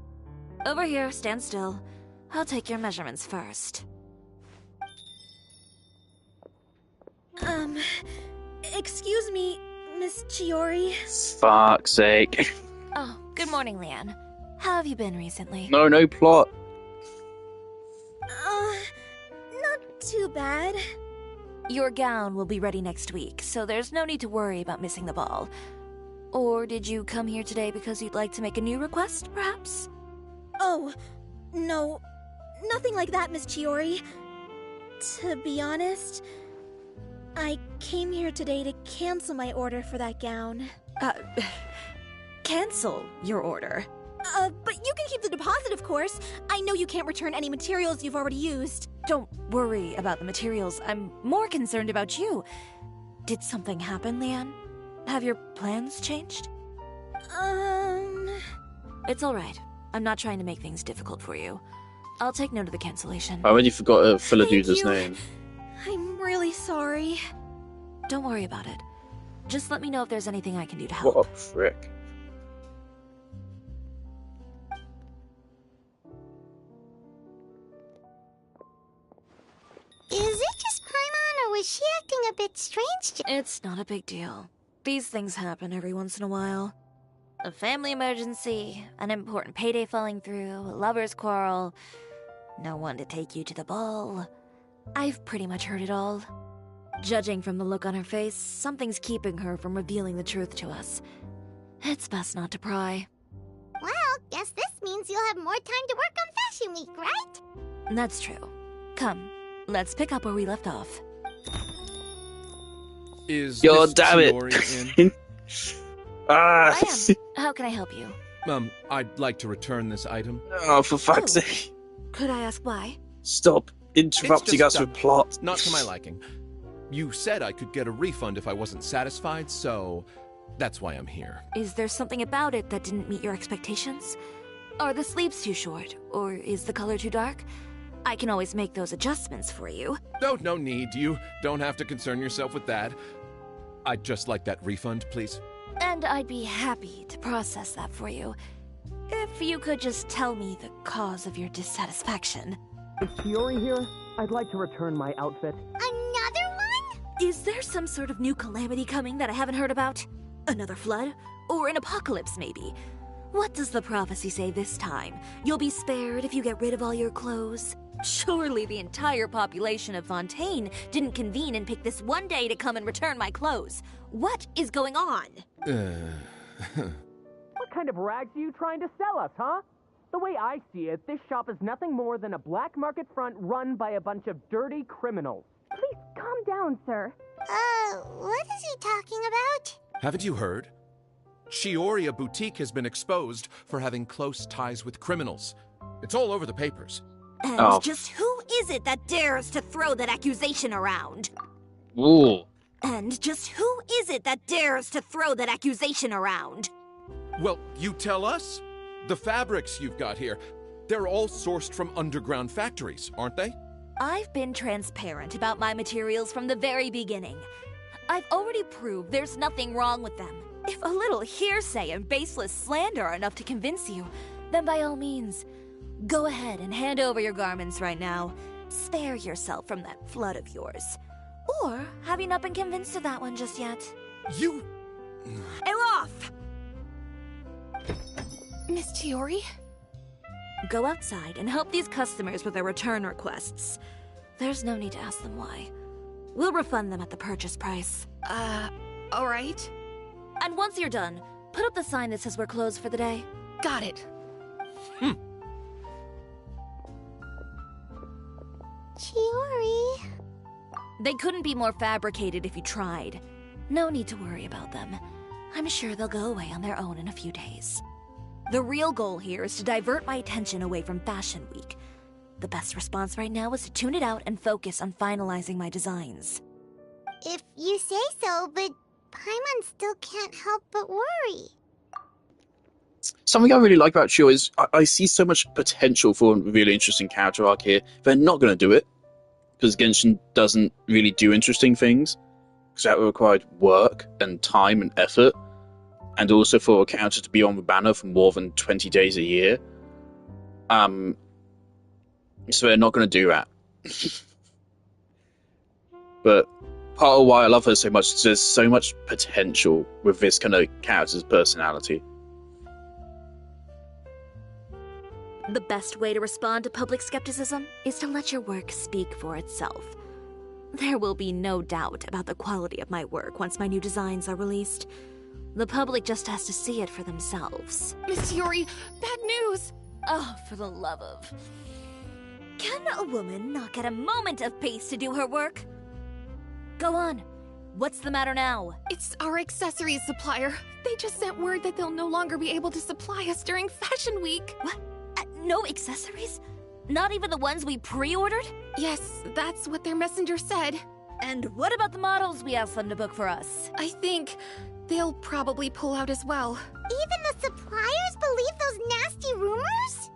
Over here, stand still. I'll take your measurements first. Excuse me, Miss Chiori. Fuck's sake. Oh, good morning, Leanne. How have you been recently? No plot. Not too bad. Your gown will be ready next week, so there's no need to worry about missing the ball. Or did you come here today because you'd like to make a new request, perhaps? Oh, no. Nothing like that, Miss Chiori. To be honest, I came here today to cancel my order for that gown. Cancel your order? But you can keep the deposit, of course. I know you can't return any materials you've already used. Don't worry about the materials. I'm more concerned about you. Did something happen, Leanne? Have your plans changed? It's alright. I'm not trying to make things difficult for you. I'll take note of the cancellation. I already forgot Philaduda's name. I'm really sorry. Don't worry about it. Just let me know if there's anything I can do to help. What a frick. Is it just Paimon, or was she acting a bit strange. It's not a big deal. These things happen every once in a while. A family emergency, an important payday falling through, a lover's quarrel, no one to take you to the ball. I've pretty much heard it all. Judging from the look on her face, something's keeping her from revealing the truth to us. It's best not to pry. Well, guess this means you'll have more time to work on Fashion Week, right? That's true. Come, let's pick up where we left off. Is God Miss damn it. Chiori in? Ah. I am. How can I help you? I'd like to return this item. Oh, for fuck's sake. Could I ask why? Stop interrupting us with plot. Not to my liking. You said I could get a refund if I wasn't satisfied, so that's why I'm here. Is there something about it that didn't meet your expectations? Are the sleeves too short? Or is the color too dark? I can always make those adjustments for you. No need. You don't have to concern yourself with that. I'd just like that refund, please. And I'd be happy to process that for you. If you could just tell me the cause of your dissatisfaction. Is Chiori here? I'd like to return my outfit. Another one? Is there some sort of new calamity coming that I haven't heard about? Another flood? Or an apocalypse, maybe? What does the prophecy say this time? You'll be spared if you get rid of all your clothes? Surely the entire population of Fontaine didn't convene and pick this one day to come and return my clothes. What is going on? What kind of rags are you trying to sell us, huh? The way I see it, this shop is nothing more than a black market front run by a bunch of dirty criminals. Please calm down, sir. What is he talking about? Haven't you heard? Chioria Boutique has been exposed for having close ties with criminals. It's all over the papers. And just who is it that dares to throw that accusation around? Ooh. And just who is it that dares to throw that accusation around? Well, you tell us. The fabrics you've got here, they're all sourced from underground factories, aren't they? I've been transparent about my materials from the very beginning. I've already proved there's nothing wrong with them. If a little hearsay and baseless slander are enough to convince you, then by all means, go ahead and hand over your garments right now. Spare yourself from that flood of yours. Or have you not been convinced of that one just yet? You... Elof! Miss Chiori? Go outside and help these customers with their return requests. There's no need to ask them why. We'll refund them at the purchase price. Alright. And once you're done, put up the sign that says we're closed for the day. Got it. Chiori. They couldn't be more fabricated if you tried. No need to worry about them. I'm sure they'll go away on their own in a few days. The real goal here is to divert my attention away from Fashion Week. The best response right now is to tune it out and focus on finalizing my designs. If you say so, but Paimon still can't help but worry. Something I really like about Chiyo is I see so much potential for a really interesting character arc here. They're not going to do it, because Genshin doesn't really do interesting things, because that would require work and time and effort, and also for a character to be on the banner for more than 20 days a year. So they're not going to do that. But part of why I love her so much is there's so much potential with this kind of character's personality. The best way to respond to public skepticism is to let your work speak for itself. There will be no doubt about the quality of my work once my new designs are released. The public just has to see it for themselves. Miss Chiori, bad news! Oh, for the love of... Can a woman not get a moment of peace to do her work? Go on. What's the matter now? It's our accessories supplier. They just sent word that they'll no longer be able to supply us during Fashion Week. What? No accessories? Not even the ones we pre-ordered? Yes, that's what their messenger said. And what about the models we asked them to book for us? I think they'll probably pull out as well. Even the suppliers believe those nasty rumors?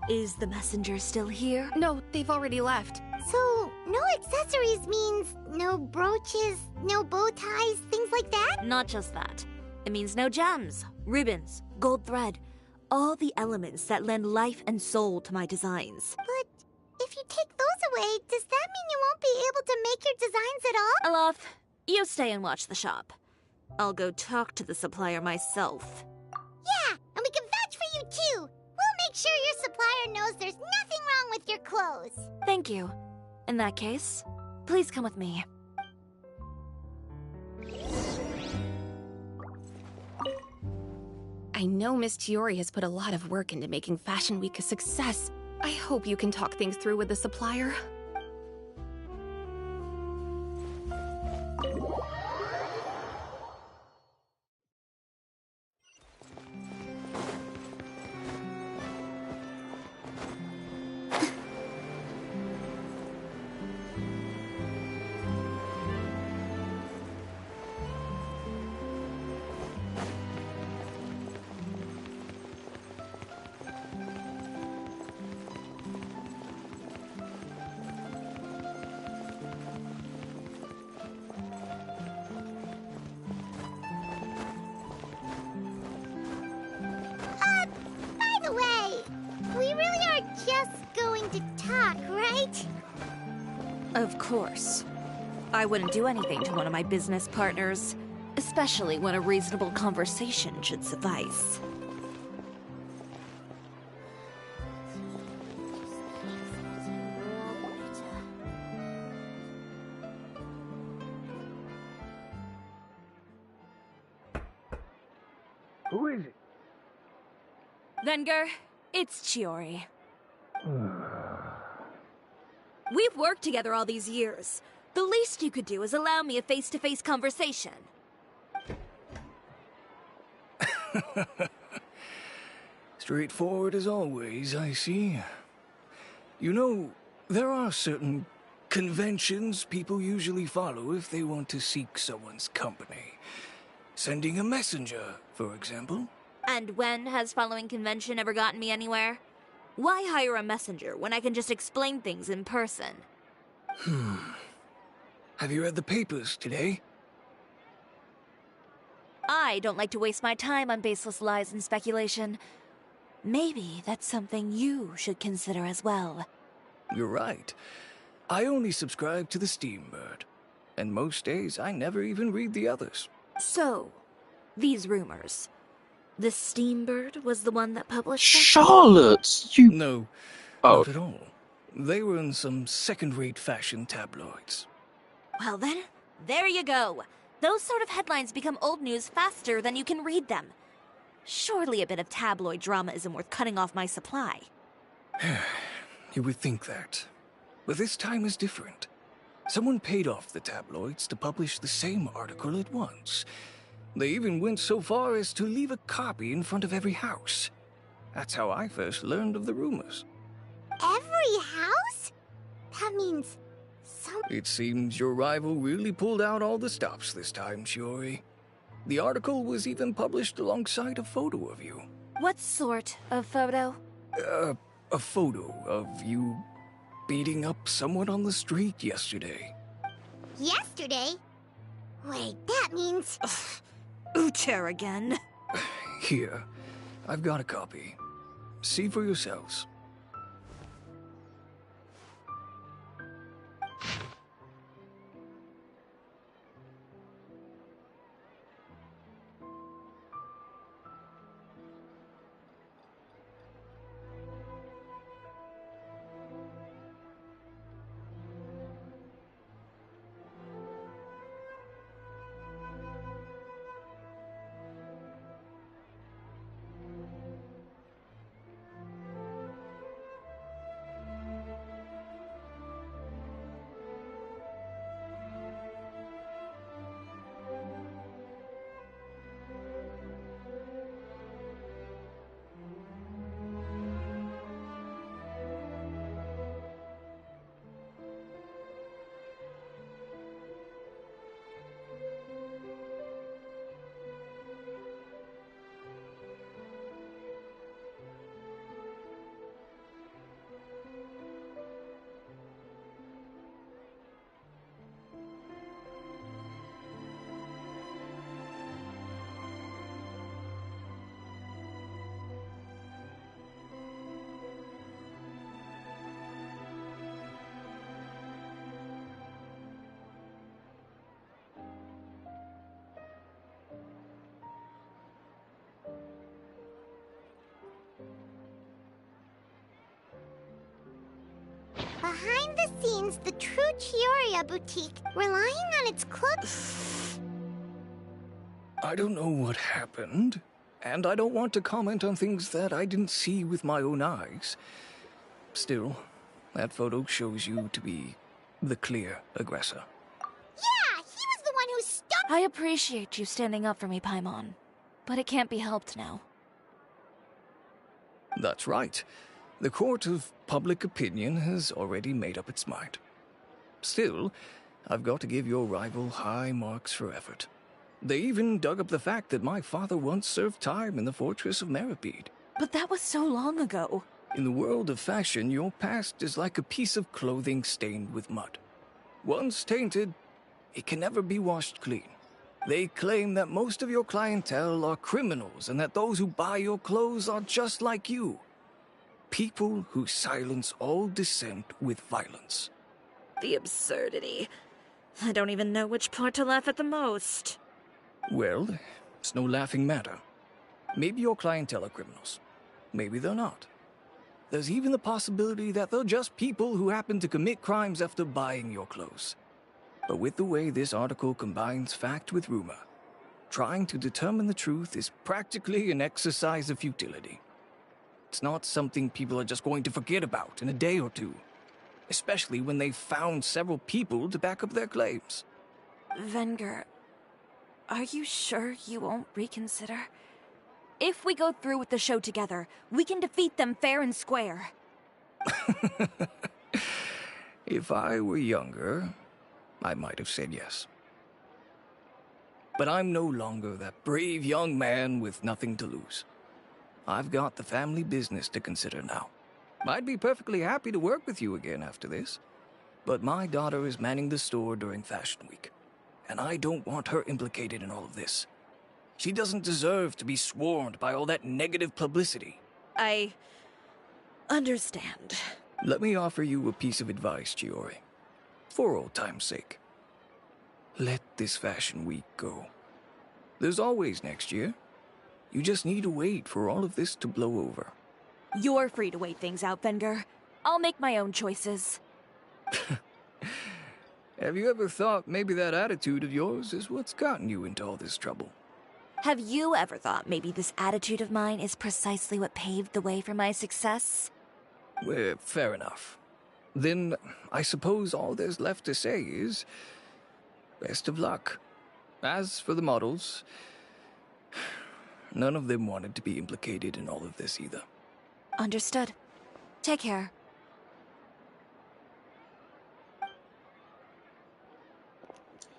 Is the messenger still here? No, they've already left. So, no accessories means no brooches, no bow ties, things like that? Not just that. It means no gems, ribbons, gold thread, all the elements that lend life and soul to my designs. But if you take those away, does that mean you won't be able to make your designs at all? Olaf, you stay and watch the shop. I'll go talk to the supplier myself. Yeah, and we can vouch for you too. We'll make sure your supplier knows there's nothing wrong with your clothes. Thank you. In that case, please come with me. I know Miss Chiori has put a lot of work into making Fashion Week a success. I hope you can talk things through with the supplier. By the way, we really are just going to talk, right? Of course. I wouldn't do anything to one of my business partners, especially when a reasonable conversation should suffice. Who is it? Venger, it's Chiori. We've worked together all these years. The least you could do is allow me a face-to-face conversation. Straightforward as always, I see. You know, there are certain conventions people usually follow if they want to seek someone's company. Sending a messenger, for example. And when has following convention ever gotten me anywhere? Why hire a messenger when I can just explain things in person? Have you read the papers today? I don't like to waste my time on baseless lies and speculation. Maybe that's something you should consider as well. You're right. I only subscribe to the Steambird. And most days, I never even read the others. So, these rumors. The Steambird was the one that published them? Charlotte, you... No, Oh. not at all. They were in some second-rate fashion tabloids. Well then, there you go. Those sort of headlines become old news faster than you can read them. Surely a bit of tabloid drama isn't worth cutting off my supply. You would think that. But this time is different. Someone paid off the tabloids to publish the same article at once. They even went so far as to leave a copy in front of every house. That's how I first learned of the rumors. Every house? That means some... It seems your rival really pulled out all the stops this time, Shiori. The article was even published alongside a photo of you. What sort of photo? A photo of you beating up someone on the street yesterday. Yesterday? Wait, that means... Ucher again. Here, I've got a copy. See for yourselves. behind the scenes, the true Chioria boutique, relying on its clothes. I don't know what happened, and I don't want to comment on things that I didn't see with my own eyes. Still, that photo shows you to be the clear aggressor. Yeah, he was the one who stopped. I appreciate you standing up for me, Paimon, but it can't be helped now. That's right. The court of public opinion has already made up its mind. Still, I've got to give your rival high marks for effort. They even dug up the fact that my father once served time in the fortress of Meripede. But that was so long ago. In the world of fashion, your past is like a piece of clothing stained with mud. Once tainted, it can never be washed clean. They claim that most of your clientele are criminals and that those who buy your clothes are just like you. People who silence all dissent with violence. The absurdity. I don't even know which part to laugh at the most. Well, it's no laughing matter. Maybe your clientele are criminals. Maybe they're not. There's even the possibility that they're just people who happen to commit crimes after buying your clothes. But with the way this article combines fact with rumor, trying to determine the truth is practically an exercise of futility. It's not something people are just going to forget about in a day or two, especially when they've found several people to back up their claims. Venger, are you sure you won't reconsider? If we go through with the show together, we can defeat them fair and square. If I were younger, I might have said yes. But I'm no longer that brave young man with nothing to lose. I've got the family business to consider now. I'd be perfectly happy to work with you again after this, but my daughter is manning the store during Fashion Week, and I don't want her implicated in all of this. She doesn't deserve to be swarmed by all that negative publicity. I understand. Let me offer you a piece of advice, Chiori. For old time's sake. Let this Fashion Week go. There's always next year. You just need to wait for all of this to blow over. You're free to wait things out, Venger. I'll make my own choices. Have you ever thought maybe that attitude of yours is what's gotten you into all this trouble? Have you ever thought maybe this attitude of mine is precisely what paved the way for my success? Well, fair enough. Then I suppose all there's left to say is best of luck. As for the models, none of them wanted to be implicated in all of this either. Understood. Take care.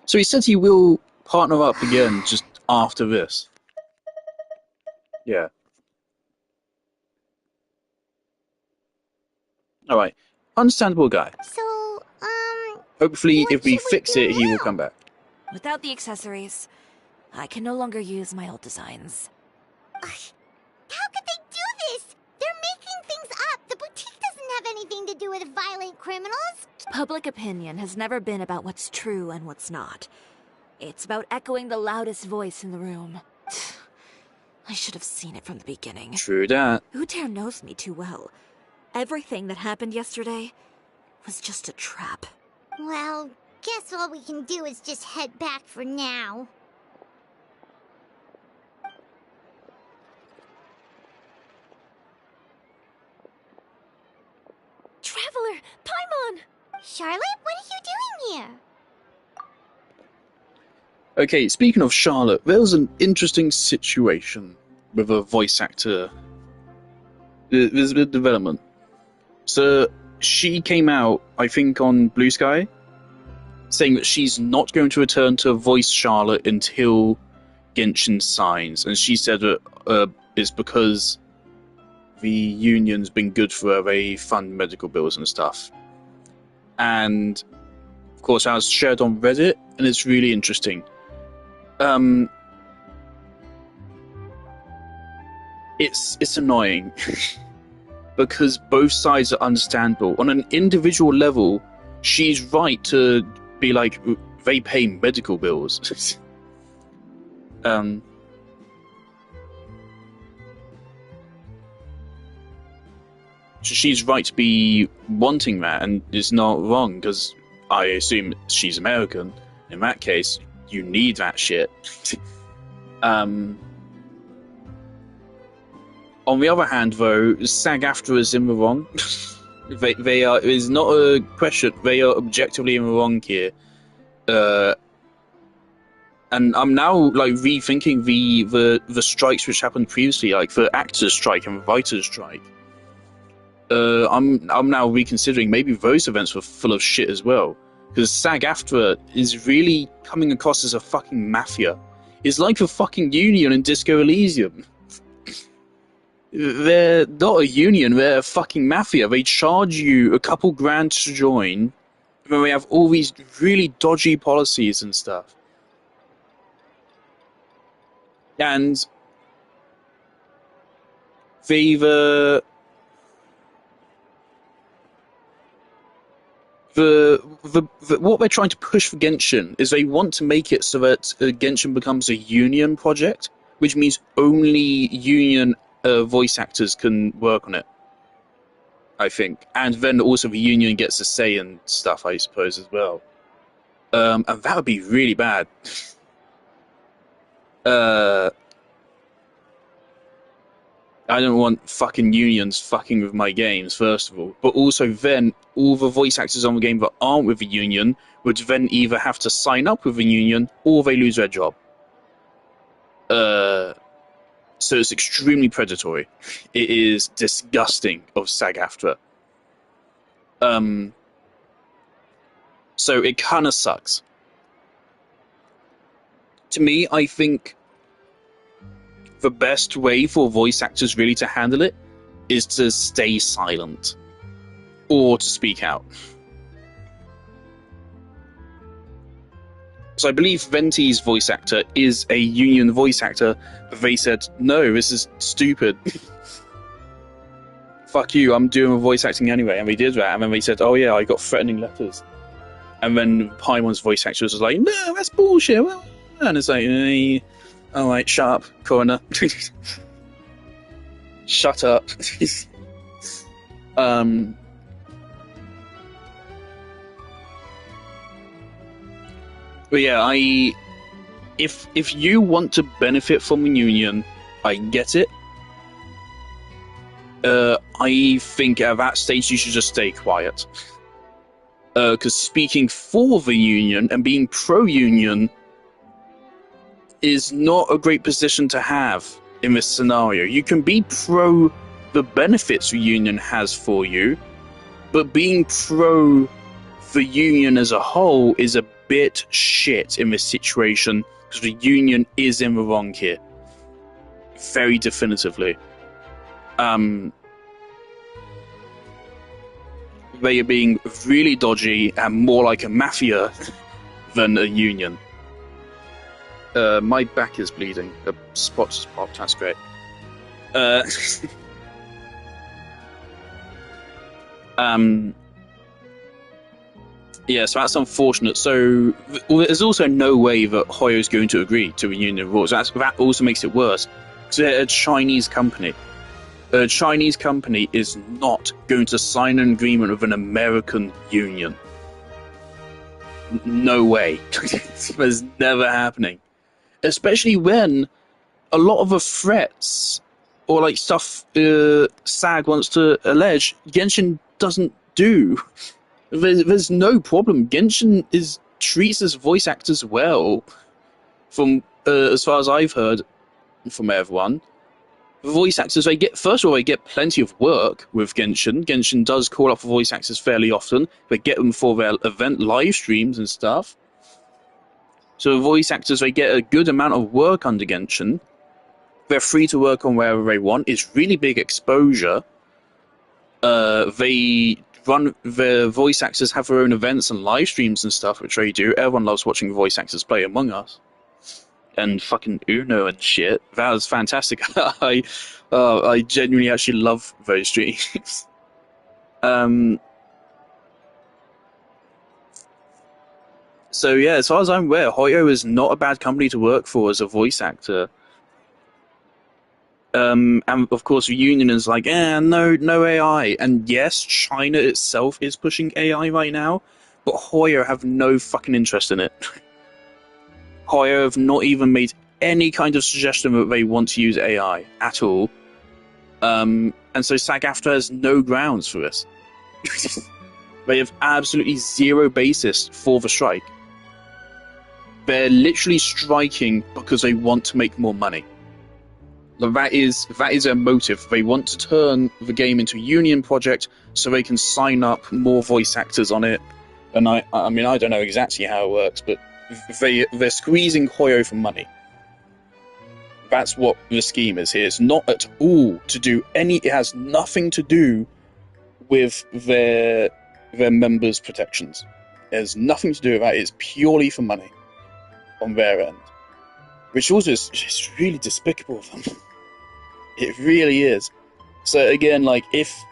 So he said he will partner up again just after this. Yeah. Alright. Understandable guy. So, hopefully, if we fix it, he will come back. Without the accessories, I can no longer use my old designs. How could they do this? They're making things up. The boutique doesn't have anything to do with violent criminals. Public opinion has never been about what's true and what's not. It's about echoing the loudest voice in the room. I should have seen it from the beginning. True that. Uter knows me too well. Everything that happened yesterday was just a trap. Well, guess all we can do is just head back for now. Traveler! Paimon! Charlotte, what are you doing here? Okay, speaking of Charlotte, there was an interesting situation with a voice actor. There's a bit of development. So, she came out, I think, on Blue Sky, saying that she's not going to return to voice Charlotte until Genshin signs. And she said that it's because the union's been good for her, they fund medical bills and stuff. And, of course, I was shared on Reddit, and it's really interesting. It's annoying. Because both sides are understandable. On an individual level, she's right to be like, they pay medical bills. she's right to be wanting that, and it's not wrong, because I assume she's American. In that case, you need that shit. On the other hand, though, SAG-AFTRA is in the wrong. they are. It is not a question. They are objectively in the wrong here. And I'm now like rethinking the strikes which happened previously, like the actors' strike and the writers' strike. I'm now reconsidering maybe those events were full of shit as well, because SAG-AFTRA is really coming across as a fucking mafia. It's like the fucking union in Disco Elysium. They're not a union, they're a fucking mafia. They charge you a couple grand to join, and they have all these really dodgy policies and stuff. And they've what they're trying to push for Genshin is they want to make it so that Genshin becomes a union project, which means only union voice actors can work on it, I think. And then also the union gets a say in stuff, I suppose, as well. And that would be really bad. I don't want fucking unions fucking with my games, first of all. But also then, all the voice actors on the game that aren't with the union would then either have to sign up with the union, or they lose their job. So it's extremely predatory. It is disgusting of SAG-AFTRA. So it kind of sucks. To me, I think the best way for voice actors really to handle it is to stay silent or to speak out. So I believe Venti's voice actor is a union voice actor, but they said, no, this is stupid. Fuck you, I'm doing voice acting anyway. And they did that, and then they said, oh yeah, I got threatening letters. And then Paimon's voice actor was like, no, that's bullshit. And it's like, alright, shut up, coroner. Shut up. But yeah, if you want to benefit from the union, I get it. I think at that stage you should just stay quiet. Because speaking for the union and being pro-union is not a great position to have in this scenario. You can be pro the benefits the union has for you, but being pro the union as a whole is a bit shit in this situation, because the union is in the wrong here. Very definitively. They are being really dodgy and more like a mafia than a union. My back is bleeding. A spot just popped, that's great. Yeah, so that's unfortunate. So there's also no way that Hoyo's going to agree to a union rules. That also makes it worse. Because they're a Chinese company. A Chinese company is not going to sign an agreement with an American union. No way. That's never happening. Especially when a lot of the threats or like stuff SAG wants to allege, Genshin doesn't do. There's no problem. Genshin treats its voice actors well, from as far as I've heard from everyone. The voice actors, they get plenty of work with Genshin. Genshin does call up for voice actors fairly often. They get them for their event live streams and stuff. So the voice actors, they get a good amount of work under Genshin. They're free to work on wherever they want. It's really big exposure. Their voice actors have their own events and live streams and stuff, which they do. Everyone loves watching voice actors play Among Us. And fucking Uno and shit. That was fantastic. I genuinely actually love those streams. So yeah, as far as I'm aware, Hoyo is not a bad company to work for as a voice actor. And of course, Union is like, no AI. And yes, China itself is pushing AI right now, but Hoyo have no fucking interest in it. Hoyo have not even made any kind of suggestion that they want to use AI at all. And so SAG-AFTRA has no grounds for this. They have absolutely zero basis for the strike. They're literally striking because they want to make more money. That is their motive. They want to turn the game into a union project so they can sign up more voice actors on it. And I mean, I don't know exactly how it works, but they're squeezing Hoyo for money. That's what the scheme is here. It's not at all to do it has nothing to do with their members' protections. It has nothing to do with that. It's purely for money on their end. Which also is just really despicable of them. It really is. So again, like, if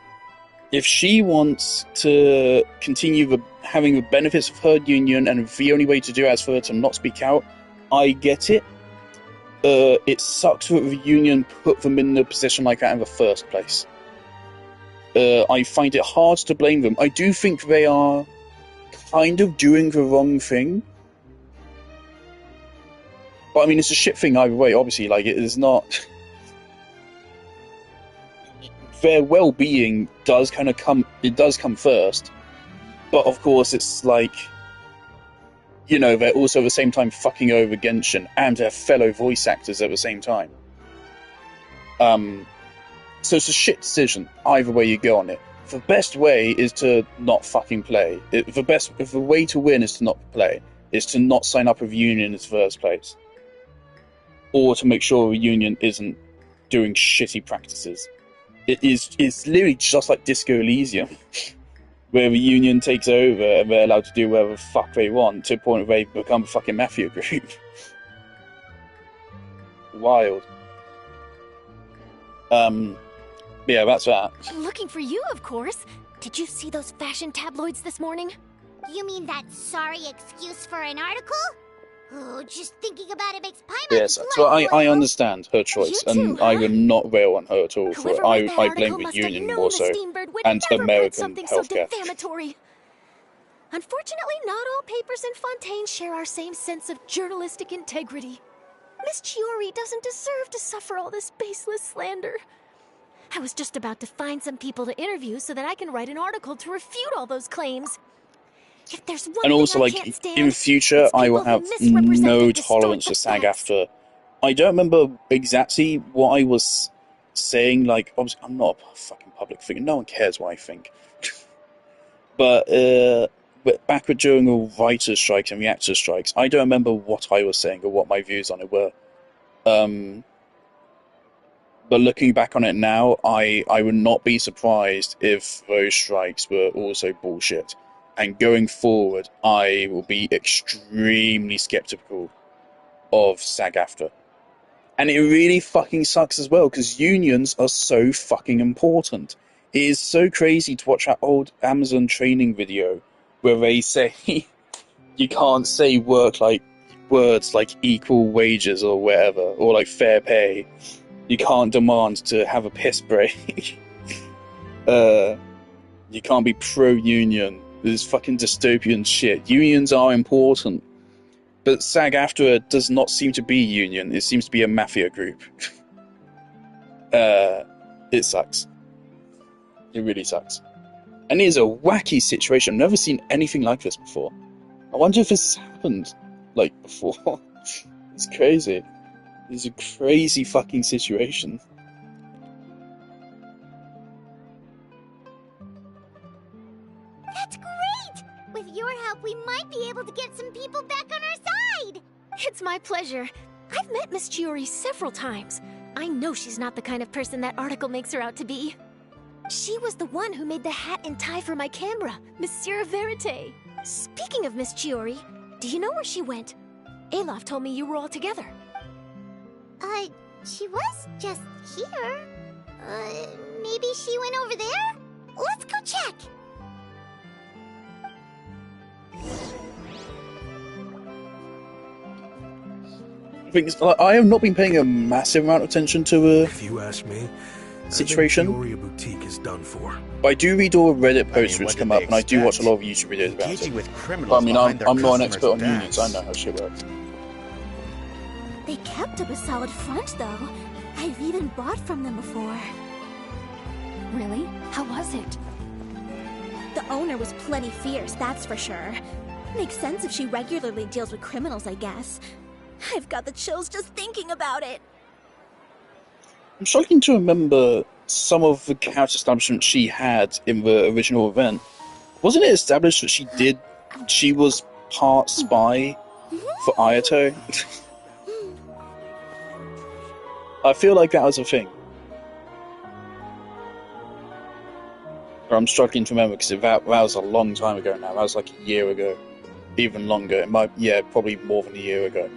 she wants to continue having the benefits of her union, and the only way to do it is for her to not speak out, I get it. It sucks that the union put them in a position like that in the first place. I find it hard to blame them. I do think they are kind of doing the wrong thing. But I mean, it's a shit thing either way, obviously. Like, it is not... Their well-being does kind of come first. But of course, it's like... You know, they're also at the same time fucking over Genshin and their fellow voice actors at the same time. So it's a shit decision, either way you go on it. The best way is to not fucking play. The way to win is to not play. Is to not sign up with Union in the first place. Or to make sure the Union isn't doing shitty practices. It's literally just like Disco Elysium. Where the Union takes over and they're allowed to do whatever the fuck they want to the point where they become a fucking mafia group. Wild. Yeah, that's that. Looking for you, of course. Did you see those fashion tabloids this morning? You mean that sorry excuse for an article? Oh, just thinking about it makes Paimon Yes, so I understand her choice, and I would not rail on her at all for it. I blame the Union more so, and American healthcare. Defamatory. Unfortunately, not all papers in Fontaine share our same sense of journalistic integrity. Miss Chiori doesn't deserve to suffer all this baseless slander. I was just about to find some people to interview so that I can write an article to refute all those claims. If there's one And also, thing I like, can't stand, in future, I will have no tolerance for SAG-AFTRA. I don't remember exactly what I was saying. Like, obviously, I'm not a fucking public figure. No one cares what I think. But back during the writers' strikes and the actors' strikes, I don't remember what I was saying or what my views on it were. But looking back on it now, I would not be surprised if those strikes were also bullshit. And going forward, I will be extremely skeptical of SAG-AFTRA. And it really fucking sucks as well, because unions are so fucking important. It is so crazy to watch that old Amazon training video where they say you can't say words like equal wages or whatever, or like fair pay. You can't demand to have a piss break. You can't be pro-union. This fucking dystopian shit. Unions are important. But SAG-AFTRA does not seem to be a union. It seems to be a mafia group. It sucks. It really sucks. And it is a wacky situation. I've never seen anything like this before. I wonder if this has happened, like, before. It's crazy. It's a crazy fucking situation. That's great! With your help, we might be able to get some people back on our side! It's my pleasure. I've met Miss Chiori several times. I know she's not the kind of person that article makes her out to be. She was the one who made the hat and tie for my camera, Monsieur Verite. Speaking of Miss Chiori, do you know where she went? Alof told me you were all together. She was just here. Maybe she went over there? Let's go check. things like I have not been paying a massive amount of attention to If you ask me, situation. I think Peoria Boutique is done for. But I do read all the Reddit posts what which did come they up, and I do watch a expect? lot of YouTube videos about Engaging it. with criminals But, I mean, behind their I'm not an customers' expert on backs. unions. I know how shit works. They kept up a solid front, though. I've even bought from them before. Really? How was it? The owner was plenty fierce, that's for sure. Makes sense if she regularly deals with criminals, I guess. I've got the chills just thinking about it. I'm struggling to remember some of the character establishment she had in the original event. Wasn't it established that she was part spy for Ayato? I feel like that was a thing. Or I'm struggling to remember because that was a long time ago now. That was like a year ago. Even longer. Probably more than a year ago.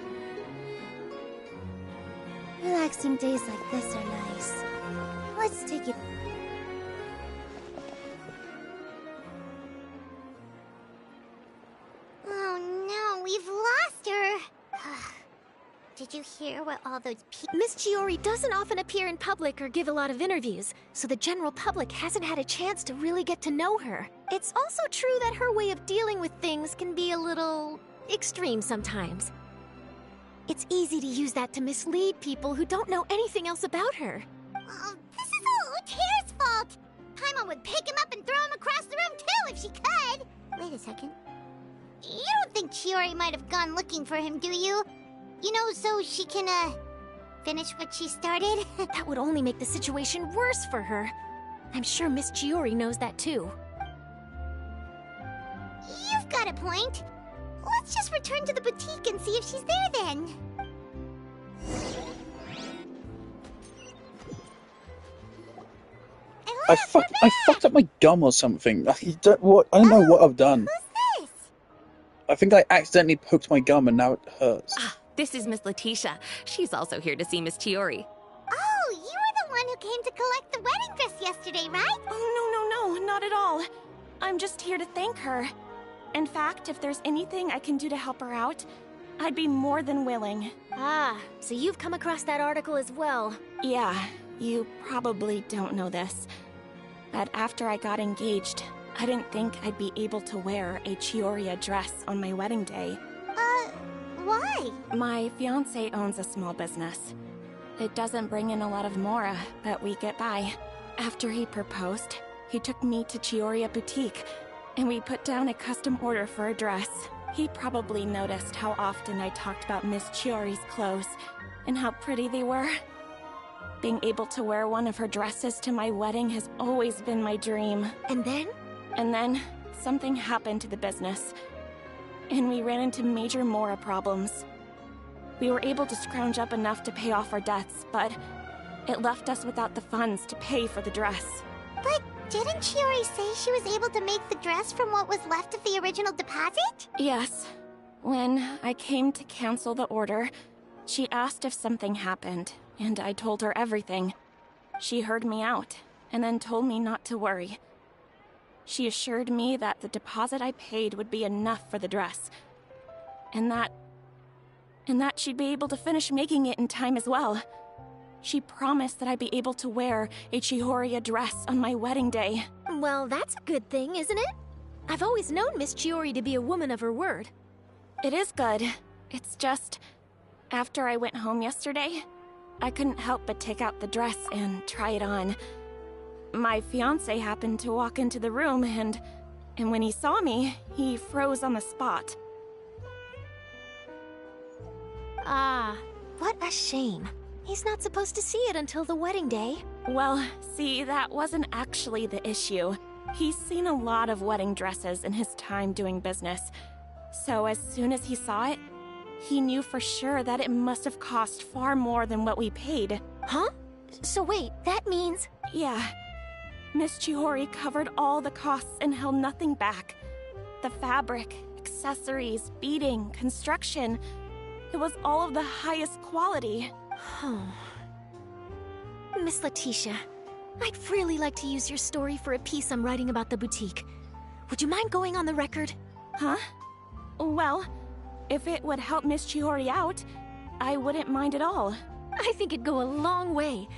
Relaxing days like this are nice. Let's take it. Oh no, we've lost her. Did you hear what all those people... Miss Chiori doesn't often appear in public or give a lot of interviews, so the general public hasn't had a chance to really get to know her. It's also true that her way of dealing with things can be a little extreme sometimes. It's easy to use that to mislead people who don't know anything else about her. Oh, this is all Tear's fault. Paimon would pick him up and throw him across the room too if she could. Wait a second. You don't think Chiori might have gone looking for him, do you? You know, so she can, finish what she started? That would only make the situation worse for her. I'm sure Miss Chiori knows that too. You've got a point. Let's just return to the boutique and see if she's there then. I fucked up my gum or something. I don't know what I've done. Who's this? I think I accidentally poked my gum and now it hurts. This is Miss Letitia. She's also here to see Miss Chiori. Oh, you were the one who came to collect the wedding dress yesterday, right? Oh, no, not at all. I'm just here to thank her. In fact, if there's anything I can do to help her out, I'd be more than willing. Ah, so you've come across that article as well. Yeah, you probably don't know this. But after I got engaged, I didn't think I'd be able to wear a Chiori dress on my wedding day. Why? My fiancé owns a small business. It doesn't bring in a lot of mora, but we get by. After he proposed, he took me to Chiori Boutique, and we put down a custom order for a dress. He probably noticed how often I talked about Miss Chiori's clothes, and how pretty they were. Being able to wear one of her dresses to my wedding has always been my dream. And then? And then, something happened to the business. And we ran into major mora problems. We were able to scrounge up enough to pay off our debts, but it left us without the funds to pay for the dress. But didn't Chiori say she was able to make the dress from what was left of the original deposit? Yes. When I came to cancel the order, she asked if something happened, and I told her everything. She heard me out, and then told me not to worry. She assured me that the deposit I paid would be enough for the dress, and that she'd be able to finish making it in time as well. She promised that I'd be able to wear a Chiori dress on my wedding day. Well, that's a good thing, isn't it? I've always known Miss Chiori to be a woman of her word. It is good. It's just, after I went home yesterday, I couldn't help but take out the dress and try it on. My fiancé happened to walk into the room, and when he saw me, he froze on the spot. Ah, what a shame. He's not supposed to see it until the wedding day. Well, see, that wasn't actually the issue. He's seen a lot of wedding dresses in his time doing business. So as soon as he saw it, he knew for sure that it must have cost far more than what we paid. Huh? So wait, that means... Yeah. Miss Chiori covered all the costs and held nothing back. The fabric, accessories, beading, construction... It was all of the highest quality. Miss Letitia, I'd really like to use your story for a piece I'm writing about the boutique. Would you mind going on the record? Huh? Well, if it would help Miss Chiori out, I wouldn't mind at all. I think it'd go a long way.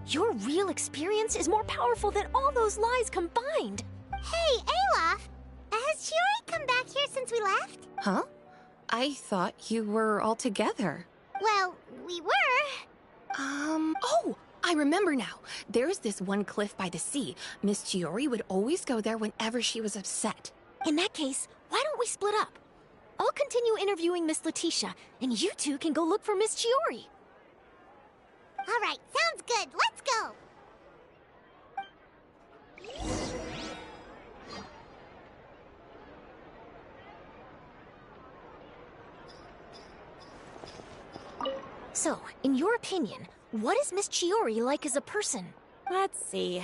Your real experience is more powerful than all those lies combined. Hey, Olaf! Has Shiori come back here since we left? Huh? I thought you were all together. Well, we were. Oh, I remember now. There's this one cliff by the sea. Miss Chiori would always go there whenever she was upset. In that case, why don't we split up? I'll continue interviewing Miss Letitia, and you two can go look for Miss Chiori. All right, sounds good. Let's go. So, in your opinion, what is Miss Chiori like as a person? Let's see.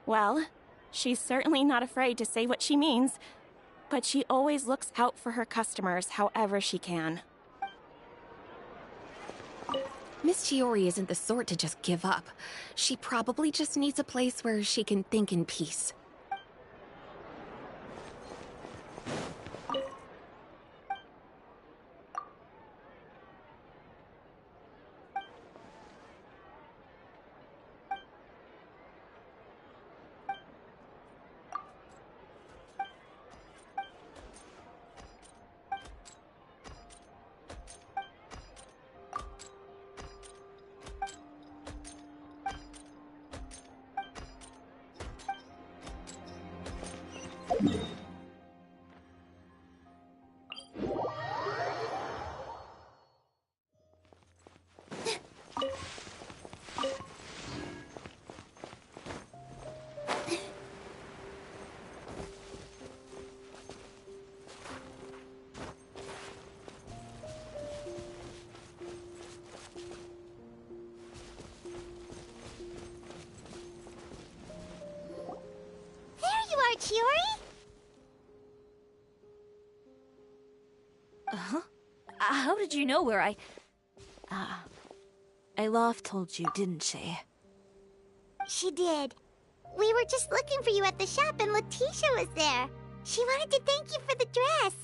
Well, she's certainly not afraid to say what she means, but she always looks out for her customers however she can. Miss Chiori isn't the sort to just give up. She probably just needs a place where she can think in peace. Chiori? Uh-huh. How did you know where I... Alof told you, didn't she? She did. We were just looking for you at the shop and Letitia was there. She wanted to thank you for the dress.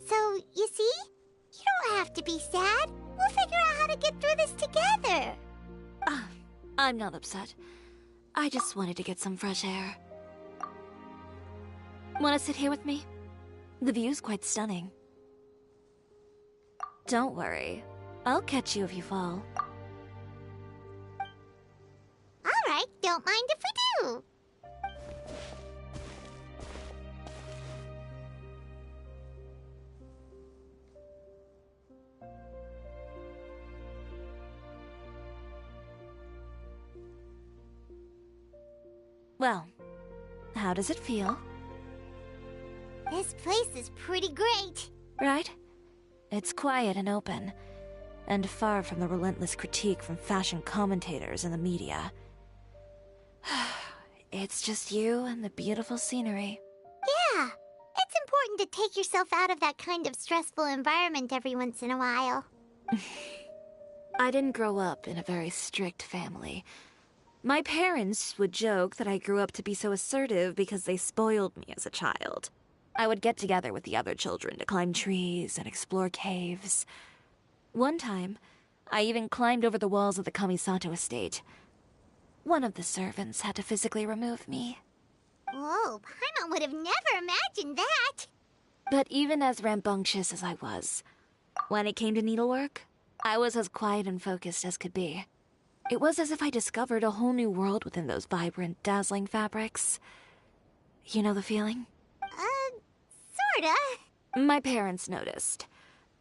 So, you see? You don't have to be sad. We'll figure out how to get through this together. I'm not upset. I just wanted to get some fresh air. Want to sit here with me? The view's quite stunning. Don't worry. I'll catch you if you fall. All right, don't mind if we do. Well, how does it feel? This place is pretty great. Right? It's quiet and open, and far from the relentless critique from fashion commentators and the media. It's just you and the beautiful scenery. Yeah, it's important to take yourself out of that kind of stressful environment every once in a while. I didn't grow up in a very strict family. My parents would joke that I grew up to be so assertive because they spoiled me as a child. I would get together with the other children to climb trees and explore caves. One time, I even climbed over the walls of the Kamisato estate. One of the servants had to physically remove me. Whoa, Paimon would have never imagined that. But even as rambunctious as I was, when it came to needlework, I was as quiet and focused as could be. It was as if I discovered a whole new world within those vibrant, dazzling fabrics. You know the feeling? Sorta. My parents noticed,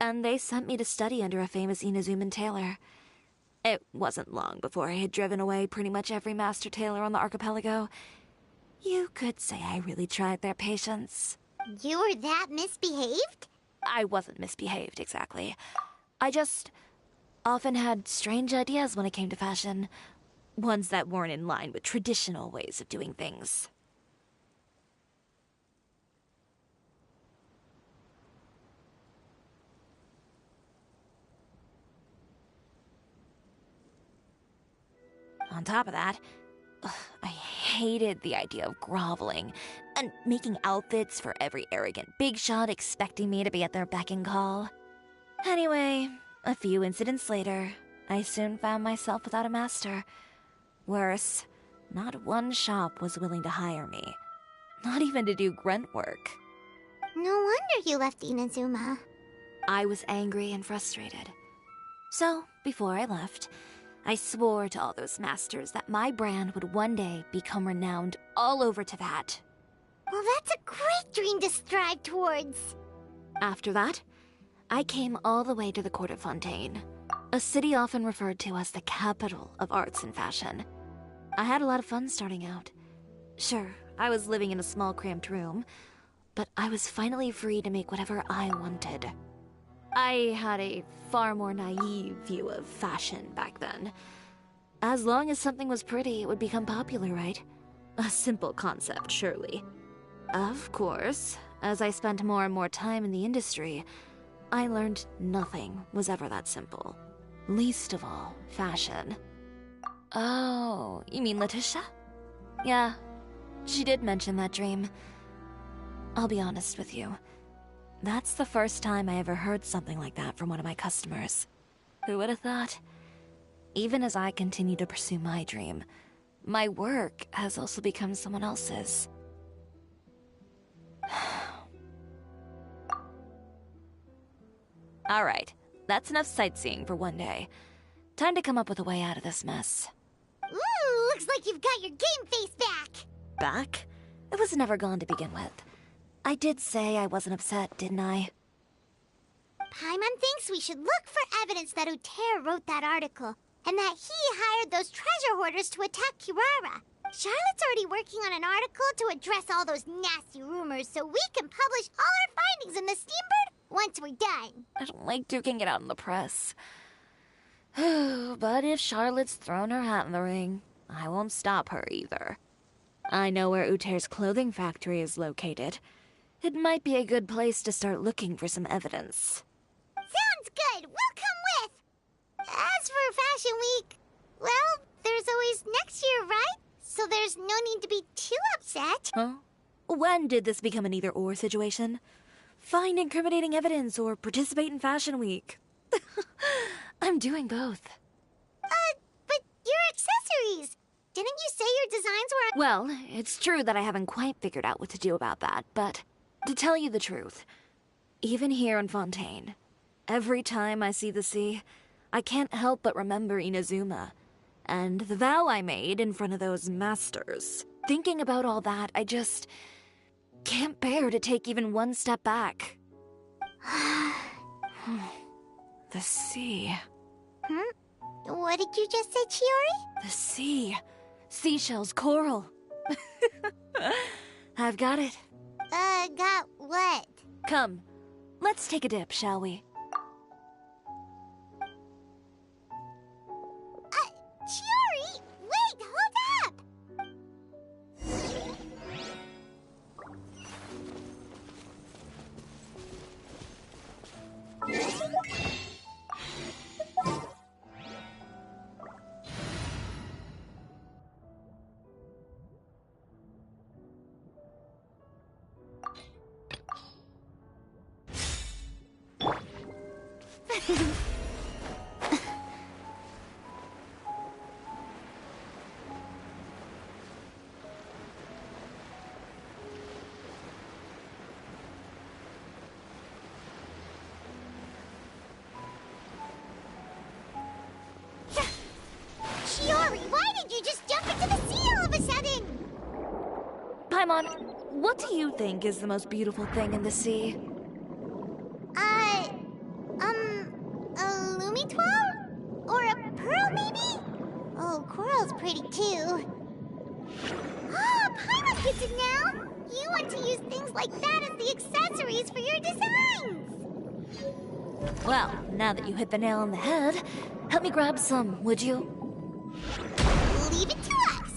and they sent me to study under a famous Inazuman tailor. It wasn't long before I had driven away pretty much every master tailor on the archipelago. You could say I really tried their patience. You were that misbehaved? I wasn't misbehaved, exactly. I just often had strange ideas when it came to fashion. Ones that weren't in line with traditional ways of doing things. On top of that, I hated the idea of groveling and making outfits for every arrogant big shot expecting me to be at their beck and call. Anyway, A few incidents later, I soon found myself without a master. Worse, not one shop was willing to hire me. Not even to do grunt work. No wonder you left Inazuma. I was angry and frustrated. So, before I left, I swore to all those masters that my brand would one day become renowned all over Teyvat. Well, that's a great dream to strive towards. After that, I came all the way to the court of Fontaine, a city often referred to as the capital of arts and fashion. I had a lot of fun starting out. Sure, I was living in a small cramped room, but I was finally free to make whatever I wanted. I had a far more naive view of fashion back then. As long as something was pretty, it would become popular, right? A simple concept, surely. Of course, as I spent more and more time in the industry, I learned nothing was ever that simple. Least of all, fashion. Oh, you mean Letitia? Yeah, she did mention that dream. I'll be honest with you. That's the first time I ever heard something like that from one of my customers. Who would have thought? Even as I continue to pursue my dream, my work has also become someone else's. Alright, that's enough sightseeing for one day. Time to come up with a way out of this mess. Ooh, looks like you've got your game face back. Back? It was never gone to begin with. I did say I wasn't upset, didn't I? Paimon thinks we should look for evidence that Uter wrote that article, and that he hired those treasure hoarders to attack Kirara. Charlotte's already working on an article to address all those nasty rumors so we can publish all our findings in the Steambird once we're done. I don't like duking it out in the press. But if Charlotte's thrown her hat in the ring, I won't stop her either. I know where Uter's clothing factory is located. It might be a good place to start looking for some evidence. Sounds good. We'll come with. As for Fashion Week, well, there's always next year, right? So there's no need to be too upset. Huh? When did this become an either-or situation? Find incriminating evidence or participate in Fashion Week. I'm doing both. But your accessories! Didn't you say your designs were... Well, it's true that I haven't quite figured out what to do about that, but to tell you the truth, even here in Fontaine, every time I see the sea, I can't help but remember Inazuma, and the vow I made in front of those masters. Thinking about all that, I just can't bear to take even one step back. The sea. What did you just say, Chiori? The sea. Seashells, coral. I've got it. Got what? Come, let's take a dip, shall we? Chiori! Wait, hold up! Chiori, why did you just jump into the sea all of a sudden? Paimon, what do you think is the most beautiful thing in the sea? A Lumitoile? Or a pearl, maybe? Oh, coral's pretty too. Oh, Paimon gets it now! You want to use things like that as the accessories for your designs! Well, now that you hit the nail on the head, help me grab some, would you? Leave it to us!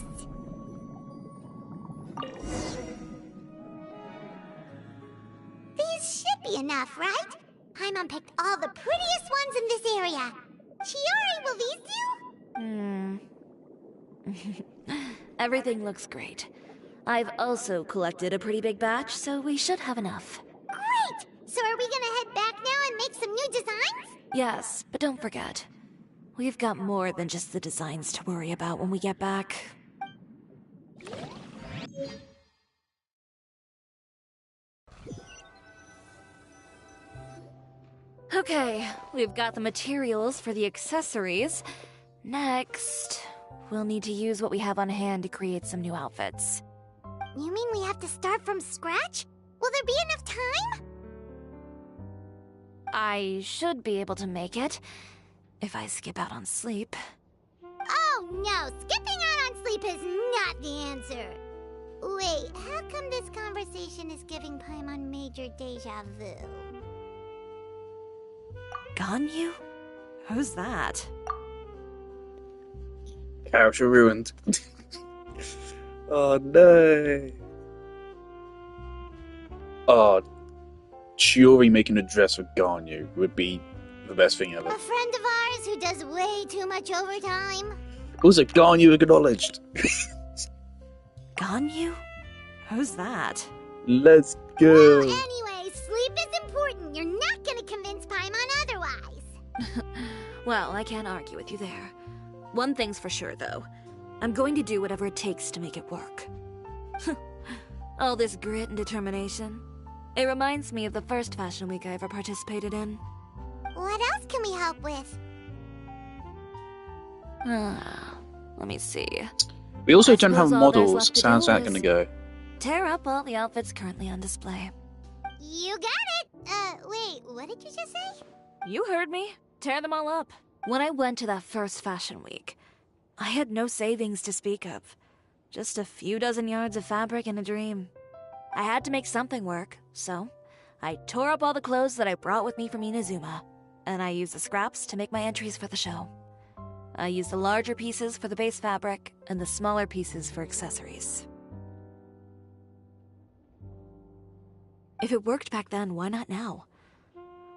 These should be enough, right? Paimon picked all the prettiest ones in this area. Chiori, will these do? Everything looks great. I've also collected a pretty big batch, so we should have enough. Great! So are we gonna head back now and make some new designs? Yes, but don't forget, we've got more than just the designs to worry about when we get back. Okay, we've got the materials for the accessories. Next, we'll need to use what we have on hand to create some new outfits. You mean we have to start from scratch? Will there be enough time? I should be able to make it, if I skip out on sleep. Oh no, skipping out on sleep is not the answer. Wait, how come this conversation is giving Paimon major deja vu? Ganyu? Who's that? Character ruined. Oh no. Oh, Chiori making a dress for Ganyu would be the best thing ever. A friend of ours who does way too much overtime? Also, Ganyu acknowledged. Ganyu? Who's that? Let's go. Well, anyway, sleep is important. You're not gonna convince Paimon otherwise. Well, I can't argue with you there. One thing's for sure, though. I'm going to do whatever it takes to make it work. All this grit and determination. It reminds me of the first fashion week I ever participated in. What else can we help with? Let me see. We also don't have suppose all there's models. left to Sounds do that is gonna go. Tear up all the outfits currently on display. You got it! Wait, what did you just say? You heard me. Tear them all up. When I went to that first fashion week, I had no savings to speak of. Just a few dozen yards of fabric and a dream. I had to make something work, so I tore up all the clothes that I brought with me from Inazuma, and I used the scraps to make my entries for the show. I used the larger pieces for the base fabric, and the smaller pieces for accessories. If it worked back then, why not now?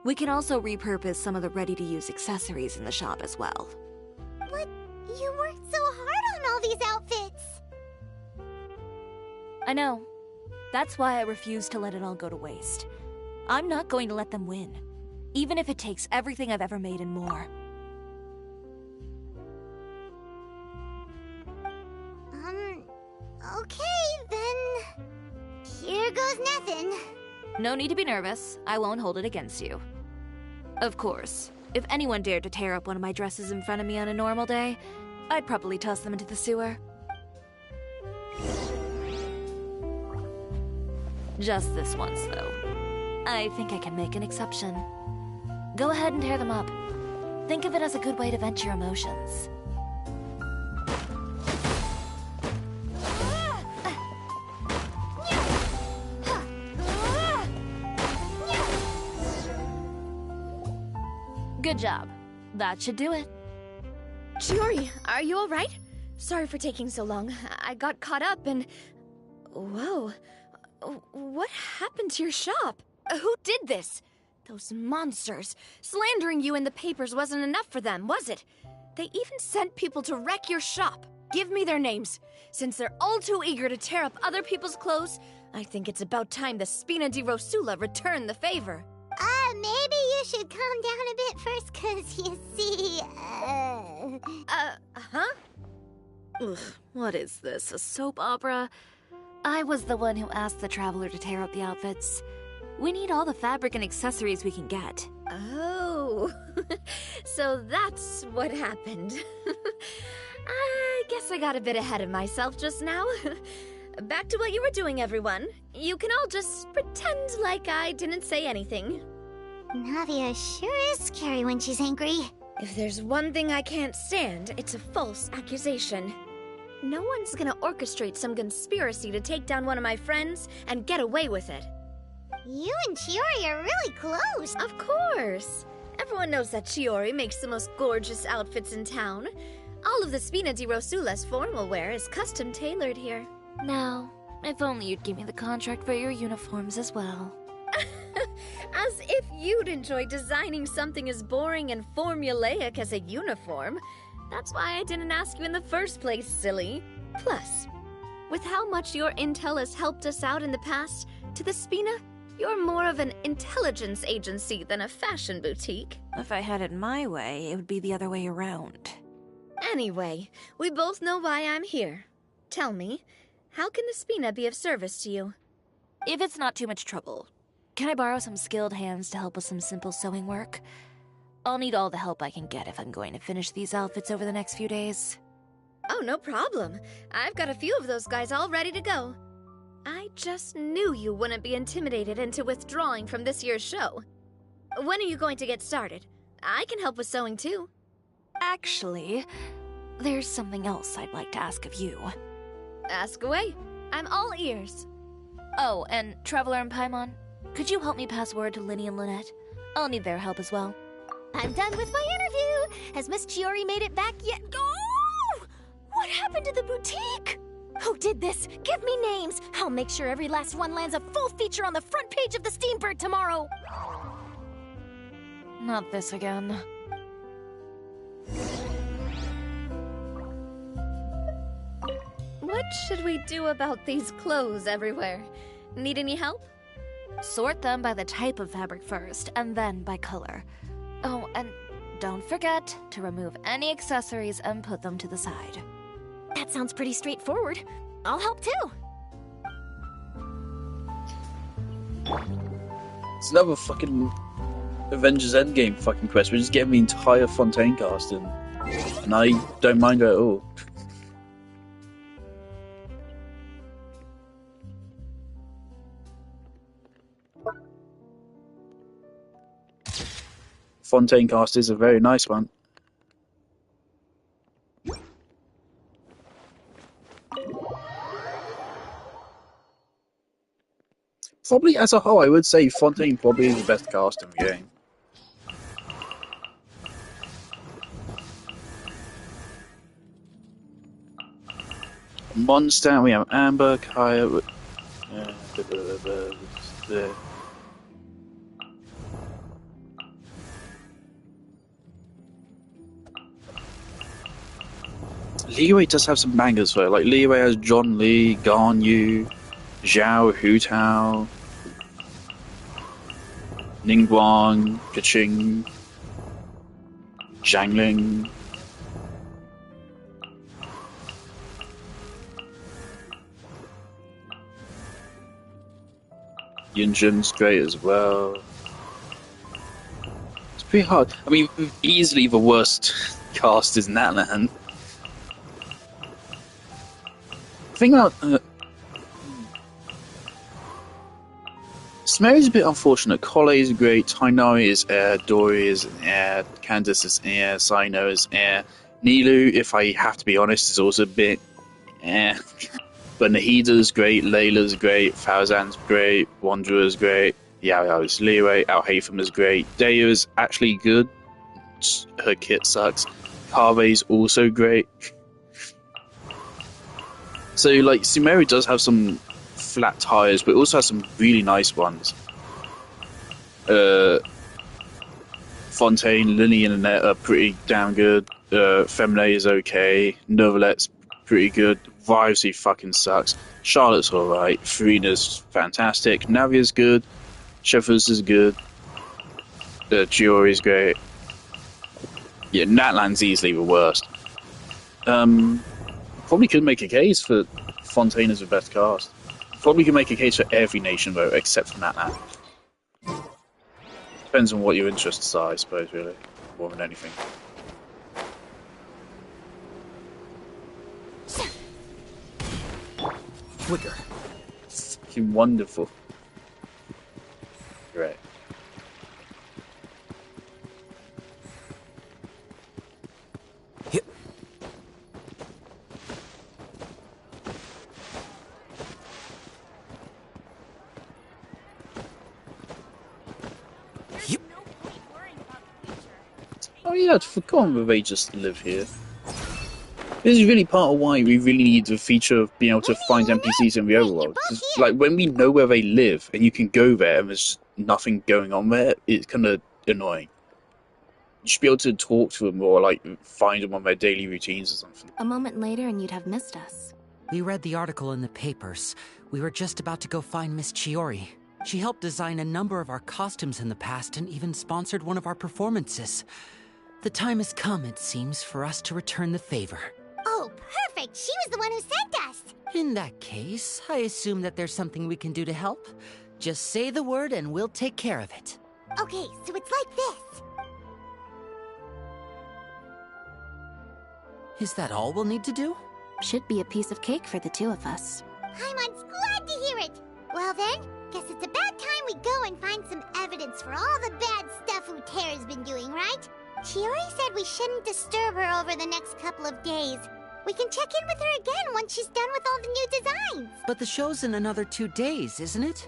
We can also repurpose some of the ready-to-use accessories in the shop as well. But you worked so hard on all these outfits! I know. That's why I refuse to let it all go to waste. I'm not going to let them win, even if it takes everything I've ever made and more. Okay, then... Here goes nothing. No need to be nervous. I won't hold it against you. Of course, if anyone dared to tear up one of my dresses in front of me on a normal day, I'd probably toss them into the sewer. Just this once, though. I think I can make an exception. Go ahead and tear them up. Think of it as a good way to vent your emotions. Good job. That should do it. Chiori, are you alright? Sorry for taking so long. I got caught up and... Whoa. What happened to your shop? Who did this? Those monsters. Slandering you in the papers wasn't enough for them, was it? They even sent people to wreck your shop. Give me their names. Since they're all too eager to tear up other people's clothes, I think it's about time the Spina di Rosula return the favor. Maybe you should calm down a bit first, 'cause you see, Huh? Ugh, what is this, a soap opera? I was the one who asked the traveler to tear up the outfits. We need all the fabric and accessories we can get. Oh, so that's what happened. I guess I got a bit ahead of myself just now. Back to what you were doing, everyone. You can all just pretend like I didn't say anything. Navia sure is scary when she's angry. If there's one thing I can't stand, it's a false accusation. No one's gonna orchestrate some conspiracy to take down one of my friends and get away with it. You and Chiori are really close. Of course. Everyone knows that Chiori makes the most gorgeous outfits in town. All of the Spina di Rosula's formal wear is custom tailored here. Now, if only you'd give me the contract for your uniforms as well. As if you'd enjoy designing something as boring and formulaic as a uniform. That's why I didn't ask you in the first place, silly. Plus, with how much your intel has helped us out in the past, to the Spina, You're more of an intelligence agency than a fashion boutique. If I had it my way, it would be the other way around. Anyway, we both know why I'm here. Tell me, how can the Spina be of service to you? If it's not too much trouble, can I borrow some skilled hands to help with some simple sewing work? I'll need all the help I can get if I'm going to finish these outfits over the next few days. Oh, no problem. I've got a few of those guys all ready to go. I just knew you wouldn't be intimidated into withdrawing from this year's show. When are you going to get started? I can help with sewing too. Actually, there's something else I'd like to ask of you. Ask away. I'm all ears. Oh, and Traveler and Paimon, could you help me pass word to Linny and Lynette? I'll need their help as well. I'm done with my interview. Has Miss Chiori made it back yet? Oh! What happened to the boutique? Who did this? Give me names. I'll make sure every last one lands a full feature on the front page of the Steambird tomorrow. Not this again. What should we do about these clothes everywhere? Need any help? Sort them by the type of fabric first, and then by color. Oh, and don't forget to remove any accessories and put them to the side. That sounds pretty straightforward. I'll help too. It's another fucking Avengers Endgame fucking quest. We're just getting the entire Fontaine cast in. And I don't mind it at all. Fontaine cast is a very nice one. Probably as a whole, I would say Fontaine probably is the best cast in the game. Monster, we have Amber, Kaya. Liyue does have some bangers though. Like Liyue has John Lee, Garn Yu, Zhao, Hu Tao, Ningguang, Kaching, Zhangling. Yunjin's great as well. It's pretty hard. I mean, easily the worst cast is Natlan. The thing about Smary's a bit unfortunate. Kole is great, Tainari is air, Dory is air, Candace is air, Sino is air. Nilu, if I have to be honest, is also a bit air. But Nahida's great, Layla's great, Farazan's great, Wanderer's great, Yao Yao's Liyue, Al Haytham is great, Deo is actually good, her kit sucks, Kave's also great. So, like, Sumeru does have some flat tires, but also has some really nice ones. Fontaine, Linny and Annette are pretty damn good. Femine is okay. Novelette's pretty good. Vivesy fucking sucks. Charlotte's alright. Farina's fantastic. Navia's good. Shepherds is good. Chiori's great. Yeah, Natlan's easily the worst. Probably could make a case for Fontaine as the best cast. Probably could make a case for every nation though, except for Natlan. Depends on what your interests are, I suppose, really, more than anything. Quicker. It's fucking wonderful. Great. Yep. Oh yeah, I'd forgotten that they just live here. This is really part of why we really need the feature of being able to find NPCs in the overworld. Like, when we know where they live, and you can go there and there's nothing going on there, it's kind of annoying. You should be able to talk to them or, like, find them on their daily routines or something. A moment later and you'd have missed us. We read the article in the papers. We were just about to go find Miss Chiori. She helped design a number of our costumes in the past and even sponsored one of our performances. The time has come, it seems, for us to return the favor. Oh, perfect! She was the one who sent us! In that case, I assume that there's something we can do to help. Just say the word and we'll take care of it. Okay, so it's like this. Is that all we'll need to do? Should be a piece of cake for the two of us. Paimon's glad to hear it! Well then, guess it's about time we go and find some evidence for all the bad stuff Utera's been doing, right? Chiori said we shouldn't disturb her over the next couple of days. We can check in with her again once she's done with all the new designs. But the show's in another 2 days, isn't it?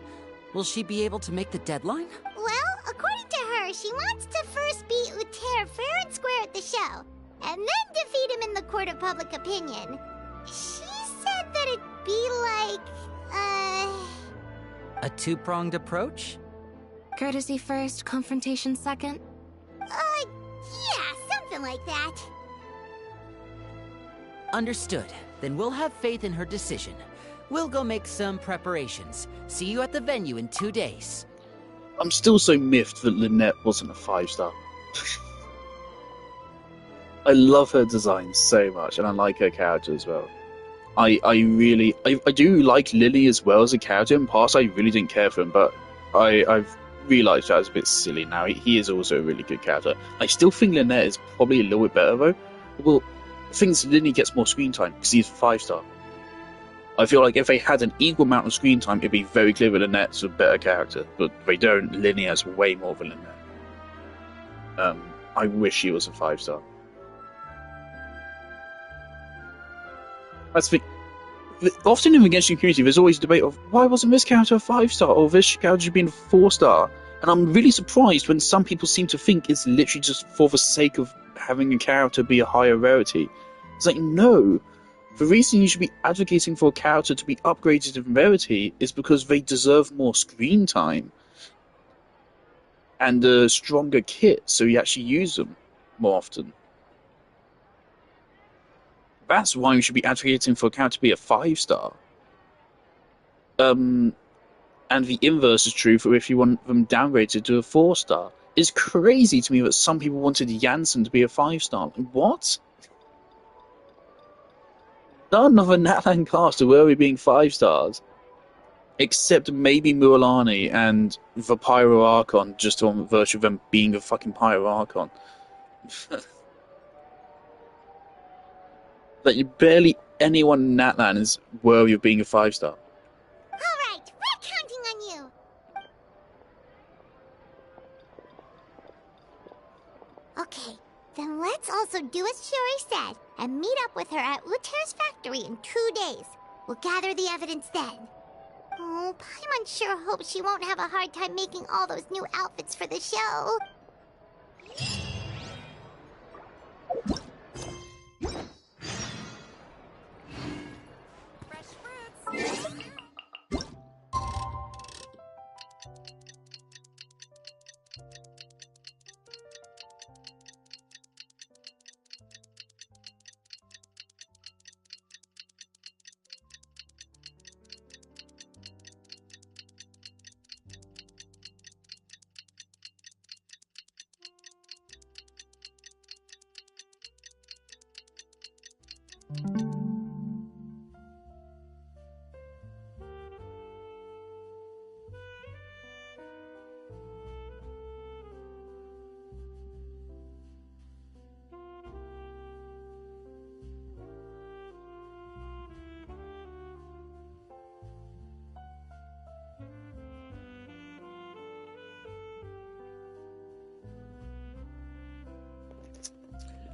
Will she be able to make the deadline? Well, according to her, she wants to first beat Utera fair and square at the show, and then defeat him in the court of public opinion. She said that it'd be like, A 2-pronged approach? Courtesy first, confrontation second? Yeah, something like that. Understood. Then we'll have faith in her decision. We'll go make some preparations. See you at the venue in 2 days. I'm still so miffed that Lynette wasn't a 5-star. I love her design so much, and I like her character as well. I do like Lily as well as a character. In past, I really didn't care for him, but I've realised that was a bit silly now. He is also a really good character. I still think Lynette is probably a little bit better, though. Well, I think Lily gets more screen time, because he's 5-star. I feel like if they had an equal amount of screen time, it'd be very clear that Lynette's a better character. But they don't. Lily has way more than Lynette. I wish she was a 5-star. That's the often in the Genshin community, there's always a debate of why wasn't this character a 5-star or this character being a 4-star. And I'm really surprised when some people seem to think it's literally just for the sake of having a character be a higher rarity. It's like, no. The reason you should be advocating for a character to be upgraded in rarity is because they deserve more screen time and a stronger kit, so you actually use them more often. That's why we should be advocating for a character to be a 5-star. And the inverse is true for if you want them downgraded to a 4-star. It's crazy to me that some people wanted Jansen to be a 5-star. What? None of the Natlan cast are worthy of being 5-stars. Except maybe Mualani and the Pyro Archon, just on virtue of them being a fucking Pyro Archon. Like, barely anyone in Natlan is worthy of being a 5-star. Alright, we're counting on you! Okay, then let's also do as Shiori said, and meet up with her at Utera's factory in 2 days. We'll gather the evidence then. Oh, Paimon sure hopes she won't have a hard time making all those new outfits for the show.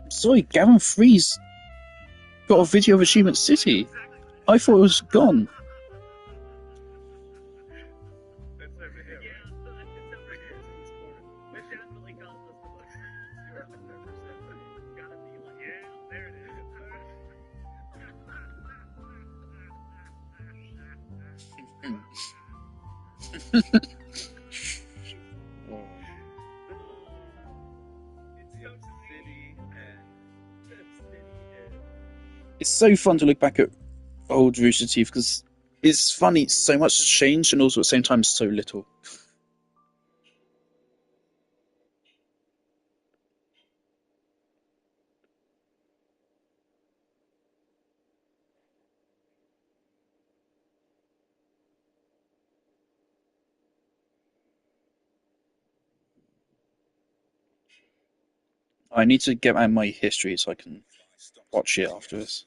Sorry, Gavin Freeze got a video of Achievement City. I thought it was gone. It's so fun to look back at old Rooster Teeth because It's funny, so much has changed, and also at the same time, so little. I need to get out my history so I can watch it after this.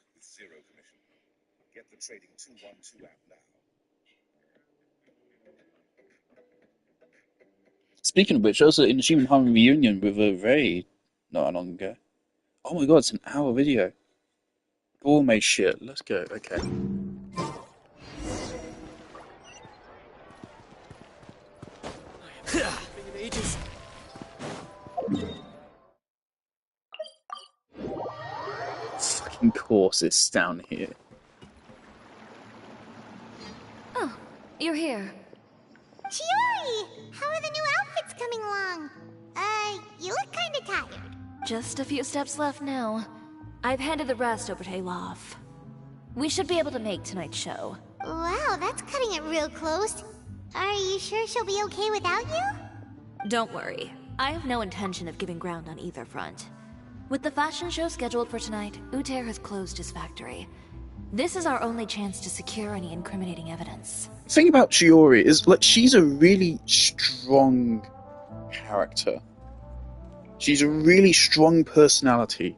Speaking of which, I was in Achievement Harmony reunion with a Ray not long ago. Oh my god, it's an hour video. Gourmet shit. Let's go. Okay. Fucking course it's down here. Oh, you're here. Chiori! How are the new outfits coming along? You look kinda tired. Just a few steps left now. I've handed the rest over to Olaf. We should be able to make tonight's show. Wow, that's cutting it real close. Are you sure she'll be okay without you? Don't worry. I have no intention of giving ground on either front. With the fashion show scheduled for tonight, Uter has closed his factory. This is our only chance to secure any incriminating evidence. The thing about Chiori is, like, she's a really strong character. She's a really strong personality.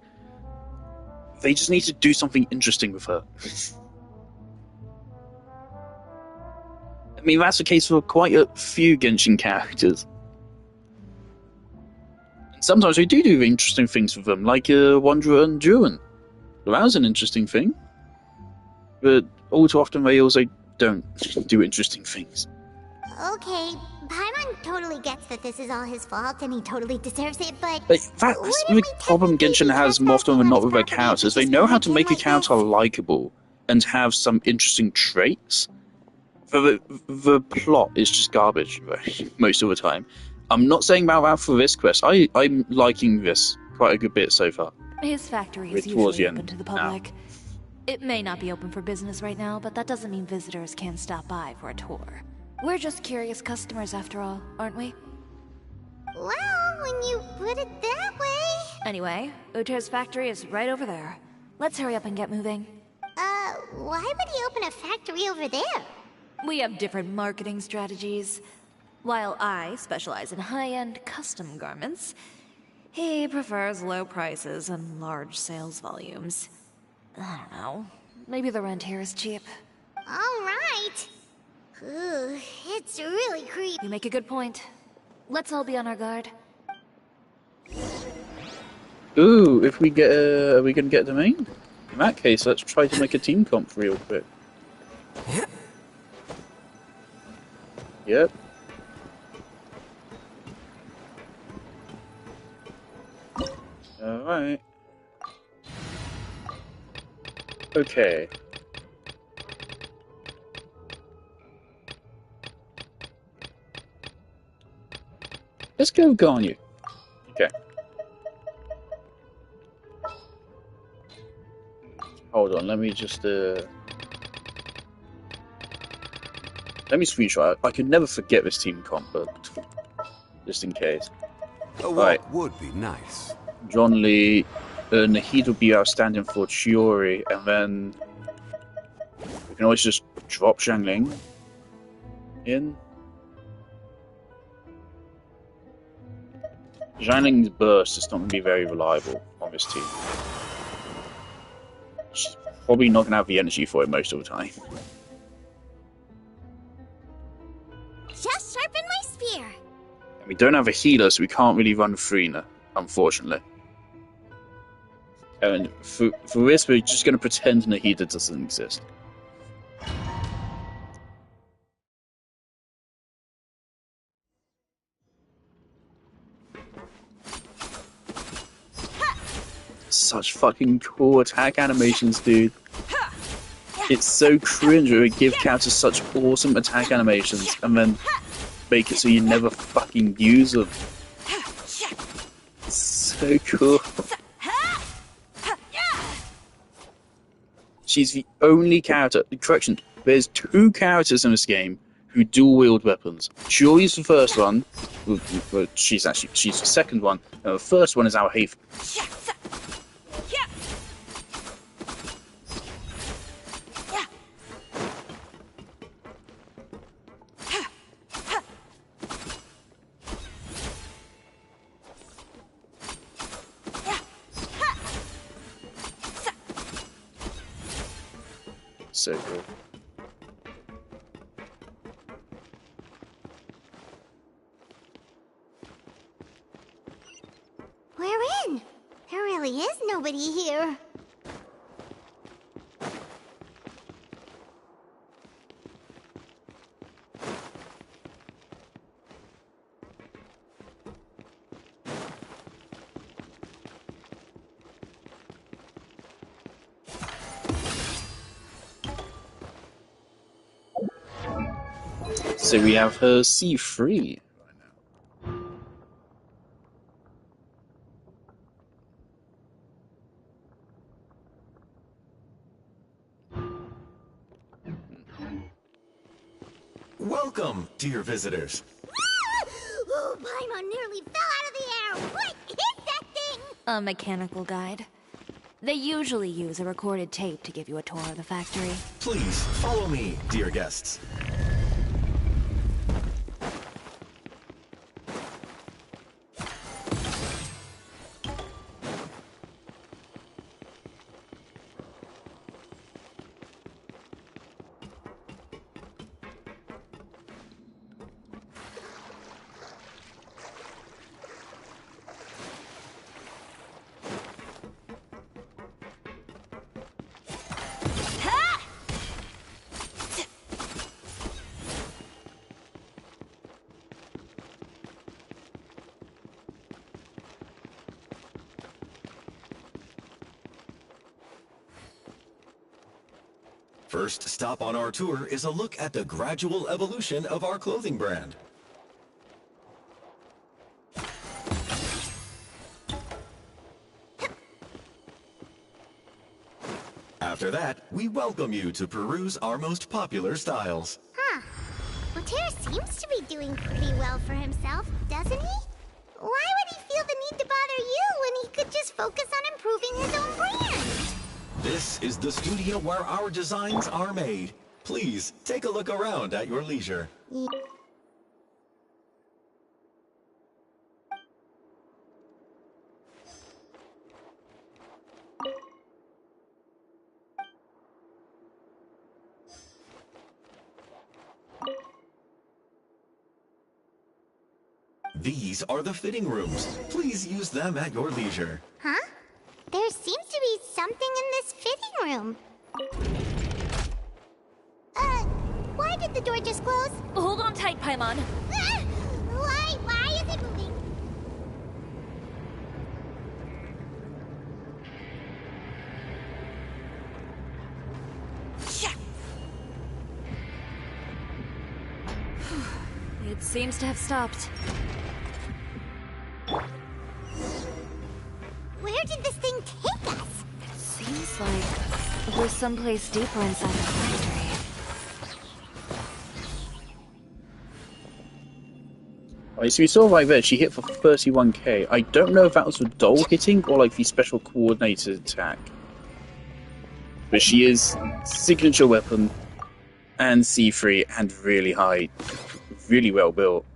They just need to do something interesting with her. I mean, that's the case for quite a few Genshin characters. And sometimes they do interesting things with them, like Wanderer and Druin. Well, that was an interesting thing. But all too often they also don't do interesting things. Okay, Paimon totally gets that this is all his fault and he totally deserves it, but... That's the problem Genshin has more often than not with their characters. They know how to make a character likable and have some interesting traits. But the plot is just garbage most of the time. I'm not saying about that for this quest. I'm liking this quite a good bit so far. His factory is usually open to the public. It may not be open for business right now, but that doesn't mean visitors can't stop by for a tour. We're just curious customers after all, aren't we? Well, when you put it that way... Anyway, Uter's factory is right over there. Let's hurry up and get moving. Why would he open a factory over there? We have different marketing strategies. While I specialize in high-end custom garments, he prefers low prices and large sales volumes. I don't know. Maybe the rent here is cheap. Alright. Ooh, it's really creepy. You make a good point. Let's all be on our guard. Ooh, if we get are we gonna get the main? In that case, let's try to make a team comp real quick. Yep. Alright. Okay. Let's go Garnu. Okay. Hold on, let me just let me screenshot. I could never forget this team comp, but just in case. A walk would be nice. John Lee, Nahid will be outstanding for Chiori, and then we can always just drop Xiangling in. Xiangling's burst is not going to be very reliable on this team. She's probably not going to have the energy for it most of the time. Just sharpen my spear. And we don't have a healer, so we can't really run Frina, unfortunately. And for this, we're just going to pretend Nahida doesn't exist. Such fucking cool attack animations, dude. It's so cringe when we give characters such awesome attack animations and then make it so you never fucking use them. So cool. She's the only character, correction, There's 2 characters in this game who dual wield weapons. Chiori's the first one. She's the second one. And the first one is our Haven. So cool. We're in. There really is nobody here. So we have her C3 right now. Welcome, dear visitors. Oh, Paimon nearly fell out of the air. What is that thing? A mechanical guide. They usually use a recorded tape to give you a tour of the factory. Please follow me, dear guests. First stop on our tour is a look at the gradual evolution of our clothing brand. After that, we welcome you to peruse our most popular styles. Huh. Laterra seems to be doing pretty well for himself, doesn't he? Why would he feel the need to bother you when he could just focus on improving his own brand? This is the studio where our designs are made. Please, take a look around at your leisure. These are the fitting rooms. Please use them at your leisure. Huh? There seems to be something in this fitting room. Why did the door just close? Hold on tight, Paimon. Ah! Why is it moving? It seems to have stopped. Where did this thing take us? Seems like we're someplace deeper inside the factory. Alright, so we saw right there, she hit for 31k. I don't know if that was the doll hitting or like the special coordinated attack. But she is signature weapon and C3 and really high. Really well built.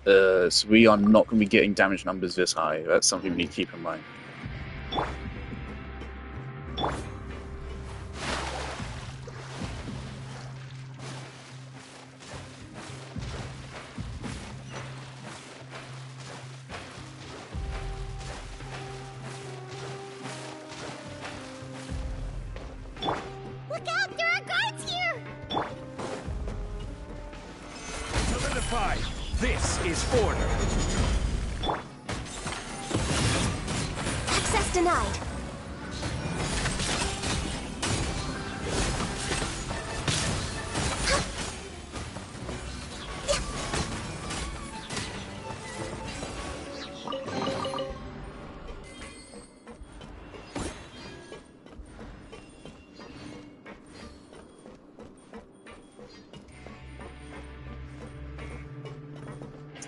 So we are not going to be getting damage numbers this high. That's something we need to keep in mind. Look out! There are guards here! Solidify! This is order! Access denied.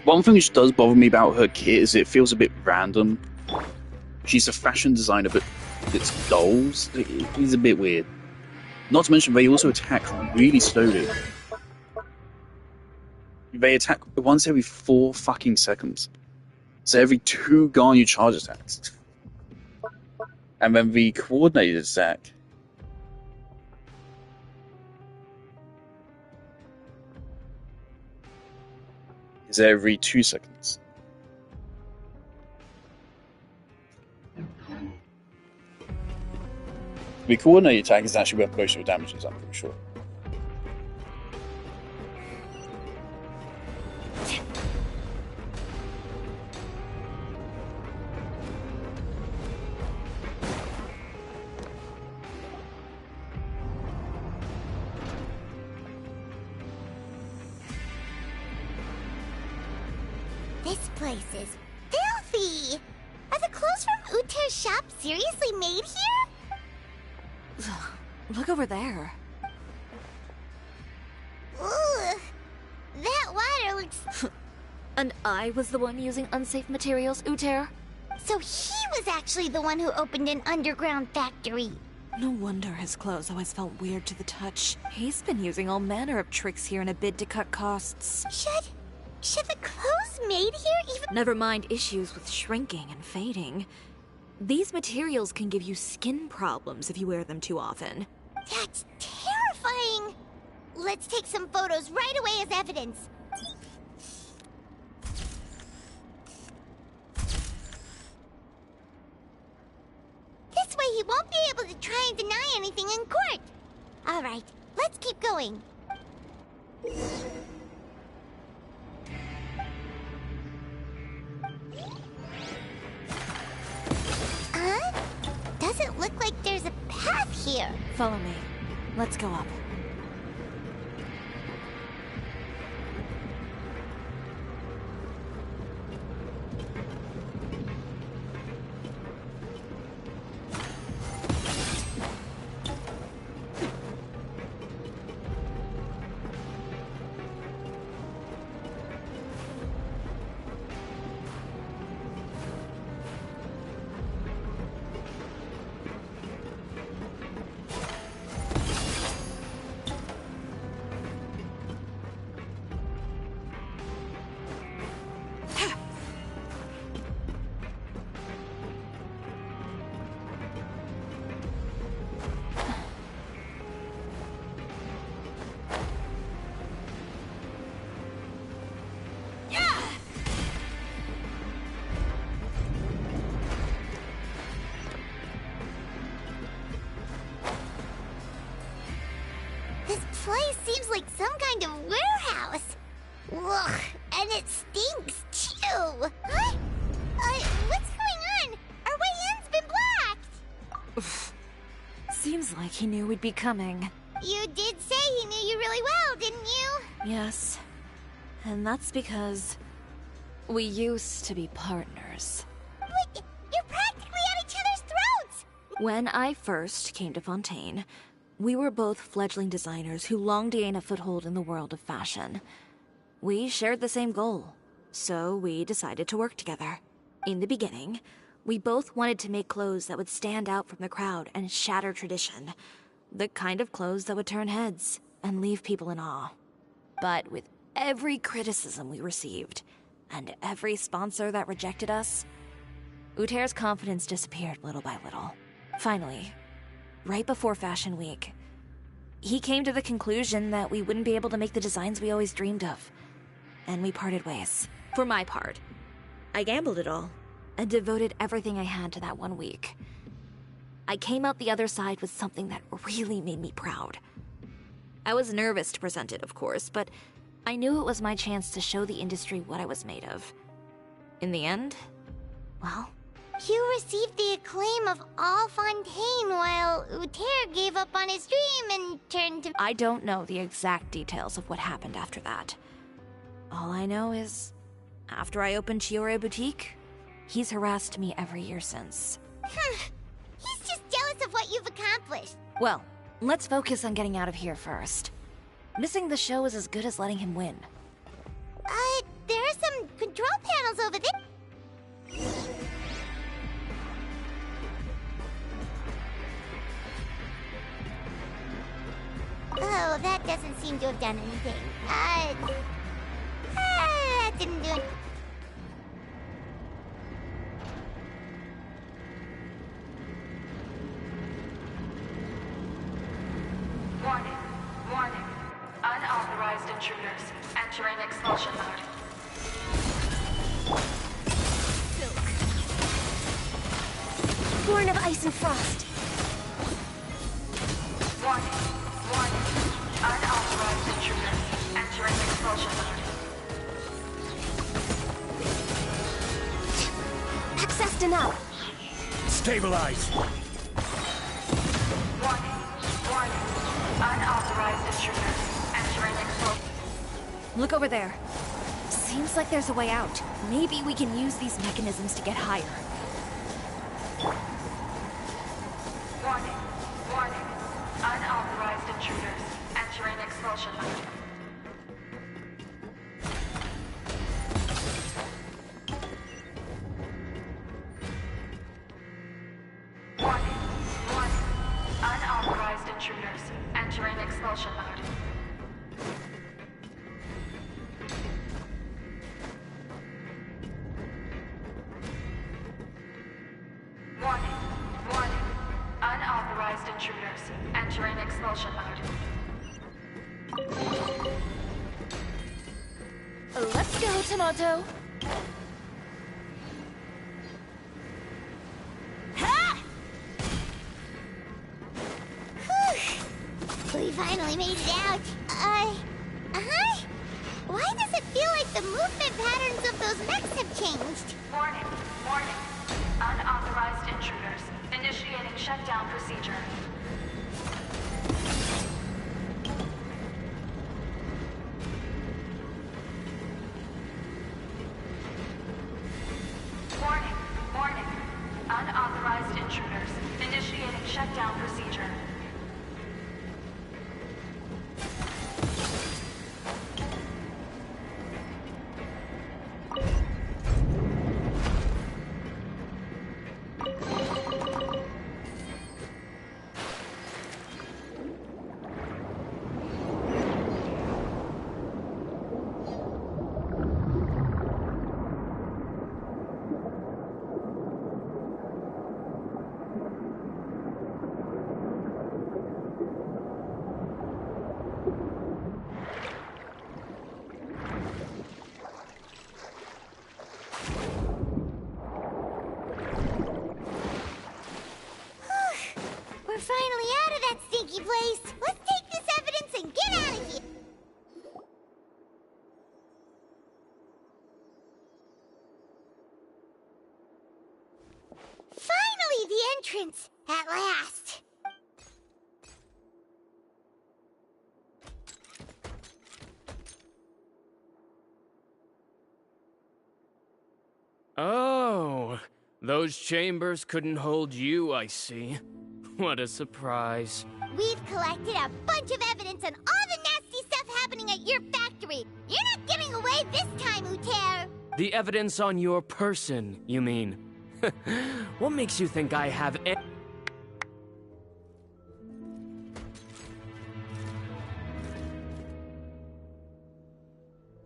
One thing which does bother me about her kit is it feels a bit random. She's a fashion designer, but it's dolls. It's a bit weird. Not to mention, they also attack really slowly. They attack once every 4 fucking seconds. So every 2 Ganyu charge attacks. And then the coordinated attack is every 2 seconds. The coordinated attack is actually where most of your damage is, I'm pretty sure. This place is filthy! Are the clothes from Uter's shop seriously made here? Look over there. Ugh! That water looks... And I was the one using unsafe materials, Uter? So he was actually the one who opened an underground factory. No wonder his clothes always felt weird to the touch. He's been using all manner of tricks here in a bid to cut costs. Should the clothes made here even... Never mind issues with shrinking and fading. These materials can give you skin problems if you wear them too often. That's terrifying! Let's take some photos right away as evidence. This way he won't be able to try and deny anything in court. Alright, let's keep going. Doesn't look like there's a path here. Follow me. Let's go up. This place seems like some kind of warehouse. Ugh, and it stinks too. Huh? What's going on? Our way in's been blocked. Seems like he knew we'd be coming. You did say he knew you really well, didn't you? Yes. And that's because we used to be partners. Wait, you're practically at each other's throats! When I first came to Fontaine, we were both fledgling designers who longed to gain a foothold in the world of fashion. We shared the same goal, so we decided to work together. In the beginning, we both wanted to make clothes that would stand out from the crowd and shatter tradition. The kind of clothes that would turn heads and leave people in awe. But with every criticism we received, and every sponsor that rejected us, Uter's confidence disappeared little by little. Finally, right before Fashion Week, he came to the conclusion that we wouldn't be able to make the designs we always dreamed of. And we parted ways. For my part, I gambled it all and devoted everything I had to that 1 week. I came out the other side with something that really made me proud. I was nervous to present it, of course, but I knew it was my chance to show the industry what I was made of. In the end, well... You received the acclaim of all Fontaine while Uter gave up on his dream and turned to... I don't know the exact details of what happened after that. All I know is, after I opened Chiore Boutique, he's harassed me every year since. He's just jealous of what you've accomplished. Well, let's focus on getting out of here first. Missing the show is as good as letting him win. There are some control panels over there. Oh, that doesn't seem to have done anything. That didn't do it. Warning. Warning. Unauthorized intruders entering expulsion mode. Born of ice and frost. Warning. Warning. Unauthorized intruders entering expulsion mode. Access denied. Stabilize. Warning. Warning. Unauthorized intruders entering expulsion. Look over there. Seems like there's a way out. Maybe we can use these mechanisms to get higher. Warning. Warning. Unauthorized intruders entering expulsion mode. Warning. Warning. Unauthorized intruders entering expulsion mode. Warning. Warning. Unauthorized intruders entering expulsion mode. Let's go, Tomato. Ha! Whew. We finally made it out. Uh-huh. Why does it feel like the movement patterns of those mechs have changed? Warning. Warning. Unauthorized intruders initiating shutdown procedure. Warning. Warning. Unauthorized intruders initiating shutdown procedure. We're finally out of that stinky place. Let's take this evidence and get out of here. Finally, the entrance. At last. Oh, those chambers couldn't hold you, I see. What a surprise. We've collected a bunch of evidence on all the nasty stuff happening at your factory. You're not getting away this time, Uter. The evidence on your person, you mean? What makes you think I have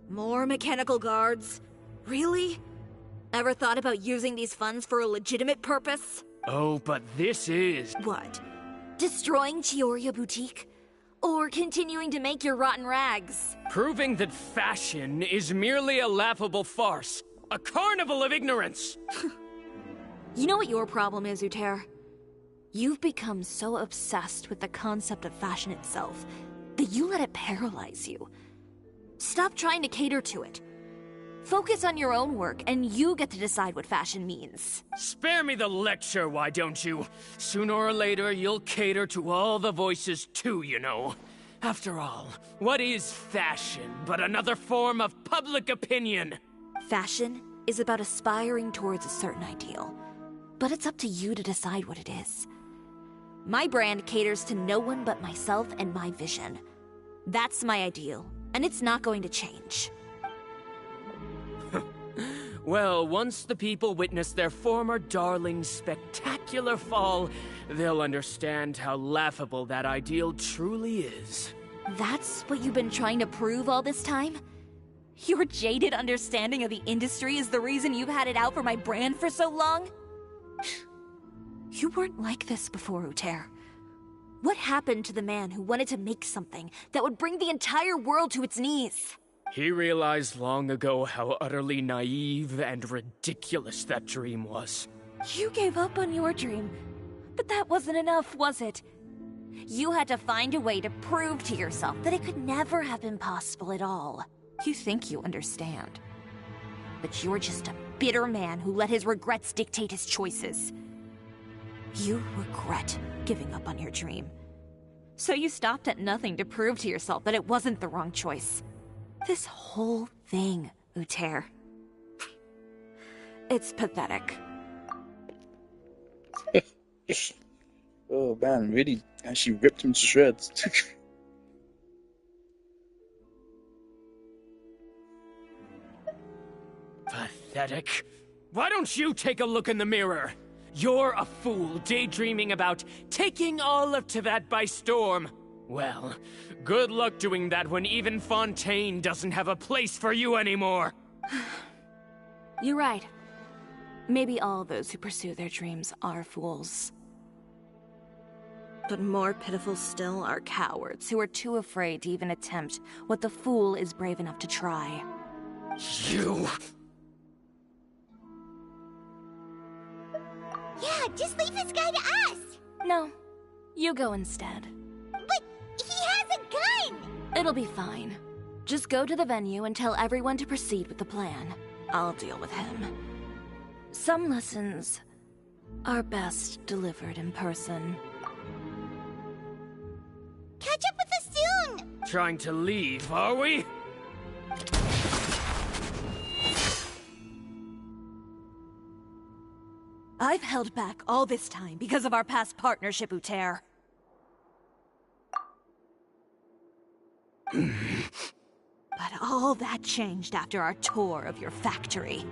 More mechanical guards? Really? Ever thought about using these funds for a legitimate purpose? Oh, but this is... What? Destroying Chioria Boutique? Or continuing to make your rotten rags? Proving that fashion is merely a laughable farce. A carnival of ignorance! You know what your problem is, Uter? You've become so obsessed with the concept of fashion itself that you let it paralyze you. Stop trying to cater to it. Focus on your own work, and you get to decide what fashion means. Spare me the lecture, why don't you? Sooner or later, you'll cater to all the voices too, you know. After all, what is fashion but another form of public opinion? Fashion is about aspiring towards a certain ideal. But it's up to you to decide what it is. My brand caters to no one but myself and my vision. That's my ideal, and it's not going to change. Well, once the people witness their former darling's spectacular fall, they'll understand how laughable that ideal truly is. That's what you've been trying to prove all this time? Your jaded understanding of the industry is the reason you've had it out for my brand for so long? You weren't like this before, Uter. What happened to the man who wanted to make something that would bring the entire world to its knees? He realized long ago how utterly naive and ridiculous that dream was. You gave up on your dream, but that wasn't enough, was it? You had to find a way to prove to yourself that it could never have been possible at all. You think you understand, but you're just a bitter man who let his regrets dictate his choices. You regret giving up on your dream. So you stopped at nothing to prove to yourself that it wasn't the wrong choice. This whole thing, Uter. It's pathetic. Oh man, really actually ripped him to shreds. Pathetic. Why don't you take a look in the mirror? You're a fool daydreaming about taking all of Teyvat by storm. Well, good luck doing that when even Fontaine doesn't have a place for you anymore. You're right. Maybe all those who pursue their dreams are fools. But more pitiful still are cowards who are too afraid to even attempt what the fool is brave enough to try. You... Yeah, just leave this guy to us! No, you go instead. But he has a gun! It'll be fine. Just go to the venue and tell everyone to proceed with the plan. I'll deal with him. Some lessons are best delivered in person. Catch up with us soon! Trying to leave, are we? I've held back all this time because of our past partnership, Uter. But all that changed after our tour of your factory.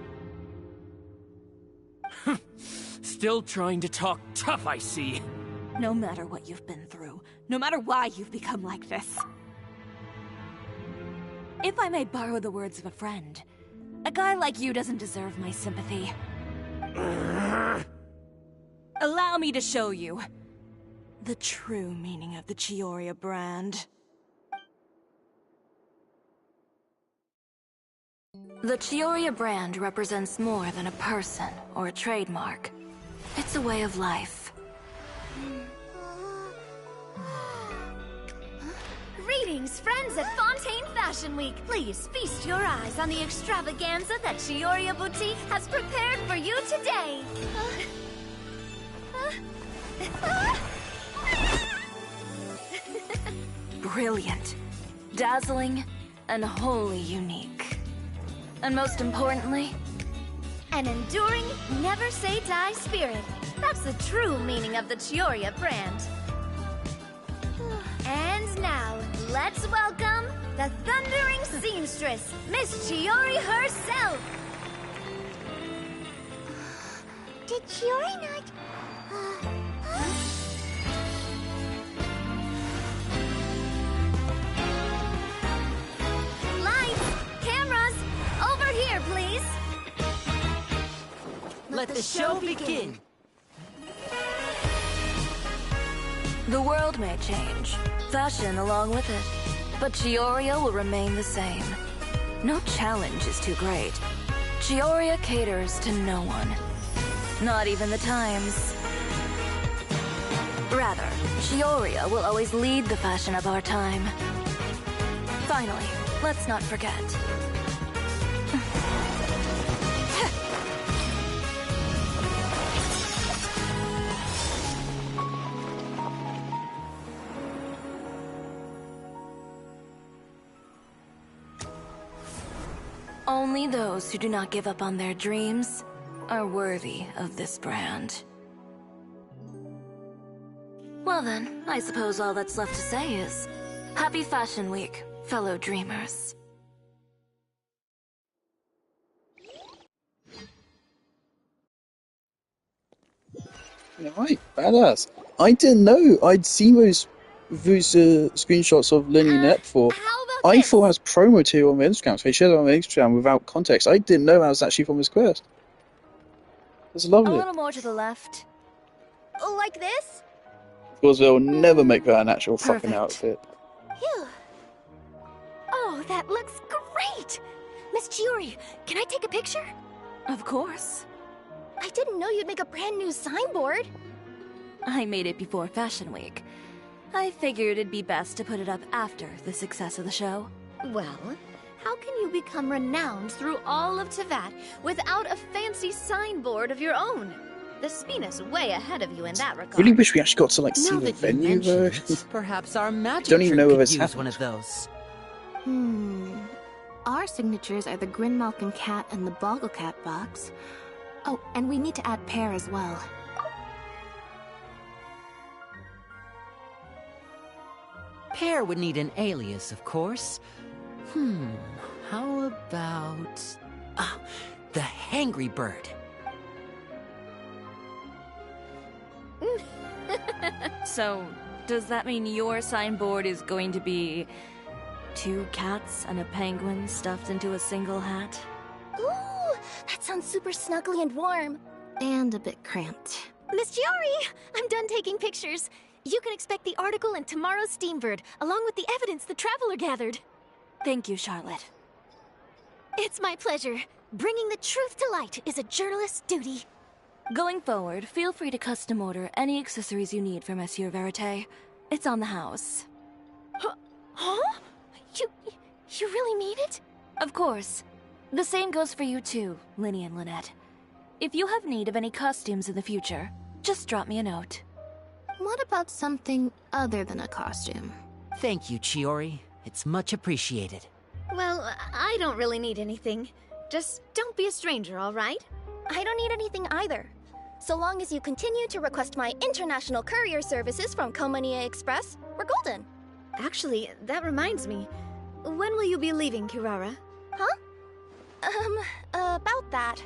Still trying to talk tough, I see. No matter what you've been through, no matter why you've become like this. If I may borrow the words of a friend, a guy like you doesn't deserve my sympathy. Allow me to show you the true meaning of the Chioria brand. The Chioria brand represents more than a person or a trademark. It's a way of life. Greetings, friends at Fontaine Fashion Week. Please feast your eyes on the extravaganza that Chioria Boutique has prepared for you today. Brilliant, dazzling, and wholly unique. And most importantly, an enduring, never-say-die spirit. That's the true meaning of the Chioria brand. And now, let's welcome the thundering seamstress, Miss Chiori herself! Did Chiori not... Lights! Cameras! Over here, please! Let the show begin! The world may change, fashion along with it, but Chioria will remain the same. No challenge is too great. Chioria caters to no one. Not even the times. Rather, Chioria will always lead the fashion of our time. Finally, let's not forget. Only those who do not give up on their dreams are worthy of this brand. Well then, I suppose all that's left to say is, Happy Fashion Week, fellow dreamers. Right, badass. I didn't know. I'd seen those screenshots of Lenny and Ep before. I thought it was promo material on my Instagram, so they shared it on my Instagram without context. I didn't know I was actually from this quest. That's A lovely. little more to the left. Like this? Of course, they'll never make that an actual fucking outfit. Phew. Oh, that looks great! Miss Chiori, can I take a picture? Of course. I didn't know you'd make a brand new signboard. I made it before Fashion Week. I figured it'd be best to put it up after the success of the show. Well, how can you become renowned through all of Teyvat without a fancy signboard of your own? The Spina's way ahead of you in that regard. Really wish we actually got to like see Now the that you venue mention though. it, perhaps our magic Don't even trick know if could it's use happened. one of those. Our signatures are the Grinmalkin cat and the Bogglecat box. Oh, and we need to add Pear as well. Pear would need an alias, of course. How about... the Hangry Bird. So, does that mean your signboard is going to be 2 cats and a penguin stuffed into a single hat? Ooh, that sounds super snuggly and warm. And a bit cramped. Miss Chiori, I'm done taking pictures. You can expect the article in tomorrow's Steambird, along with the evidence the Traveler gathered. Thank you, Charlotte. It's my pleasure. Bringing the truth to light is a journalist's duty. Going forward, feel free to custom order any accessories you need for Monsieur Verite. It's on the house. Huh? You really mean it? Of course. The same goes for you too, Linny and Lynette. If you have need of any costumes in the future, just drop me a note. What about something other than a costume? Thank you, Chiori. It's much appreciated. Well, I don't really need anything. Just don't be a stranger, all right? I don't need anything either. So long as you continue to request my international courier services from Komania Express, we're golden. Actually, that reminds me. When will you be leaving, Kirara? Huh? About that.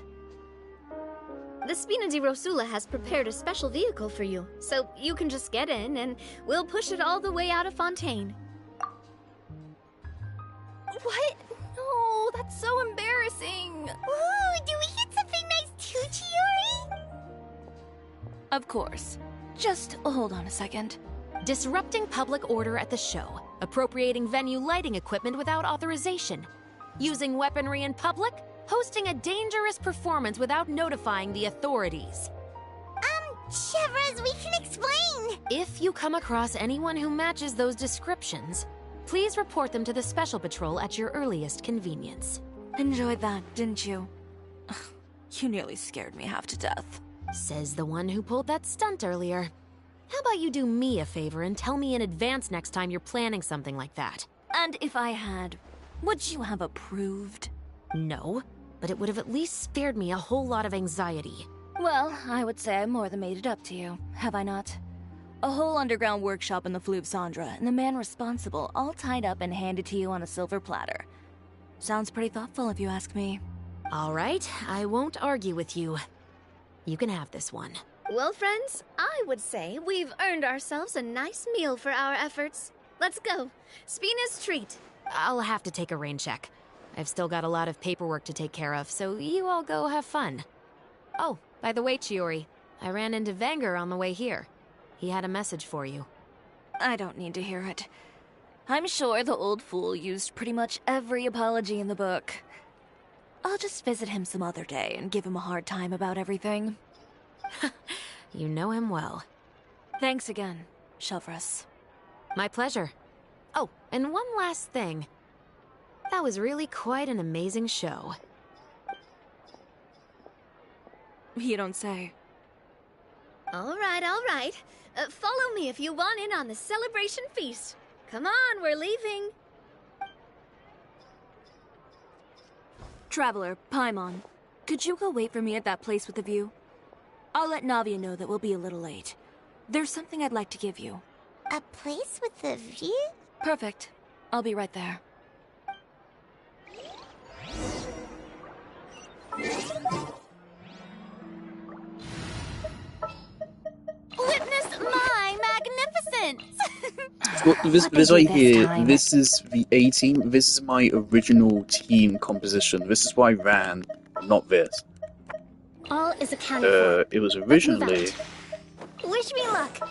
The Spina di Rosula has prepared a special vehicle for you, so you can just get in and we'll push it all the way out of Fontaine. What? No, that's so embarrassing. Ooh, do we get something nice too, Chiori? Of course. Just hold on a second. Disrupting public order at the show, appropriating venue lighting equipment without authorization, using weaponry in public, hosting a dangerous performance without notifying the authorities. Chevras, we can explain! If you come across anyone who matches those descriptions, please report them to the Special Patrol at your earliest convenience. Enjoyed that, didn't you? You nearly scared me half to death. Says the one who pulled that stunt earlier. How about you do me a favor and tell me in advance next time you're planning something like that? And if I had, would you have approved? No, but it would have at least spared me a whole lot of anxiety. Well, I would say I more than made it up to you, have I not? A whole underground workshop in the Fleuve Cendre, and the man responsible all tied up and handed to you on a silver platter. Sounds pretty thoughtful if you ask me. All right, I won't argue with you. You can have this one. Well, friends, I would say we've earned ourselves a nice meal for our efforts. Let's go. Spina's treat. I'll have to take a rain check. I've still got a lot of paperwork to take care of, so you all go have fun. Oh, by the way, Chiori, I ran into Vanger on the way here. He had a message for you. I don't need to hear it. I'm sure the old fool used pretty much every apology in the book. I'll just visit him some other day and give him a hard time about everything. You know him well. Thanks again, Chevras. My pleasure. Oh, and one last thing. That was really quite an amazing show. You don't say. All right, all right. Follow me if you want in on the celebration feast. Come on, we're leaving. Traveler, Paimon, could you go wait for me at that place with the view? I'll let Navia know that we'll be a little late. There's something I'd like to give you. A place with a view? Perfect. I'll be right there. Well, this What they do right this here, time. this is the A team. This is my original team composition. This is why I ran, not this. All is accounted for. It was Let's move originally. out. Wish me luck.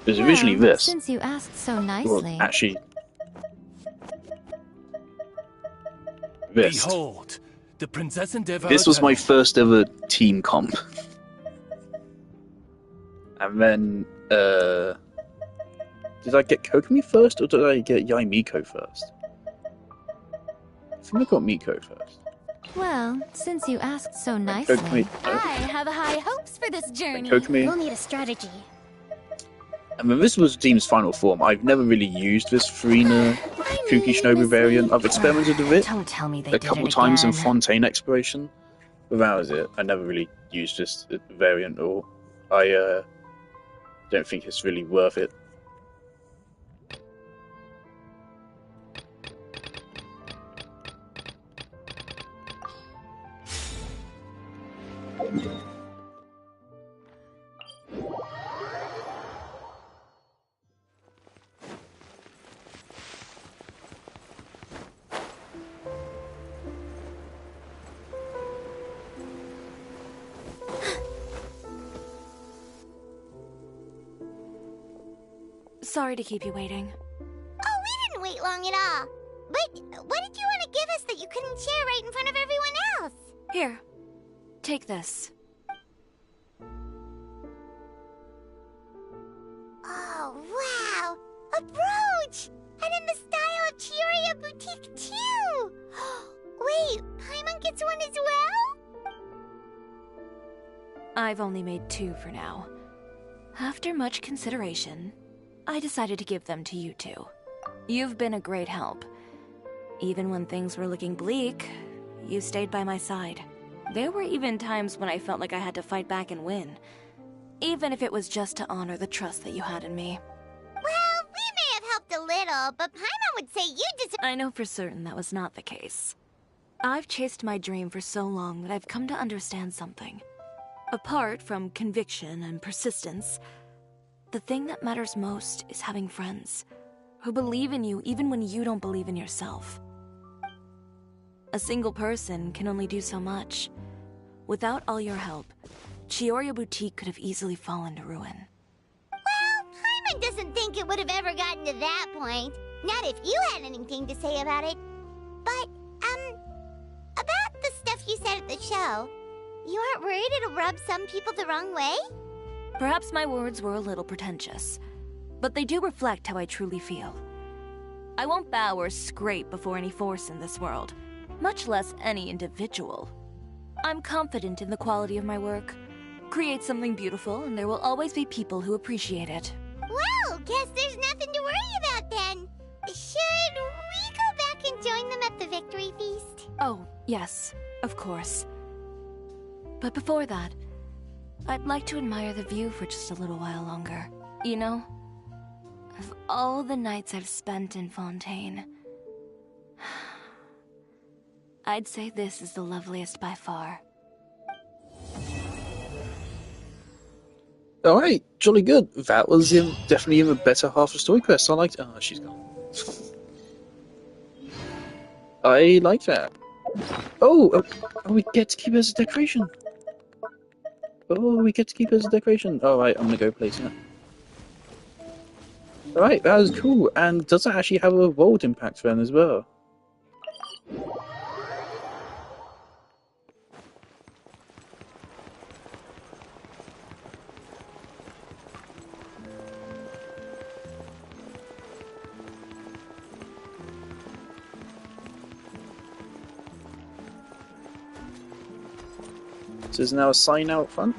It was originally Well, this. since you asked so Well, nicely. actually, this. Behold, the Princess Endeavor. This was my first ever team comp. And then, did I get Kokomi first, or did I get Yai Miko first? I think I got Miko first. Well, since you asked so nicely. Kokomi, no. I have high hopes for this journey. Kokomi. We'll need a strategy. And then this was Team's final form. I've never really used this Farina Kuki Shinobu variant. I've experimented with it Don't tell me they a did couple it times in again. Fontaine Exploration, but that was it. I never really used this variant, or I don't think it's really worth it. Sorry to keep you waiting. Oh, we didn't wait long at all. But what did you want to give us that you couldn't share right in front of everyone else? Here, take this. Oh, wow! A brooch! And in the style of Chiyoria Boutique, too! Wait, Paimon gets one as well? I've only made 2 for now. After much consideration, I decided to give them to you two. You've been a great help. Even when things were looking bleak, you stayed by my side. There were even times when I felt like I had to fight back and win, even if it was just to honor the trust that you had in me. Well, we may have helped a little, but Paimon would say you deserve— I know for certain that was not the case. I've chased my dream for so long that I've come to understand something. Apart from conviction and persistence, the thing that matters most is having friends who believe in you even when you don't believe in yourself. A single person can only do so much. Without all your help, Chiyoria Boutique could have easily fallen to ruin. Well, Paimon doesn't think it would have ever gotten to that point. Not if you had anything to say about it. But, about the stuff you said at the show, you aren't worried it'll rub some people the wrong way? Perhaps my words were a little pretentious, but they do reflect how I truly feel. I won't bow or scrape before any force in this world, much less any individual. I'm confident in the quality of my work. Create something beautiful, and there will always be people who appreciate it. Well, guess there's nothing to worry about then. Should we go back and join them at the victory feast? Oh, yes, of course. But before that, I'd like to admire the view for just a little while longer. You know, of all the nights I've spent in Fontaine, I'd say this is the loveliest by far. Alright, jolly good. That was definitely in the better half of Story Quest. I liked it. Oh, she's gone. I like that. Oh, we get to keep it as a decoration. Oh, we get to keep it as a decoration. Alright, I'm gonna go place it. Alright, that was cool. And does that actually have a world impact then as well? So there's now a sign out front.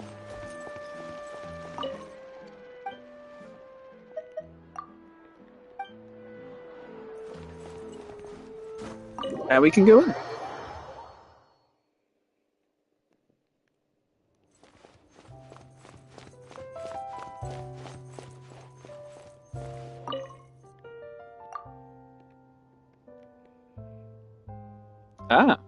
And we can go in. Ah.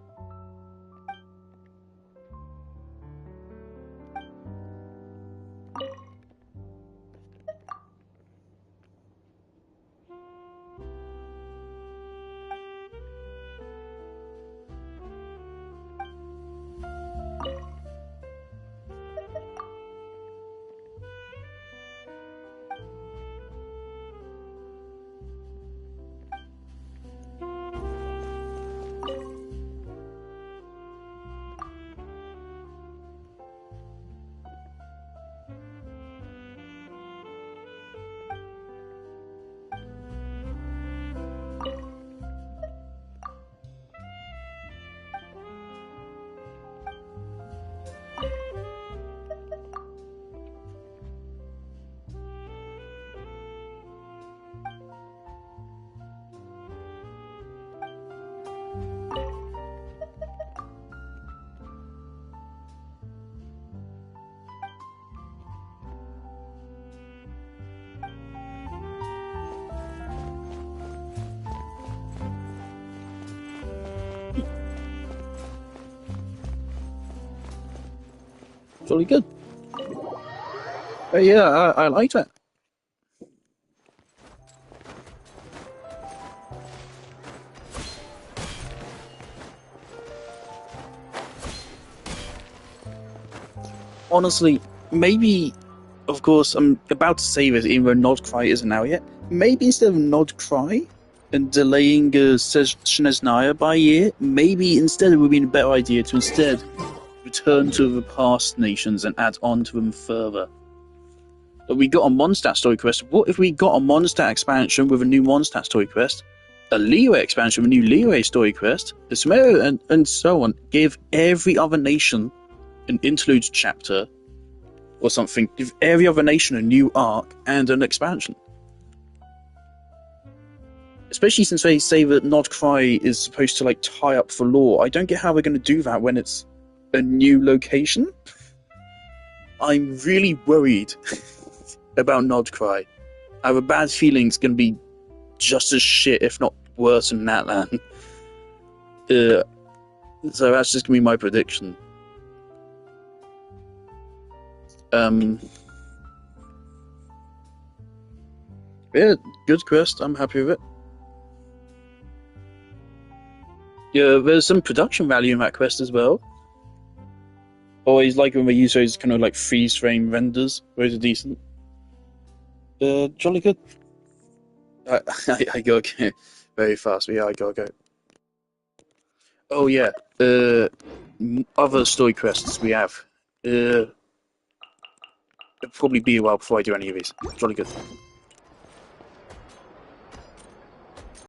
Jolly good. But yeah, I liked it. Honestly, maybe, of course, I'm about to say this, even though Nod Cry isn't out yet. Maybe instead of Nod Cry and delaying Snezhnaya by a year, maybe instead it would be a better idea to instead return to the past nations and add on to them further. But we got a Mondstadt story quest. What if we got a Mondstadt expansion with a new Mondstadt story quest? A Liyue expansion with a new Liyue story quest? A Sumeru and so on. Give every other nation an interlude chapter or something. Give every other nation a new arc and an expansion. Especially since they say that Nod Cry is supposed to like tie up for lore. I don't get how they're going to do that when it's a new location. I'm really worried about Nod Cry. I have a bad feeling it's going to be just as shit, if not worse than Natlan. So that's just going to be my prediction. Yeah, good quest. I'm happy with it. Yeah, there's some production value in that quest as well. Always like when they use those kind of like freeze frame renders. Those are decent. Jolly good. I gotta go very fast, but yeah, I gotta go. Oh yeah, other story quests we have. It'll probably be a while before I do any of these. Jolly good.